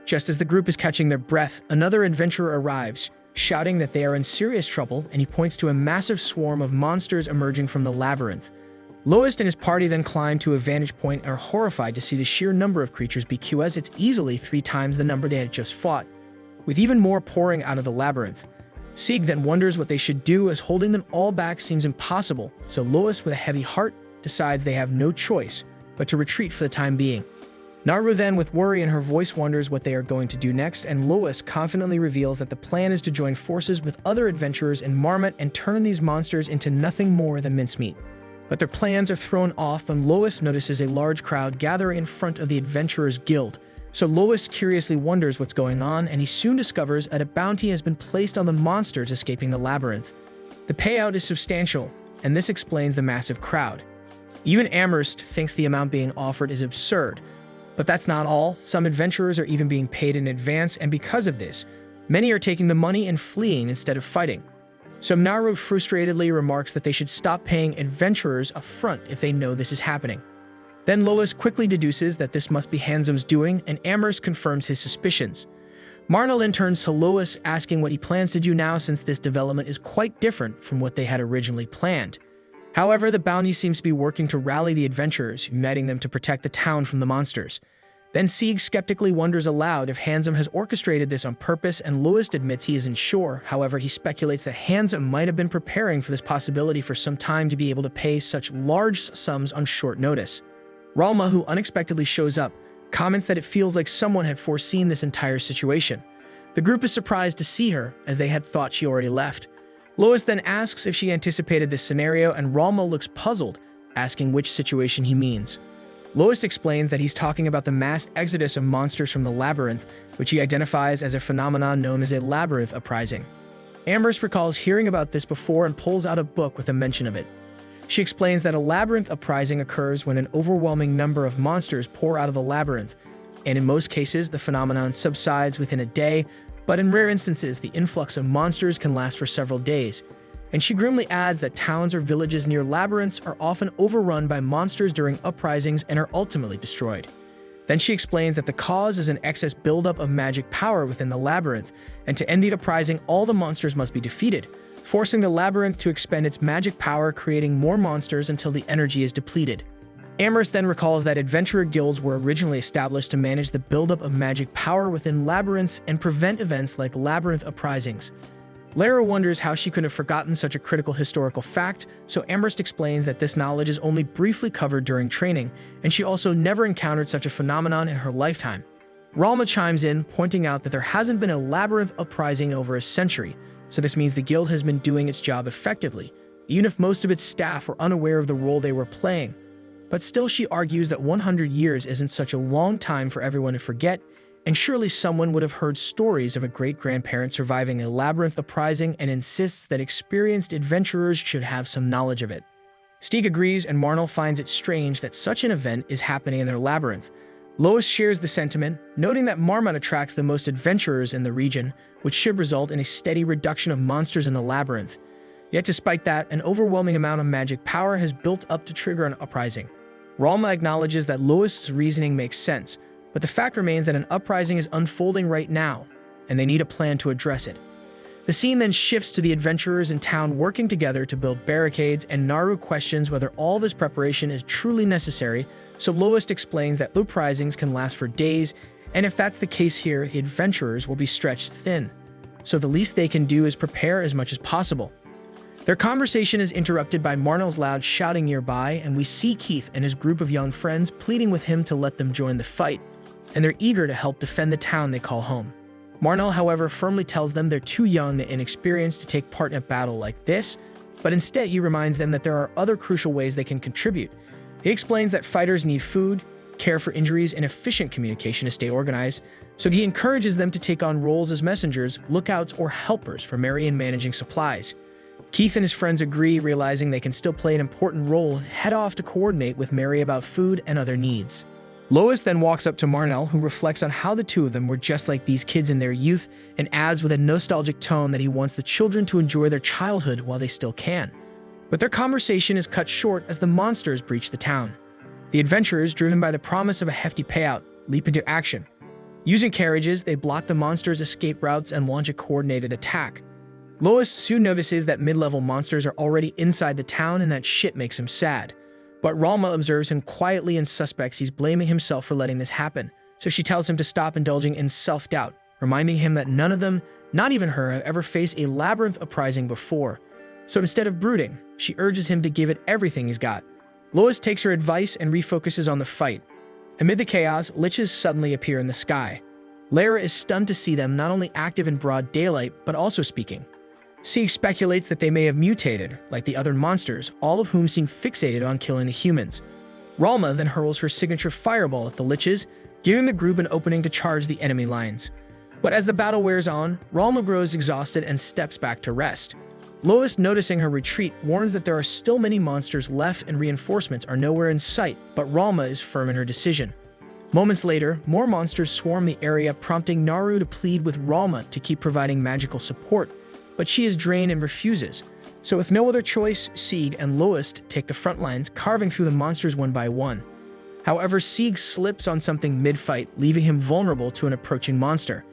Just as the group is catching their breath, another adventurer arrives, shouting that they are in serious trouble, and he points to a massive swarm of monsters emerging from the labyrinth. Lois and his party then climb to a vantage point and are horrified to see the sheer number of creatures because it's easily 3 times the number they had just fought, with even more pouring out of the labyrinth. Sieg then wonders what they should do, as holding them all back seems impossible, so Lois, with a heavy heart, decides they have no choice but to retreat for the time being. Naru then, with worry in her voice, wonders what they are going to do next, and Lois confidently reveals that the plan is to join forces with other adventurers in Marmot and turn these monsters into nothing more than mincemeat. But their plans are thrown off when Lois notices a large crowd gathering in front of the Adventurers Guild. So Lois curiously wonders what's going on, and he soon discovers that a bounty has been placed on the monsters escaping the labyrinth. The payout is substantial, and this explains the massive crowd. Even Amherst thinks the amount being offered is absurd. But that's not all. Some adventurers are even being paid in advance, and because of this, many are taking the money and fleeing instead of fighting. So Naru frustratedly remarks that they should stop paying adventurers up front if they know this is happening. Then Lois quickly deduces that this must be Handsom's doing, and Amherst confirms his suspicions. Marnell then turns to Lois, asking what he plans to do now, since this development is quite different from what they had originally planned. However, the bounty seems to be working to rally the adventurers, uniting them to protect the town from the monsters. Then Sieg skeptically wonders aloud if Handsome has orchestrated this on purpose, and Lois admits he isn't sure. However, he speculates that Handsome might have been preparing for this possibility for some time to be able to pay such large sums on short notice. Ralma, who unexpectedly shows up, comments that it feels like someone had foreseen this entire situation. The group is surprised to see her, as they had thought she already left. Lois then asks if she anticipated this scenario, and Ralma looks puzzled, asking which situation he means. Lois explains that he's talking about the mass exodus of monsters from the labyrinth, which he identifies as a phenomenon known as a labyrinth uprising. Amherst recalls hearing about this before and pulls out a book with a mention of it. She explains that a labyrinth uprising occurs when an overwhelming number of monsters pour out of the labyrinth, and in most cases, the phenomenon subsides within a day, but in rare instances, the influx of monsters can last for several days. and she grimly adds that towns or villages near labyrinths are often overrun by monsters during uprisings and are ultimately destroyed. Then she explains that the cause is an excess buildup of magic power within the labyrinth, and to end the uprising, all the monsters must be defeated, forcing the labyrinth to expend its magic power, creating more monsters until the energy is depleted. Amherst then recalls that adventurer guilds were originally established to manage the buildup of magic power within labyrinths and prevent events like labyrinth uprisings. Lara wonders how she could have forgotten such a critical historical fact, so Amherst explains that this knowledge is only briefly covered during training, and she also never encountered such a phenomenon in her lifetime. Ralma chimes in, pointing out that there hasn't been a labyrinth uprising in over a century, so this means the guild has been doing its job effectively, even if most of its staff were unaware of the role they were playing. But still, she argues that 100 years isn't such a long time for everyone to forget, and surely someone would have heard stories of a great-grandparent surviving a labyrinth uprising, and insists that experienced adventurers should have some knowledge of it. Stieg agrees, and Marnell finds it strange that such an event is happening in their labyrinth. Lois shares the sentiment, noting that Marmot attracts the most adventurers in the region, which should result in a steady reduction of monsters in the labyrinth. Yet despite that, an overwhelming amount of magic power has built up to trigger an uprising. Ralma acknowledges that Lois's reasoning makes sense, but the fact remains that an uprising is unfolding right now, and they need a plan to address it. The scene then shifts to the adventurers in town working together to build barricades, and Naru questions whether all this preparation is truly necessary, so Lois explains that uprisings can last for days, and if that's the case here, the adventurers will be stretched thin. So the least they can do is prepare as much as possible. Their conversation is interrupted by Marnell's loud shouting nearby, and we see Keith and his group of young friends pleading with him to let them join the fight, and they're eager to help defend the town they call home. Marnell, however, firmly tells them they're too young and inexperienced to take part in a battle like this, but instead he reminds them that there are other crucial ways they can contribute. He explains that fighters need food, care for injuries, and efficient communication to stay organized, so he encourages them to take on roles as messengers, lookouts, or helpers for Mary in managing supplies. Keith and his friends agree, realizing they can still play an important role, and head off to coordinate with Mary about food and other needs. Lois then walks up to Marnell, who reflects on how the two of them were just like these kids in their youth, and adds with a nostalgic tone that he wants the children to enjoy their childhood while they still can. But their conversation is cut short as the monsters breach the town. The adventurers, driven by the promise of a hefty payout, leap into action. Using carriages, they block the monsters' escape routes and launch a coordinated attack. Lois soon notices that mid-level monsters are already inside the town, and that shit makes him sad. But Ralma observes him quietly and suspects he's blaming himself for letting this happen, so she tells him to stop indulging in self-doubt, reminding him that none of them, not even her, have ever faced a labyrinth uprising before. So instead of brooding, she urges him to give it everything he's got. Lois takes her advice and refocuses on the fight. Amid the chaos, liches suddenly appear in the sky. Lara is stunned to see them not only active in broad daylight, but also speaking. Sieg speculates that they may have mutated, like the other monsters, all of whom seem fixated on killing the humans. Ralma then hurls her signature fireball at the liches, giving the group an opening to charge the enemy lines. But as the battle wears on, Ralma grows exhausted and steps back to rest. Lois, noticing her retreat, warns that there are still many monsters left and reinforcements are nowhere in sight, but Ralma is firm in her decision. Moments later, more monsters swarm the area, prompting Naru to plead with Ralma to keep providing magical support, but she is drained and refuses. So with no other choice, Sieg and Lois take the front lines, carving through the monsters one by one. However, Sieg slips on something mid-fight, leaving him vulnerable to an approaching monster.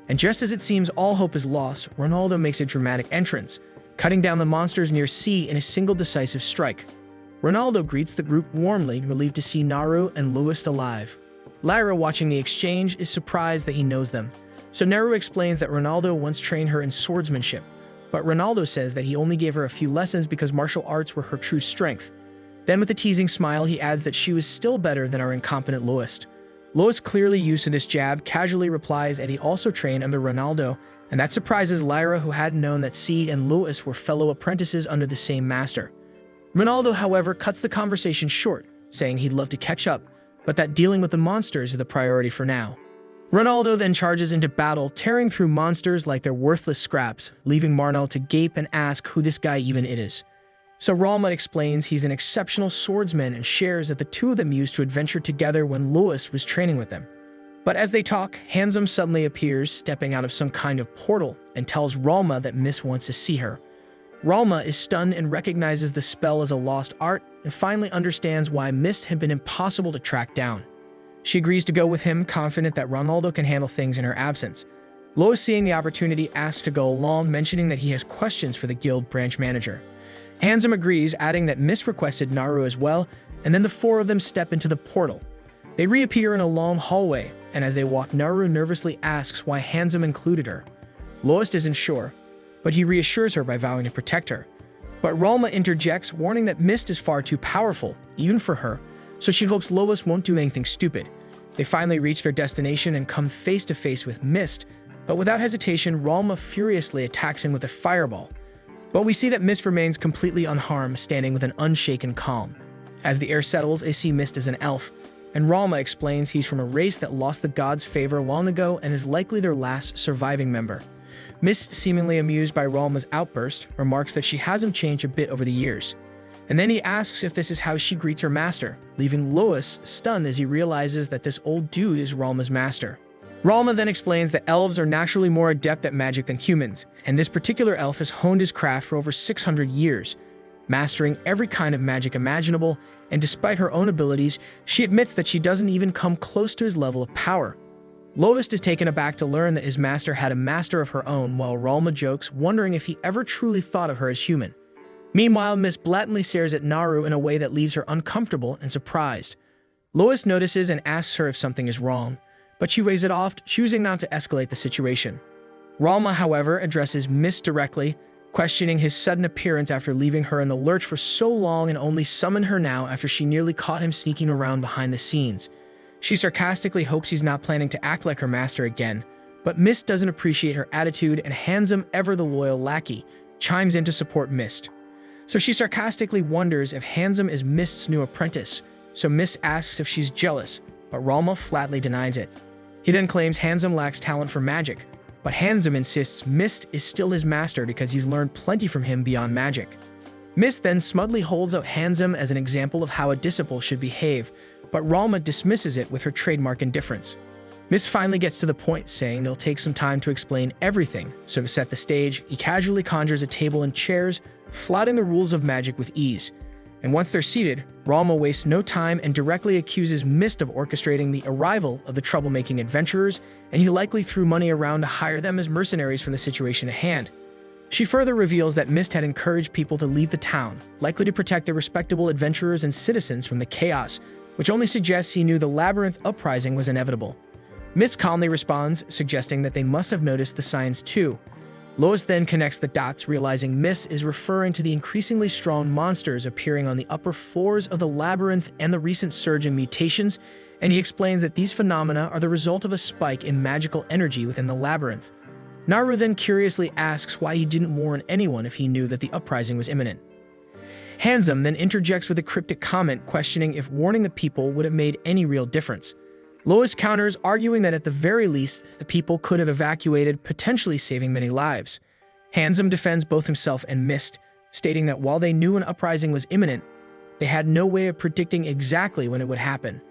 And just as it seems all hope is lost, Ronaldo makes a dramatic entrance, cutting down the monsters near Sieg in a single decisive strike. Ronaldo greets the group warmly, relieved to see Naru and Lois alive. Lyra, watching the exchange, is surprised that he knows them. So Naru explains that Ronaldo once trained her in swordsmanship, but Ronaldo says that he only gave her a few lessons because martial arts were her true strength. Then with a teasing smile, he adds that she was still better than our incompetent Lois. Lois, clearly used to this jab, casually replies that he also trained under Ronaldo, and that surprises Lyra, who hadn't known that Sieg and Lois were fellow apprentices under the same master. Ronaldo, however, cuts the conversation short, saying he'd love to catch up, but that dealing with the monsters is the priority for now. Ronaldo then charges into battle, tearing through monsters like they're worthless scraps, leaving Marnell to gape and ask who this guy even is. So Ralma explains he's an exceptional swordsman and shares that the two of them used to adventure together when Lois was training with them. But as they talk, Handsome suddenly appears, stepping out of some kind of portal, and tells Ralma that Miss wants to see her. Ralma is stunned and recognizes the spell as a lost art and finally understands why Mist had been impossible to track down. She agrees to go with him, confident that Ronaldo can handle things in her absence. Lois, seeing the opportunity, asks to go along, mentioning that he has questions for the guild branch manager. Handsome agrees, adding that Mist requested Naru as well, and then the four of them step into the portal. They reappear in a long hallway, and as they walk, Naru nervously asks why Handsome included her. Lois isn't sure, but he reassures her by vowing to protect her. But Ralma interjects, warning that Mist is far too powerful, even for her, so she hopes Lois won't do anything stupid. They finally reach their destination and come face to face with Mist, but without hesitation, Ralma furiously attacks him with a fireball. But we see that Mist remains completely unharmed, standing with an unshaken calm. As the air settles, they see Mist as an elf, and Ralma explains he's from a race that lost the gods' favor long ago and is likely their last surviving member. Mist, seemingly amused by Ralma's outburst, remarks that she hasn't changed a bit over the years. And then he asks if this is how she greets her master, leaving Lois stunned as he realizes that this old dude is Ralma's master. Ralma then explains that elves are naturally more adept at magic than humans, and this particular elf has honed his craft for over 600 years, mastering every kind of magic imaginable, and despite her own abilities, she admits that she doesn't even come close to his level of power. Lois is taken aback to learn that his master had a master of her own, while Ralma jokes, wondering if he ever truly thought of her as human. Meanwhile, Miss blatantly stares at Naru in a way that leaves her uncomfortable and surprised. Lois notices and asks her if something is wrong, but she waves it off, choosing not to escalate the situation. Ralma, however, addresses Miss directly, questioning his sudden appearance after leaving her in the lurch for so long and only summoned her now after she nearly caught him sneaking around behind the scenes. She sarcastically hopes he's not planning to act like her master again, but Mist doesn't appreciate her attitude, and Handsome, ever the loyal lackey, chimes in to support Mist. So she sarcastically wonders if Handsome is Mist's new apprentice, so Mist asks if she's jealous, but Ralma flatly denies it. He then claims Handsome lacks talent for magic, but Handsome insists Mist is still his master because he's learned plenty from him beyond magic. Mist then smugly holds out Handsome as an example of how a disciple should behave, but Ralma dismisses it with her trademark indifference. Mist finally gets to the point, saying they'll take some time to explain everything, so to set the stage, he casually conjures a table and chairs, flouting the rules of magic with ease. And once they're seated, Ralma wastes no time and directly accuses Mist of orchestrating the arrival of the troublemaking adventurers, and he likely threw money around to hire them as mercenaries from the situation at hand. She further reveals that Mist had encouraged people to leave the town, likely to protect the respectable adventurers and citizens from the chaos, which only suggests he knew the labyrinth uprising was inevitable. Mist calmly responds, suggesting that they must have noticed the signs too. Lois then connects the dots, realizing Mist is referring to the increasingly strong monsters appearing on the upper floors of the labyrinth and the recent surge in mutations, and he explains that these phenomena are the result of a spike in magical energy within the labyrinth. Naru then curiously asks why he didn't warn anyone if he knew that the uprising was imminent. Handsome then interjects with a cryptic comment, questioning if warning the people would have made any real difference. Lois counters, arguing that at the very least, the people could have evacuated, potentially saving many lives. Handsome defends both himself and Mist, stating that while they knew an uprising was imminent, they had no way of predicting exactly when it would happen.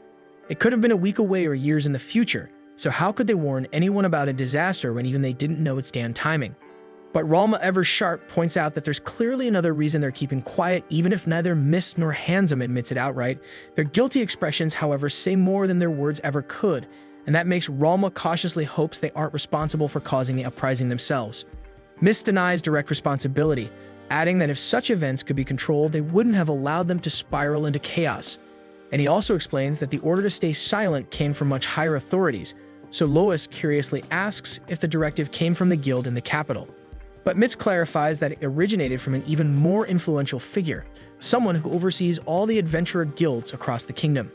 It could have been a week away or years in the future, so how could they warn anyone about a disaster when even they didn't know its damn timing? But Ralma, ever sharp, points out that there's clearly another reason they're keeping quiet, even if neither Mist nor Handsome admits it outright. Their guilty expressions, however, say more than their words ever could, and that makes Ralma cautiously hopes they aren't responsible for causing the uprising themselves. Mist denies direct responsibility, adding that if such events could be controlled, they wouldn't have allowed them to spiral into chaos. And he also explains that the order to stay silent came from much higher authorities, so Lois curiously asks if the directive came from the guild in the capital. But Mist clarifies that it originated from an even more influential figure, someone who oversees all the adventurer guilds across the kingdom.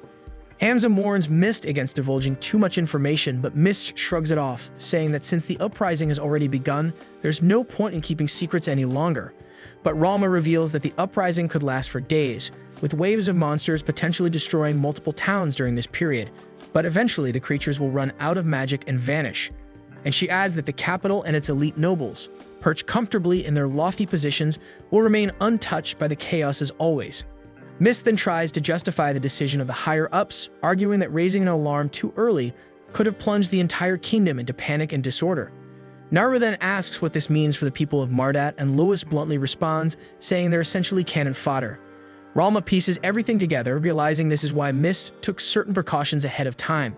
Handsome warns Mist against divulging too much information, but Mist shrugs it off, saying that since the uprising has already begun, there's no point in keeping secrets any longer. But Ralma reveals that the uprising could last for days, with waves of monsters potentially destroying multiple towns during this period. But eventually the creatures will run out of magic and vanish. And she adds that the capital and its elite nobles, perched comfortably in their lofty positions, will remain untouched by the chaos as always. Mist then tries to justify the decision of the higher-ups, arguing that raising an alarm too early could have plunged the entire kingdom into panic and disorder. Naru then asks what this means for the people of Mardat, and Lois bluntly responds, saying they're essentially cannon fodder. Ralma pieces everything together, realizing this is why Mist took certain precautions ahead of time.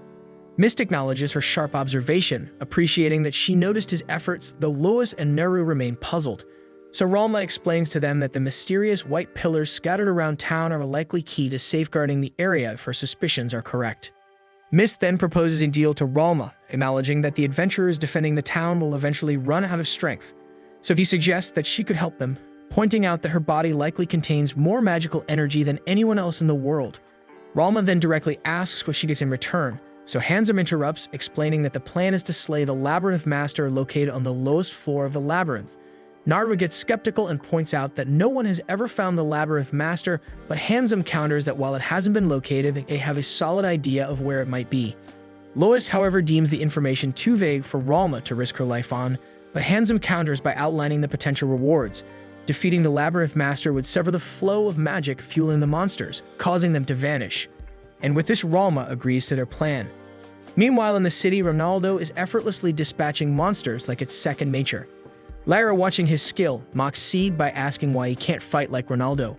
Mist acknowledges her sharp observation, appreciating that she noticed his efforts, though Lois and Naru remain puzzled. So Ralma explains to them that the mysterious white pillars scattered around town are a likely key to safeguarding the area if her suspicions are correct. Mist then proposes a deal to Ralma, acknowledging that the adventurers defending the town will eventually run out of strength. So he suggests that she could help them, pointing out that her body likely contains more magical energy than anyone else in the world. Ralma then directly asks what she gets in return, so Handsome interrupts, explaining that the plan is to slay the Labyrinth Master located on the lowest floor of the labyrinth. Naru gets skeptical and points out that no one has ever found the Labyrinth Master, but Handsome counters that while it hasn't been located, they have a solid idea of where it might be. Lois, however, deems the information too vague for Ralma to risk her life on, but Handsome counters by outlining the potential rewards. Defeating the Labyrinth Master would sever the flow of magic fueling the monsters, causing them to vanish. And with this, Ralma agrees to their plan. Meanwhile, in the city, Ronaldo is effortlessly dispatching monsters like it's second nature. Lara, watching his skill, mocks Sieg by asking why he can't fight like Ronaldo.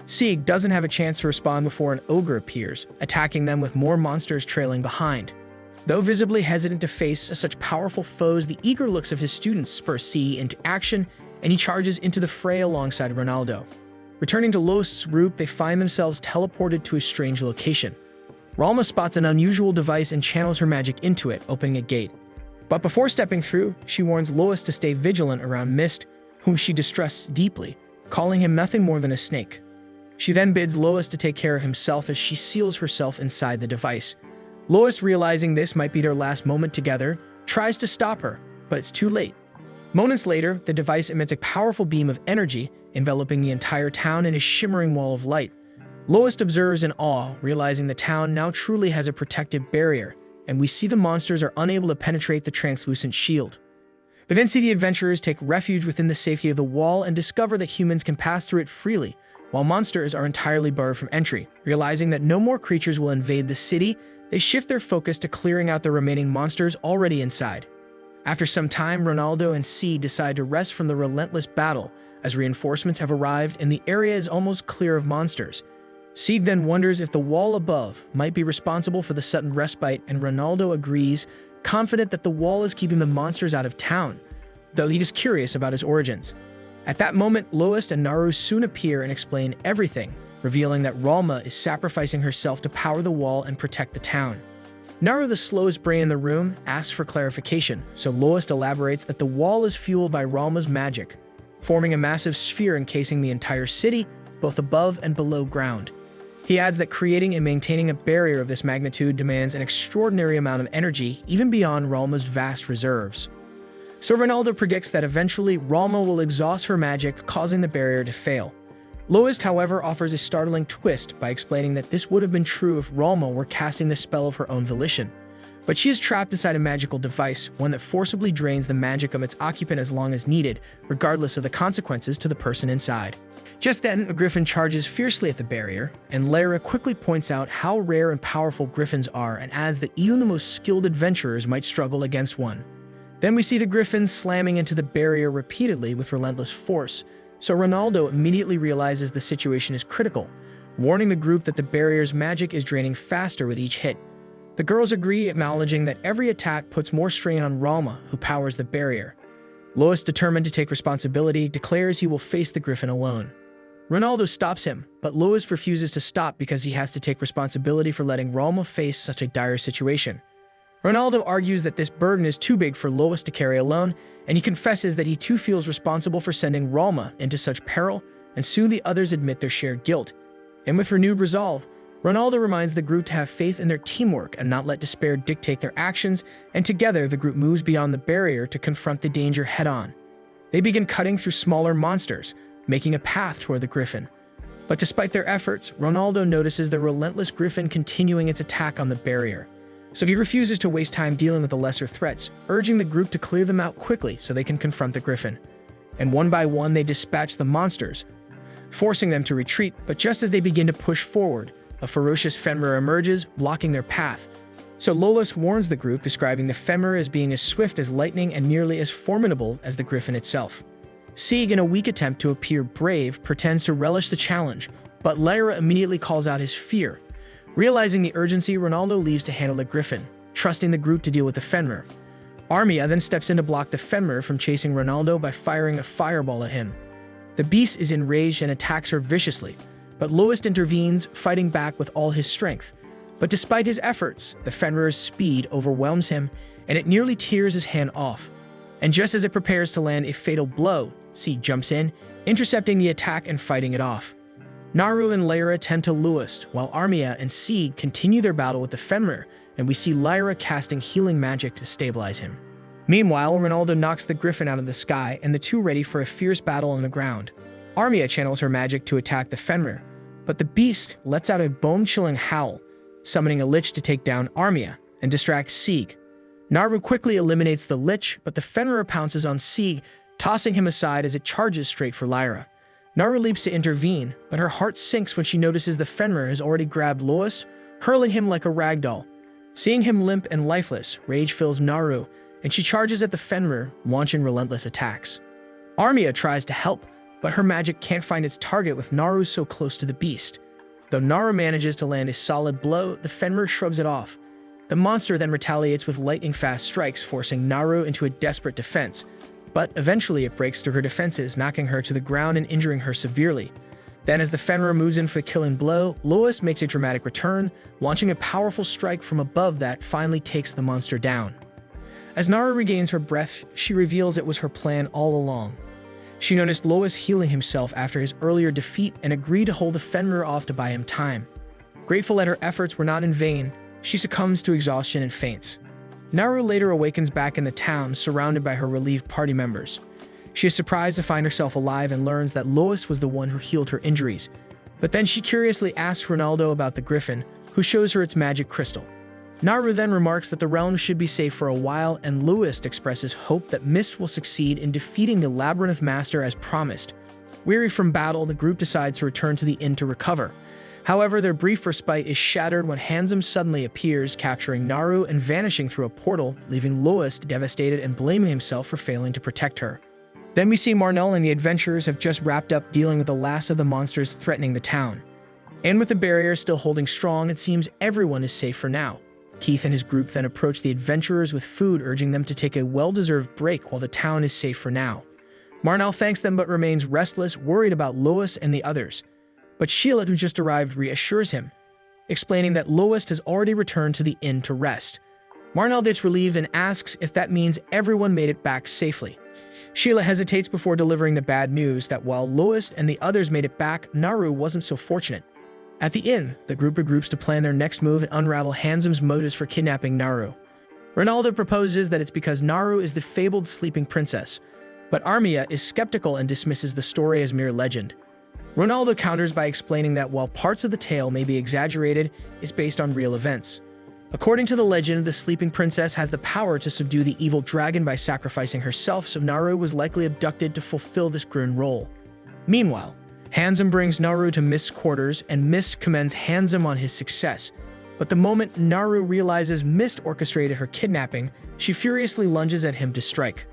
Sieg doesn't have a chance to respond before an ogre appears, attacking them with more monsters trailing behind. Though visibly hesitant to face such powerful foes, the eager looks of his students spur Sieg into action, and he charges into the fray alongside Ronaldo. Returning to Lois's group, they find themselves teleported to a strange location. Ralma spots an unusual device and channels her magic into it, opening a gate. But before stepping through, she warns Lois to stay vigilant around Mist, whom she distrusts deeply, calling him nothing more than a snake. She then bids Lois to take care of himself as she seals herself inside the device. Lois, realizing this might be their last moment together, tries to stop her, but it's too late. Moments later, the device emits a powerful beam of energy, enveloping the entire town in a shimmering wall of light. Lois observes in awe, realizing the town now truly has a protective barrier, and we see the monsters are unable to penetrate the translucent shield. We then see the adventurers take refuge within the safety of the wall and discover that humans can pass through it freely, while monsters are entirely barred from entry. Realizing that no more creatures will invade the city, they shift their focus to clearing out the remaining monsters already inside. After some time, Ronaldo and C decide to rest from the relentless battle, as reinforcements have arrived and the area is almost clear of monsters. Sieg then wonders if the wall above might be responsible for the sudden respite, and Ronaldo agrees, confident that the wall is keeping the monsters out of town, though he is curious about its origins. At that moment, Lois and Naru soon appear and explain everything, revealing that Ralma is sacrificing herself to power the wall and protect the town. Naru, the slowest brain in the room, asks for clarification, so Lois elaborates that the wall is fueled by Ralma's magic, forming a massive sphere encasing the entire city, both above and below ground. He adds that creating and maintaining a barrier of this magnitude demands an extraordinary amount of energy, even beyond Ralma's vast reserves. So Ronaldo predicts that eventually Ralma will exhaust her magic, causing the barrier to fail. Lois, however, offers a startling twist by explaining that this would have been true if Ralma were casting the spell of her own volition. But she is trapped inside a magical device, one that forcibly drains the magic of its occupant as long as needed, regardless of the consequences to the person inside. Just then, a griffin charges fiercely at the barrier, and Lara quickly points out how rare and powerful griffins are and adds that even the most skilled adventurers might struggle against one. Then we see the griffin slamming into the barrier repeatedly with relentless force, so Ronaldo immediately realizes the situation is critical, warning the group that the barrier's magic is draining faster with each hit. The girls agree, acknowledging that every attack puts more strain on Ralma, who powers the barrier. Lois, determined to take responsibility, declares he will face the griffin alone. Ronaldo stops him, but Lois refuses to stop because he has to take responsibility for letting Ralma face such a dire situation. Ronaldo argues that this burden is too big for Lois to carry alone, and he confesses that he too feels responsible for sending Ralma into such peril, and soon the others admit their shared guilt. And with renewed resolve, Ronaldo reminds the group to have faith in their teamwork and not let despair dictate their actions, and together the group moves beyond the barrier to confront the danger head-on. They begin cutting through smaller monsters, making a path toward the griffin. But despite their efforts, Ronaldo notices the relentless griffin continuing its attack on the barrier. So he refuses to waste time dealing with the lesser threats, urging the group to clear them out quickly so they can confront the griffin. And one by one, they dispatch the monsters, forcing them to retreat, but just as they begin to push forward, a ferocious Fenrir emerges, blocking their path. So Lois warns the group, describing the femur as being as swift as lightning and nearly as formidable as the griffin itself. Sieg, in a weak attempt to appear brave, pretends to relish the challenge, but Lyra immediately calls out his fear. Realizing the urgency, Ronaldo leaves to handle the griffin, trusting the group to deal with the femur. Armia then steps in to block the femur from chasing Ronaldo by firing a fireball at him. The beast is enraged and attacks her viciously, but Lois intervenes, fighting back with all his strength. But despite his efforts, the femur's speed overwhelms him, and it nearly tears his hand off. And just as it prepares to land a fatal blow, Sieg jumps in, intercepting the attack and fighting it off. Naru and Lyra tend to Lois, while Armia and Sieg continue their battle with the femur, and we see Lyra casting healing magic to stabilize him. Meanwhile, Ronaldo knocks the griffin out of the sky, and the two ready for a fierce battle on the ground. Armia channels her magic to attack the femur, but the beast lets out a bone-chilling howl, summoning a lich to take down Armia and distract Sieg. Naru quickly eliminates the lich, but the femur pounces on Sieg, tossing him aside as it charges straight for Lyra. Naru leaps to intervene, but her heart sinks when she notices the femur has already grabbed Lois, hurling him like a ragdoll. Seeing him limp and lifeless, rage fills Naru, and she charges at the femur, launching relentless attacks. Armia tries to help, but her magic can't find its target with Naru so close to the beast. Though Naru manages to land a solid blow, the femur shrugs it off. The monster then retaliates with lightning-fast strikes, forcing Naru into a desperate defense. But eventually it breaks through her defenses, knocking her to the ground and injuring her severely. Then as the femur moves in for the killing blow, Lois makes a dramatic return, launching a powerful strike from above that finally takes the monster down. As Naru regains her breath, she reveals it was her plan all along. She noticed Lois healing himself after his earlier defeat and agreed to hold the femur off to buy him time. Grateful that her efforts were not in vain, she succumbs to exhaustion and faints. Naru later awakens back in the town, surrounded by her relieved party members. She is surprised to find herself alive and learns that Lois was the one who healed her injuries. But then she curiously asks Ronaldo about the griffin, who shows her its magic crystal. Naru then remarks that the realm should be safe for a while, and Lois expresses hope that Mist will succeed in defeating the Labyrinth Master as promised. Weary from battle, the group decides to return to the inn to recover. However, their brief respite is shattered when Handsome suddenly appears, capturing Naru and vanishing through a portal, leaving Lois devastated and blaming himself for failing to protect her. Then we see Marnell and the adventurers have just wrapped up dealing with the last of the monsters threatening the town. And with the barrier still holding strong, it seems everyone is safe for now. Keith and his group then approach the adventurers with food, urging them to take a well-deserved break while the town is safe for now. Marnell thanks them but remains restless, worried about Lois and the others. But Sheila, who just arrived, reassures him, explaining that Lois has already returned to the inn to rest. Marnell gets relieved and asks if that means everyone made it back safely. Sheila hesitates before delivering the bad news that while Lois and the others made it back, Naru wasn't so fortunate. At the inn, the group regroups to plan their next move and unravel Handsome's motives for kidnapping Naru. Ronaldo proposes that it's because Naru is the fabled sleeping princess, but Armia is skeptical and dismisses the story as mere legend. Ronaldo counters by explaining that while parts of the tale may be exaggerated, it's based on real events. According to the legend, the sleeping princess has the power to subdue the evil dragon by sacrificing herself, so Naru was likely abducted to fulfill this grim role. Meanwhile, Handsome brings Naru to Mist's quarters, and Mist commends Handsome on his success. But the moment Naru realizes Mist orchestrated her kidnapping, she furiously lunges at him to strike.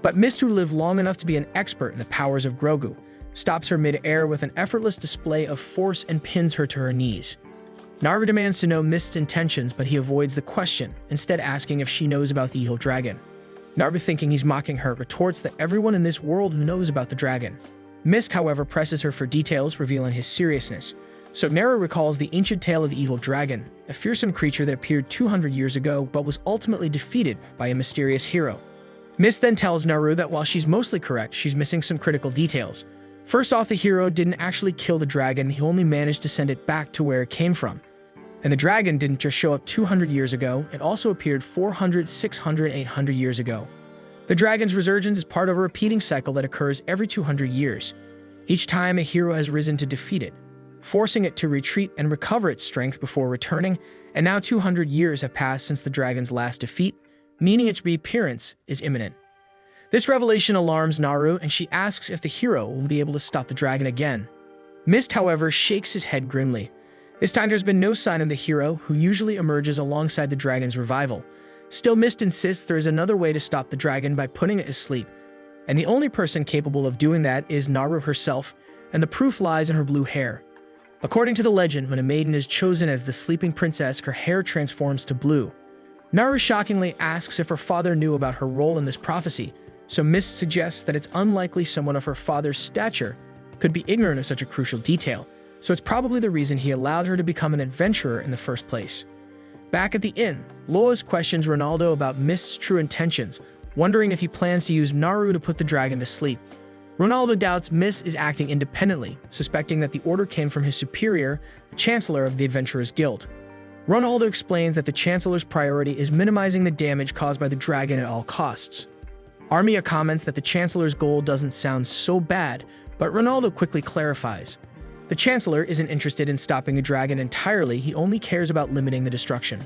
But Mist, who lived long enough to be an expert in the powers of Grogu, stops her mid-air with an effortless display of force and pins her to her knees. Naru demands to know Mist's intentions, but he avoids the question, instead asking if she knows about the evil dragon. Naru, thinking he's mocking her, retorts that everyone in this world knows about the dragon. Mist, however, presses her for details, revealing his seriousness. So Naru recalls the ancient tale of the evil dragon, a fearsome creature that appeared 200 years ago but was ultimately defeated by a mysterious hero. Mist then tells Naru that while she's mostly correct, she's missing some critical details. First off, the hero didn't actually kill the dragon, he only managed to send it back to where it came from. And the dragon didn't just show up 200 years ago, it also appeared 400, 600, 800 years ago. The dragon's resurgence is part of a repeating cycle that occurs every 200 years. Each time a hero has risen to defeat it, forcing it to retreat and recover its strength before returning, and now 200 years have passed since the dragon's last defeat, meaning its reappearance is imminent. This revelation alarms Naru, and she asks if the hero will be able to stop the dragon again. Mist, however, shakes his head grimly. This time there's been no sign of the hero, who usually emerges alongside the dragon's revival. Still, Mist insists there is another way to stop the dragon by putting it to sleep, and the only person capable of doing that is Naru herself, and the proof lies in her blue hair. According to the legend, when a maiden is chosen as the sleeping princess, her hair transforms to blue. Naru shockingly asks if her father knew about her role in this prophecy, so Mist suggests that it's unlikely someone of her father's stature could be ignorant of such a crucial detail, so it's probably the reason he allowed her to become an adventurer in the first place. Back at the inn, Lois questions Ronaldo about Mist's true intentions, wondering if he plans to use Naru to put the dragon to sleep. Ronaldo doubts Mist is acting independently, suspecting that the order came from his superior, the Chancellor of the Adventurers Guild. Ronaldo explains that the Chancellor's priority is minimizing the damage caused by the dragon at all costs. Armia comments that the Chancellor's goal doesn't sound so bad, but Ronaldo quickly clarifies. The Chancellor isn't interested in stopping the dragon entirely, he only cares about limiting the destruction.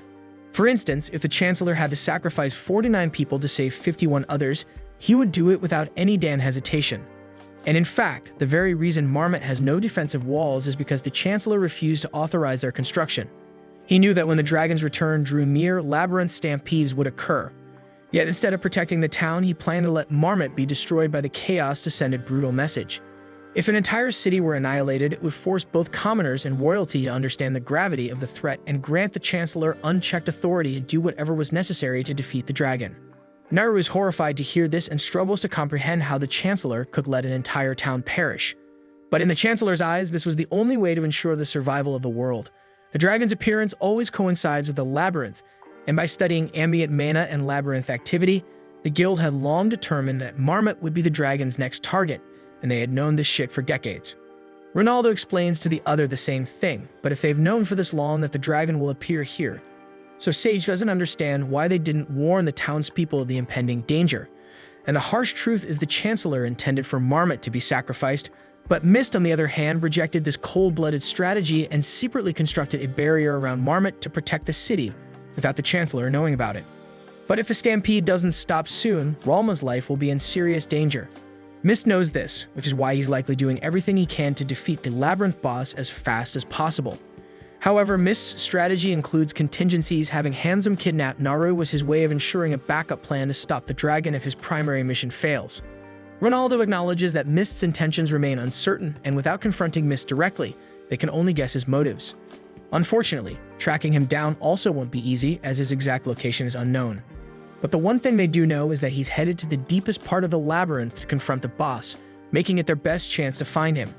For instance, if the Chancellor had to sacrifice 49 people to save 51 others, he would do it without any damn hesitation. And in fact, the very reason Marmot has no defensive walls is because the Chancellor refused to authorize their construction. He knew that when the dragon's return drew near, labyrinth stampedes would occur. Yet instead of protecting the town, he planned to let Marmot be destroyed by the chaos to send a brutal message. If an entire city were annihilated, it would force both commoners and royalty to understand the gravity of the threat and grant the Chancellor unchecked authority to do whatever was necessary to defeat the dragon. Naru is horrified to hear this and struggles to comprehend how the Chancellor could let an entire town perish. But in the Chancellor's eyes, this was the only way to ensure the survival of the world. The dragon's appearance always coincides with the labyrinth, and by studying ambient mana and labyrinth activity, the guild had long determined that Marmot would be the dragon's next target, and they had known this shit for decades. Ronaldo explains to the other the same thing, but if they've known for this long that the dragon will appear here, so Sage doesn't understand why they didn't warn the townspeople of the impending danger. And the harsh truth is the Chancellor intended for Marmot to be sacrificed, but Mist, on the other hand, rejected this cold-blooded strategy and secretly constructed a barrier around Marmot to protect the city without the Chancellor knowing about it. But if the stampede doesn't stop soon, Ralma's life will be in serious danger. Mist knows this, which is why he's likely doing everything he can to defeat the labyrinth boss as fast as possible. However, Mist's strategy includes contingencies. Having Handsome kidnap Naru was his way of ensuring a backup plan to stop the dragon if his primary mission fails. Ronaldo acknowledges that Mist's intentions remain uncertain, and without confronting Mist directly, they can only guess his motives. Unfortunately, tracking him down also won't be easy, as his exact location is unknown. But the one thing they do know is that he's headed to the deepest part of the labyrinth to confront the boss, making it their best chance to find him.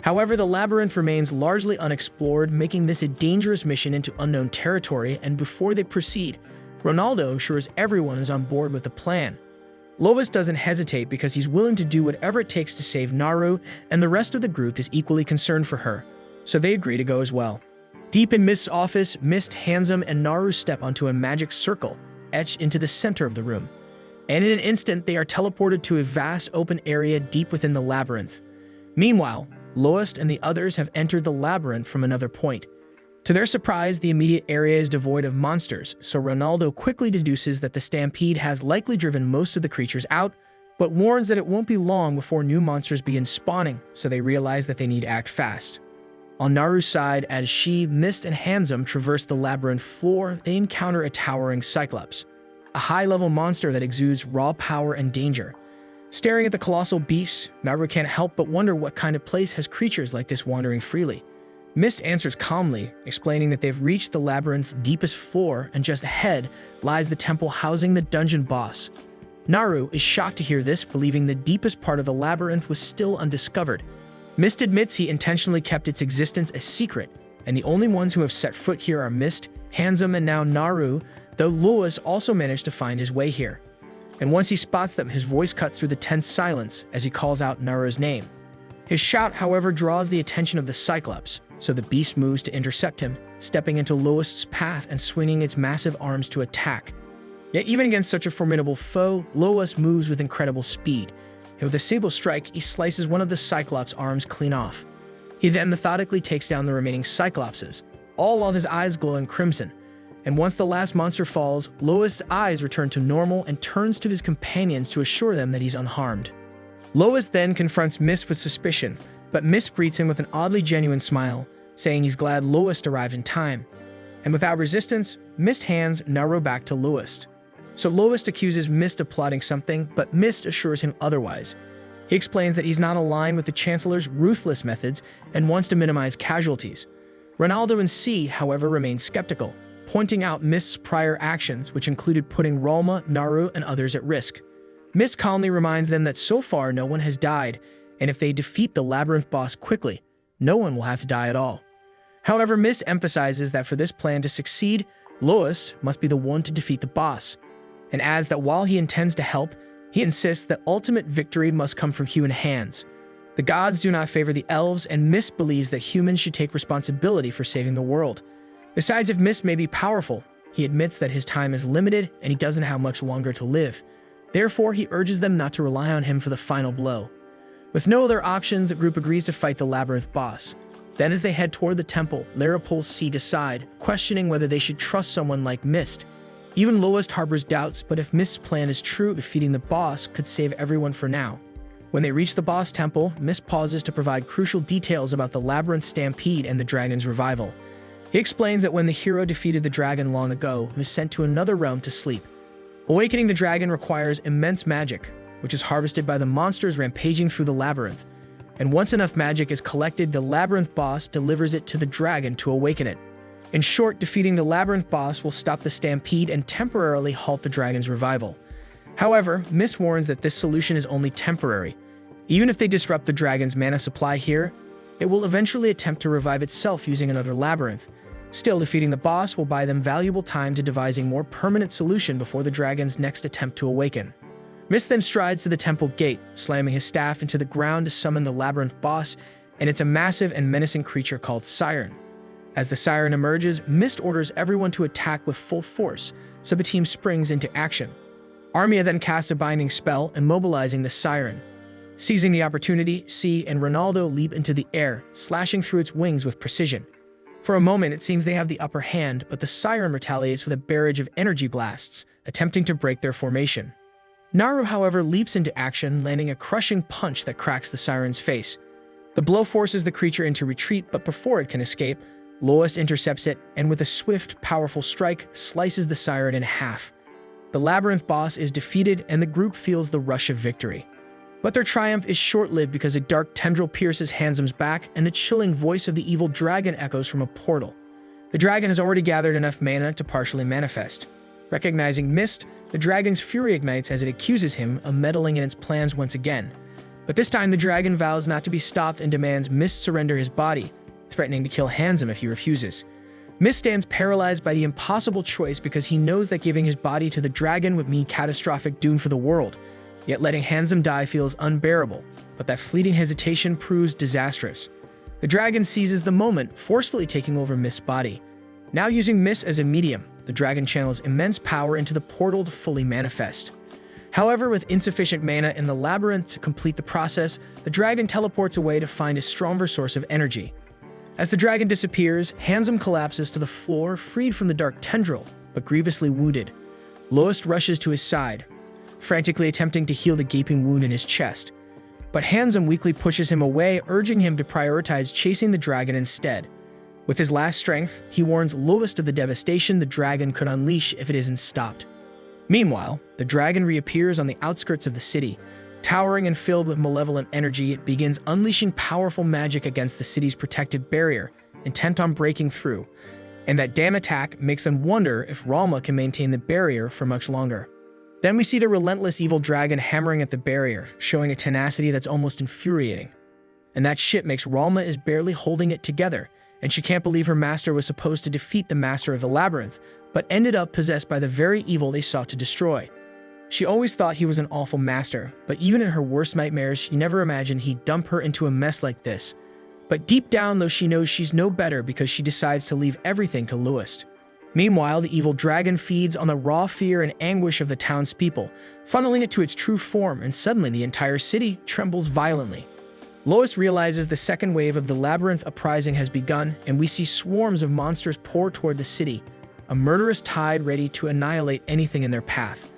However, the labyrinth remains largely unexplored, making this a dangerous mission into unknown territory, and before they proceed, Ronaldo ensures everyone is on board with the plan. Lois doesn't hesitate because he's willing to do whatever it takes to save Naru, and the rest of the group is equally concerned for her, so they agree to go as well. Deep in Mist's office, Mist, Handsome, and Naru step onto a magic circle, etched into the center of the room. And in an instant, they are teleported to a vast open area deep within the labyrinth. Meanwhile, Lois and the others have entered the labyrinth from another point. To their surprise, the immediate area is devoid of monsters, so Ronaldo quickly deduces that the stampede has likely driven most of the creatures out, but warns that it won't be long before new monsters begin spawning, so they realize that they need to act fast. On Naru's side, as she, Mist, and Handsome traverse the labyrinth floor, they encounter a towering Cyclops, a high-level monster that exudes raw power and danger. Staring at the colossal beast, Naru can't help but wonder what kind of place has creatures like this wandering freely. Mist answers calmly, explaining that they've reached the labyrinth's deepest floor, and just ahead lies the temple housing the dungeon boss. Naru is shocked to hear this, believing the deepest part of the labyrinth was still undiscovered. Mist admits he intentionally kept its existence a secret, and the only ones who have set foot here are Mist, Handsome, and now Naru, though Lois also managed to find his way here. And once he spots them, his voice cuts through the tense silence as he calls out Naru's name. His shout, however, draws the attention of the Cyclops, so the beast moves to intercept him, stepping into Lois's path and swinging its massive arms to attack. Yet even against such a formidable foe, Lois moves with incredible speed, and with a single strike, he slices one of the Cyclops' arms clean off. He then methodically takes down the remaining Cyclopses, all while his eyes glowing crimson. And once the last monster falls, Lois' eyes return to normal and turns to his companions to assure them that he's unharmed. Lois then confronts Mist with suspicion, but Mist greets him with an oddly genuine smile, saying he's glad Lowest arrived in time. And without resistance, Mist hands Naru back to Lowest. So Lowest accuses Mist of plotting something, but Mist assures him otherwise. He explains that he's not aligned with the Chancellor's ruthless methods and wants to minimize casualties. Ronaldo and C, however, remain skeptical, pointing out Mist's prior actions, which included putting Ralma, Naru, and others at risk. Mist calmly reminds them that so far no one has died, and if they defeat the Labyrinth boss quickly, no one will have to die at all. However, Mist emphasizes that for this plan to succeed, Lowest must be the one to defeat the boss, and adds that while he intends to help, he insists that ultimate victory must come from human hands. The gods do not favor the elves, and Mist believes that humans should take responsibility for saving the world. Besides, if Mist may be powerful, he admits that his time is limited and he doesn't have much longer to live. Therefore, he urges them not to rely on him for the final blow. With no other options, the group agrees to fight the Labyrinth boss. Then as they head toward the temple, Lara pulls C aside, questioning whether they should trust someone like Mist. Even Lowest harbors doubts, but if Mist's plan is true, defeating the boss could save everyone for now. When they reach the boss temple, Mist pauses to provide crucial details about the Labyrinth stampede and the dragon's revival. He explains that when the hero defeated the dragon long ago, he was sent to another realm to sleep. Awakening the dragon requires immense magic, which is harvested by the monsters rampaging through the labyrinth. And once enough magic is collected, the Labyrinth boss delivers it to the dragon to awaken it. In short, defeating the Labyrinth boss will stop the stampede and temporarily halt the dragon's revival. However, Mist warns that this solution is only temporary. Even if they disrupt the dragon's mana supply here, it will eventually attempt to revive itself using another labyrinth. Still, defeating the boss will buy them valuable time to devise a more permanent solution before the dragon's next attempt to awaken. Mist then strides to the temple gate, slamming his staff into the ground to summon the Labyrinth boss, and it's a massive and menacing creature called Siren. As the Siren emerges, Mist orders everyone to attack with full force, so the team springs into action. Armia then casts a binding spell, immobilizing the Siren. Seizing the opportunity, C and Ronaldo leap into the air, slashing through its wings with precision. For a moment, it seems they have the upper hand, but the Siren retaliates with a barrage of energy blasts, attempting to break their formation. Naru, however, leaps into action, landing a crushing punch that cracks the Siren's face. The blow forces the creature into retreat, but before it can escape, Lowest intercepts it, and with a swift, powerful strike, slices the Siren in half. The Labyrinth boss is defeated, and the group feels the rush of victory. But their triumph is short-lived because a dark tendril pierces Hansam's back, and the chilling voice of the evil dragon echoes from a portal. The dragon has already gathered enough mana to partially manifest. Recognizing Mist, the dragon's fury ignites as it accuses him of meddling in its plans once again. But this time the dragon vows not to be stopped and demands Mist surrender his body, threatening to kill Hansam if he refuses. Mist stands paralyzed by the impossible choice because he knows that giving his body to the dragon would mean catastrophic doom for the world. Yet letting Hansam die feels unbearable, but that fleeting hesitation proves disastrous. The dragon seizes the moment, forcefully taking over Mist's body. Now using Mist as a medium, the dragon channels immense power into the portal to fully manifest. However, with insufficient mana in the labyrinth to complete the process, the dragon teleports away to find a stronger source of energy. As the dragon disappears, Hansam collapses to the floor, freed from the dark tendril, but grievously wounded. Lowest rushes to his side, frantically attempting to heal the gaping wound in his chest. But Hansam weakly pushes him away, urging him to prioritize chasing the dragon instead. With his last strength, he warns Lowest of the devastation the dragon could unleash if it isn't stopped. Meanwhile, the dragon reappears on the outskirts of the city. Towering and filled with malevolent energy, it begins unleashing powerful magic against the city's protective barrier, intent on breaking through. And that damn attack makes them wonder if Ralma can maintain the barrier for much longer. Then we see the relentless evil dragon hammering at the barrier, showing a tenacity that's almost infuriating. And that shit makes Ralma is barely holding it together, and she can't believe her master was supposed to defeat the master of the labyrinth, but ended up possessed by the very evil they sought to destroy. She always thought he was an awful master, but even in her worst nightmares, she never imagined he'd dump her into a mess like this. But deep down, though, she knows she's no better because she decides to leave everything to Lowest. Meanwhile, the evil dragon feeds on the raw fear and anguish of the townspeople, funneling it to its true form, and suddenly the entire city trembles violently. Lowest realizes the second wave of the labyrinth uprising has begun, and we see swarms of monsters pour toward the city, a murderous tide ready to annihilate anything in their path.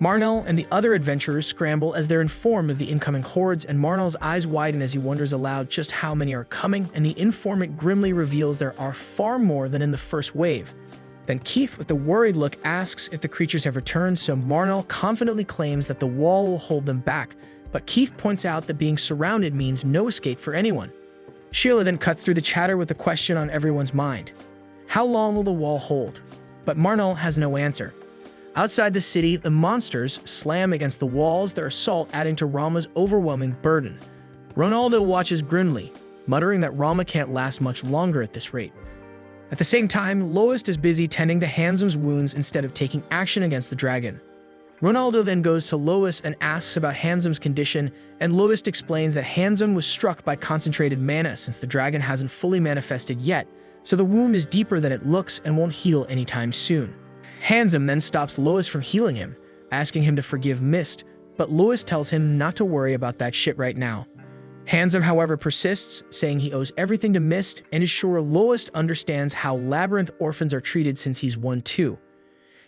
Marnell and the other adventurers scramble as they're informed of the incoming hordes, and Marnell's eyes widen as he wonders aloud just how many are coming, and the informant grimly reveals there are far more than in the first wave. Then Keith, with a worried look, asks if the creatures have returned, so Marnell confidently claims that the wall will hold them back, but Keith points out that being surrounded means no escape for anyone. Sheila then cuts through the chatter with a question on everyone's mind. How long will the wall hold? But Marnell has no answer. Outside the city, the monsters slam against the walls, their assault adding to Rama's overwhelming burden. Ronaldo watches grimly, muttering that Rama can't last much longer at this rate. At the same time, Lois is busy tending to Handsom's wounds instead of taking action against the dragon. Ronaldo then goes to Lois and asks about Handsom's condition, and Lois explains that Handsome was struck by concentrated mana since the dragon hasn't fully manifested yet, so the wound is deeper than it looks and won't heal anytime soon. Handsome then stops Lois from healing him, asking him to forgive Mist, but Lois tells him not to worry about that shit right now. Handsome, however, persists, saying he owes everything to Mist and is sure Lois understands how Labyrinth orphans are treated since he's one too.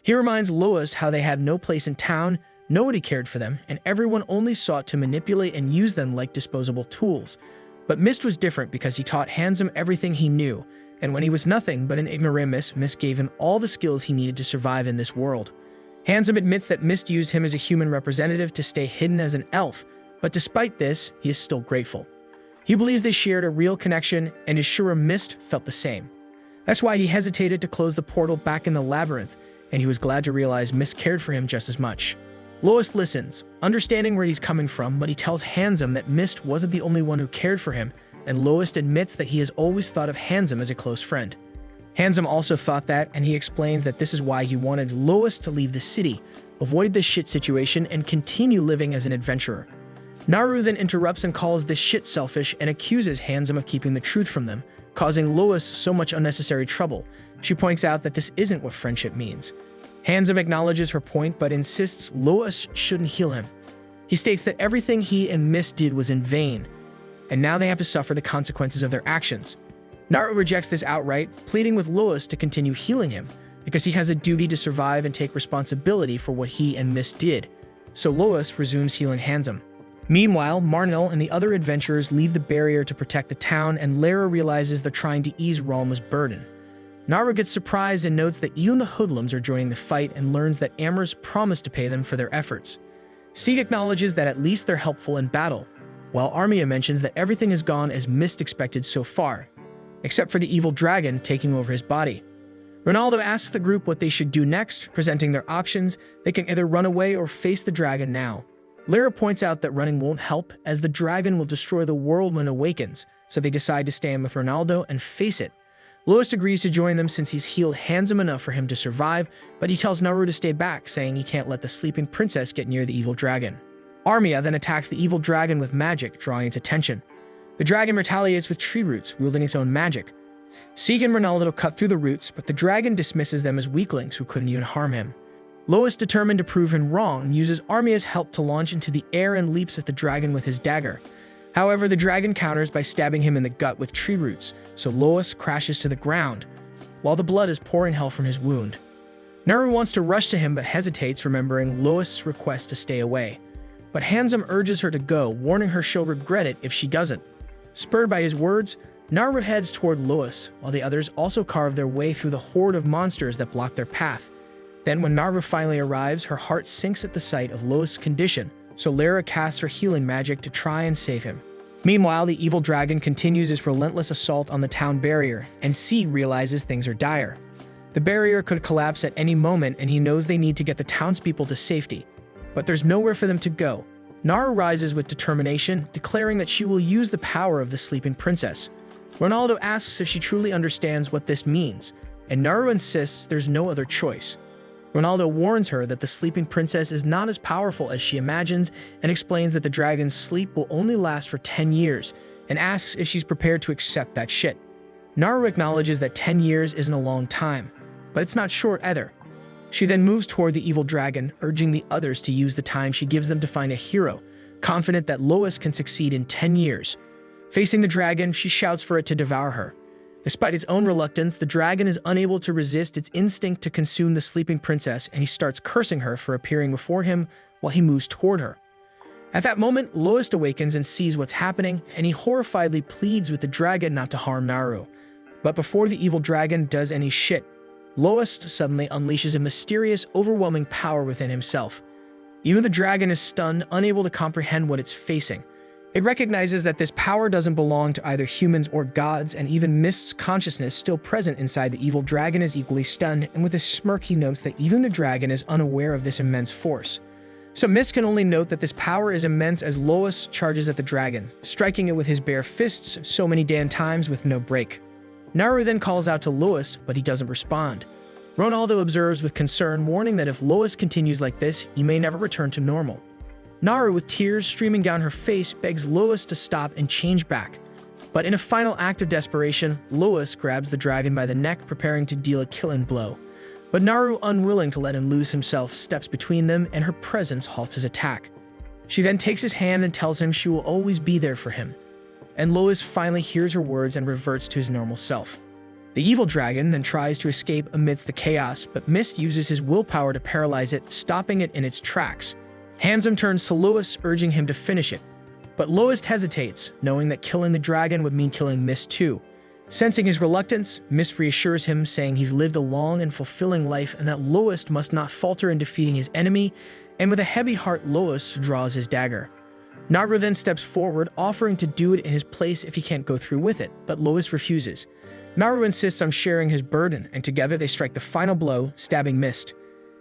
He reminds Lois how they had no place in town, nobody cared for them, and everyone only sought to manipulate and use them like disposable tools. But Mist was different because he taught Handsome everything he knew, and when he was nothing but an ignoramus, Mist gave him all the skills he needed to survive in this world. Handsome admits that Mist used him as a human representative to stay hidden as an elf, but despite this, he is still grateful. He believes they shared a real connection and is sure Mist felt the same. That's why he hesitated to close the portal back in the labyrinth, and he was glad to realize Mist cared for him just as much. Lois listens, understanding where he's coming from, but he tells Handsome that Mist wasn't the only one who cared for him, and Lois admits that he has always thought of Handsome as a close friend. Handsome also thought that, and he explains that this is why he wanted Lois to leave the city, avoid this shit situation, and continue living as an adventurer. Naru then interrupts and calls this shit selfish and accuses Handsome of keeping the truth from them, causing Lois so much unnecessary trouble. She points out that this isn't what friendship means. Handsome acknowledges her point but insists Lois shouldn't heal him. He states that everything he and Mist did was in vain, and now they have to suffer the consequences of their actions. Naru rejects this outright, pleading with Lois to continue healing him, because he has a duty to survive and take responsibility for what he and Mist did. So Lois resumes healing Handsome. Meanwhile, Marnell and the other adventurers leave the barrier to protect the town, and Lara realizes they're trying to ease Ralma's burden. Naru gets surprised and notes that even the hoodlums are joining the fight and learns that Amherst promised to pay them for their efforts. Sieg acknowledges that at least they're helpful in battle, while Armia mentions that everything has gone as Mist expected so far, except for the evil dragon taking over his body. Ronaldo asks the group what they should do next, presenting their options. They can either run away or face the dragon now. Lara points out that running won't help, as the dragon will destroy the world when it awakens, so they decide to stand with Ronaldo and face it. Lois agrees to join them since he's healed Handsome enough for him to survive, but he tells Naru to stay back, saying he can't let the sleeping princess get near the evil dragon. Armia then attacks the evil dragon with magic, drawing its attention. The dragon retaliates with tree roots, wielding its own magic. Sieg and Ronaldo cut through the roots, but the dragon dismisses them as weaklings who couldn't even harm him. Lois, determined to prove him wrong, uses Armia's help to launch into the air and leaps at the dragon with his dagger. However, the dragon counters by stabbing him in the gut with tree roots, so Lois crashes to the ground, while the blood is pouring hell from his wound. Naru wants to rush to him but hesitates, remembering Lois' request to stay away. But Handsome urges her to go, warning her she'll regret it if she doesn't. Spurred by his words, Naru heads toward Lois, while the others also carve their way through the horde of monsters that block their path. Then when Naru finally arrives, her heart sinks at the sight of Lois' condition, so Lara casts her healing magic to try and save him. Meanwhile, the evil dragon continues its relentless assault on the town barrier, and Sieg realizes things are dire. The barrier could collapse at any moment, and he knows they need to get the townspeople to safety. But there's nowhere for them to go. Naru rises with determination, declaring that she will use the power of the sleeping princess. Ronaldo asks if she truly understands what this means, and Naru insists there's no other choice. Ronaldo warns her that the sleeping princess is not as powerful as she imagines and explains that the dragon's sleep will only last for 10 years and asks if she's prepared to accept that shit. Naru acknowledges that 10 years isn't a long time, but it's not short either. She then moves toward the evil dragon, urging the others to use the time she gives them to find a hero, confident that Lois can succeed in 10 years. Facing the dragon, she shouts for it to devour her. Despite its own reluctance, the dragon is unable to resist its instinct to consume the sleeping princess, and he starts cursing her for appearing before him while he moves toward her. At that moment, Loest awakens and sees what's happening, and he horrifiedly pleads with the dragon not to harm Naru. But before the evil dragon does any shit, Loest suddenly unleashes a mysterious, overwhelming power within himself. Even the dragon is stunned, unable to comprehend what it's facing. It recognizes that this power doesn't belong to either humans or gods, and even Mist's consciousness still present inside the evil dragon is equally stunned, and with a smirk he notes that even the dragon is unaware of this immense force. So Mist can only note that this power is immense as Loest charges at the dragon, striking it with his bare fists so many damn times with no break. Naru then calls out to Loest, but he doesn't respond. Ronaldo observes with concern, warning that if Loest continues like this, he may never return to normal. Naru, with tears streaming down her face, begs Loest to stop and change back. But in a final act of desperation, Loest grabs the dragon by the neck, preparing to deal a killing blow. But Naru, unwilling to let him lose himself, steps between them, and her presence halts his attack. She then takes his hand and tells him she will always be there for him. And Loest finally hears her words and reverts to his normal self. The evil dragon then tries to escape amidst the chaos, but Mist uses his willpower to paralyze it, stopping it in its tracks. Handsome turns to Loest, urging him to finish it. But Loest hesitates, knowing that killing the dragon would mean killing Mist too. Sensing his reluctance, Mist reassures him, saying he's lived a long and fulfilling life and that Loest must not falter in defeating his enemy, and with a heavy heart, Loest draws his dagger. Naru then steps forward, offering to do it in his place if he can't go through with it, but Loest refuses. Naru insists on sharing his burden, and together they strike the final blow, stabbing Mist.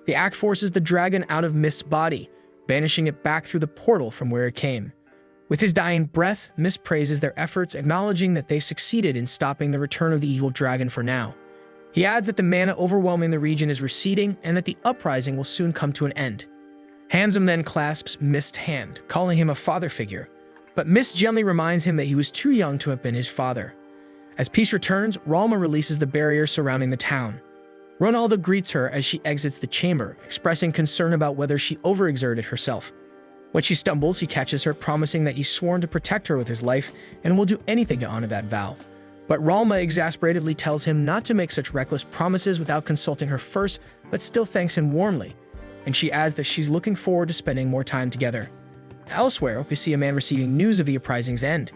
The act forces the dragon out of Mist's body, banishing it back through the portal from where it came. With his dying breath, Mist praises their efforts, acknowledging that they succeeded in stopping the return of the evil dragon for now. He adds that the mana overwhelming the region is receding, and that the uprising will soon come to an end. Handsome then clasps Mist's hand, calling him a father figure, but Mist gently reminds him that he was too young to have been his father. As peace returns, Ralma releases the barrier surrounding the town. Ronaldo greets her as she exits the chamber, expressing concern about whether she overexerted herself. When she stumbles, he catches her, promising that he's sworn to protect her with his life and will do anything to honor that vow. But Ralma exasperatedly tells him not to make such reckless promises without consulting her first, but still thanks him warmly. And she adds that she's looking forward to spending more time together. Elsewhere, we see a man receiving news of the uprising's end.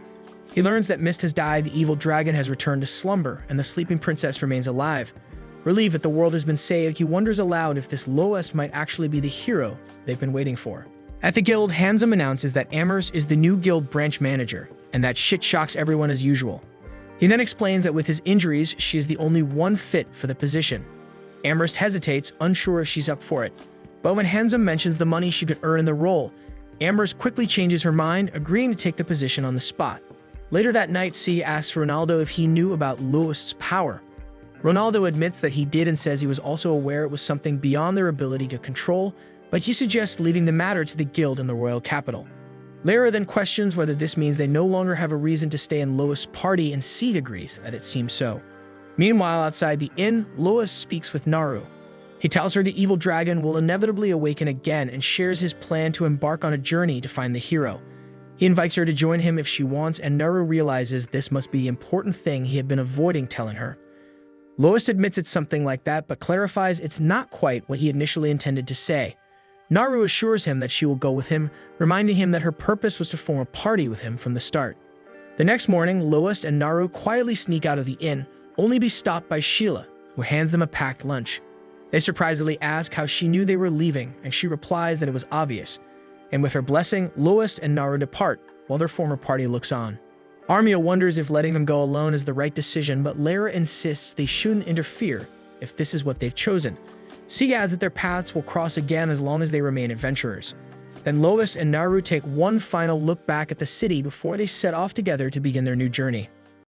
He learns that Mist has died, the evil dragon has returned to slumber, and the sleeping princess remains alive. Relieved that the world has been saved, he wonders aloud if this Loest might actually be the hero they've been waiting for. At the guild, Handsome announces that Amherst is the new guild branch manager, and that shit shocks everyone as usual. He then explains that with his injuries, she is the only one fit for the position. Amherst hesitates, unsure if she's up for it. But when Handsome mentions the money she could earn in the role, Amherst quickly changes her mind, agreeing to take the position on the spot. Later that night, C asks Ronaldo if he knew about Loest's power. Ronaldo admits that he did and says he was also aware it was something beyond their ability to control, but he suggests leaving the matter to the guild in the royal capital. Lara then questions whether this means they no longer have a reason to stay in Loest's party, and Sieg agrees that it seems so. Meanwhile, outside the inn, Loest speaks with Naru. He tells her the evil dragon will inevitably awaken again and shares his plan to embark on a journey to find the hero. He invites her to join him if she wants, and Naru realizes this must be the important thing he had been avoiding telling her. Loest admits it's something like that, but clarifies it's not quite what he initially intended to say. Naru assures him that she will go with him, reminding him that her purpose was to form a party with him from the start. The next morning, Loest and Naru quietly sneak out of the inn, only to be stopped by Sheila, who hands them a packed lunch. They surprisingly ask how she knew they were leaving, and she replies that it was obvious. And with her blessing, Loest and Naru depart, while their former party looks on. Armia wonders if letting them go alone is the right decision, but Lara insists they shouldn't interfere if this is what they've chosen. Sieg adds that their paths will cross again as long as they remain adventurers. Then Loest and Naru take one final look back at the city before they set off together to begin their new journey.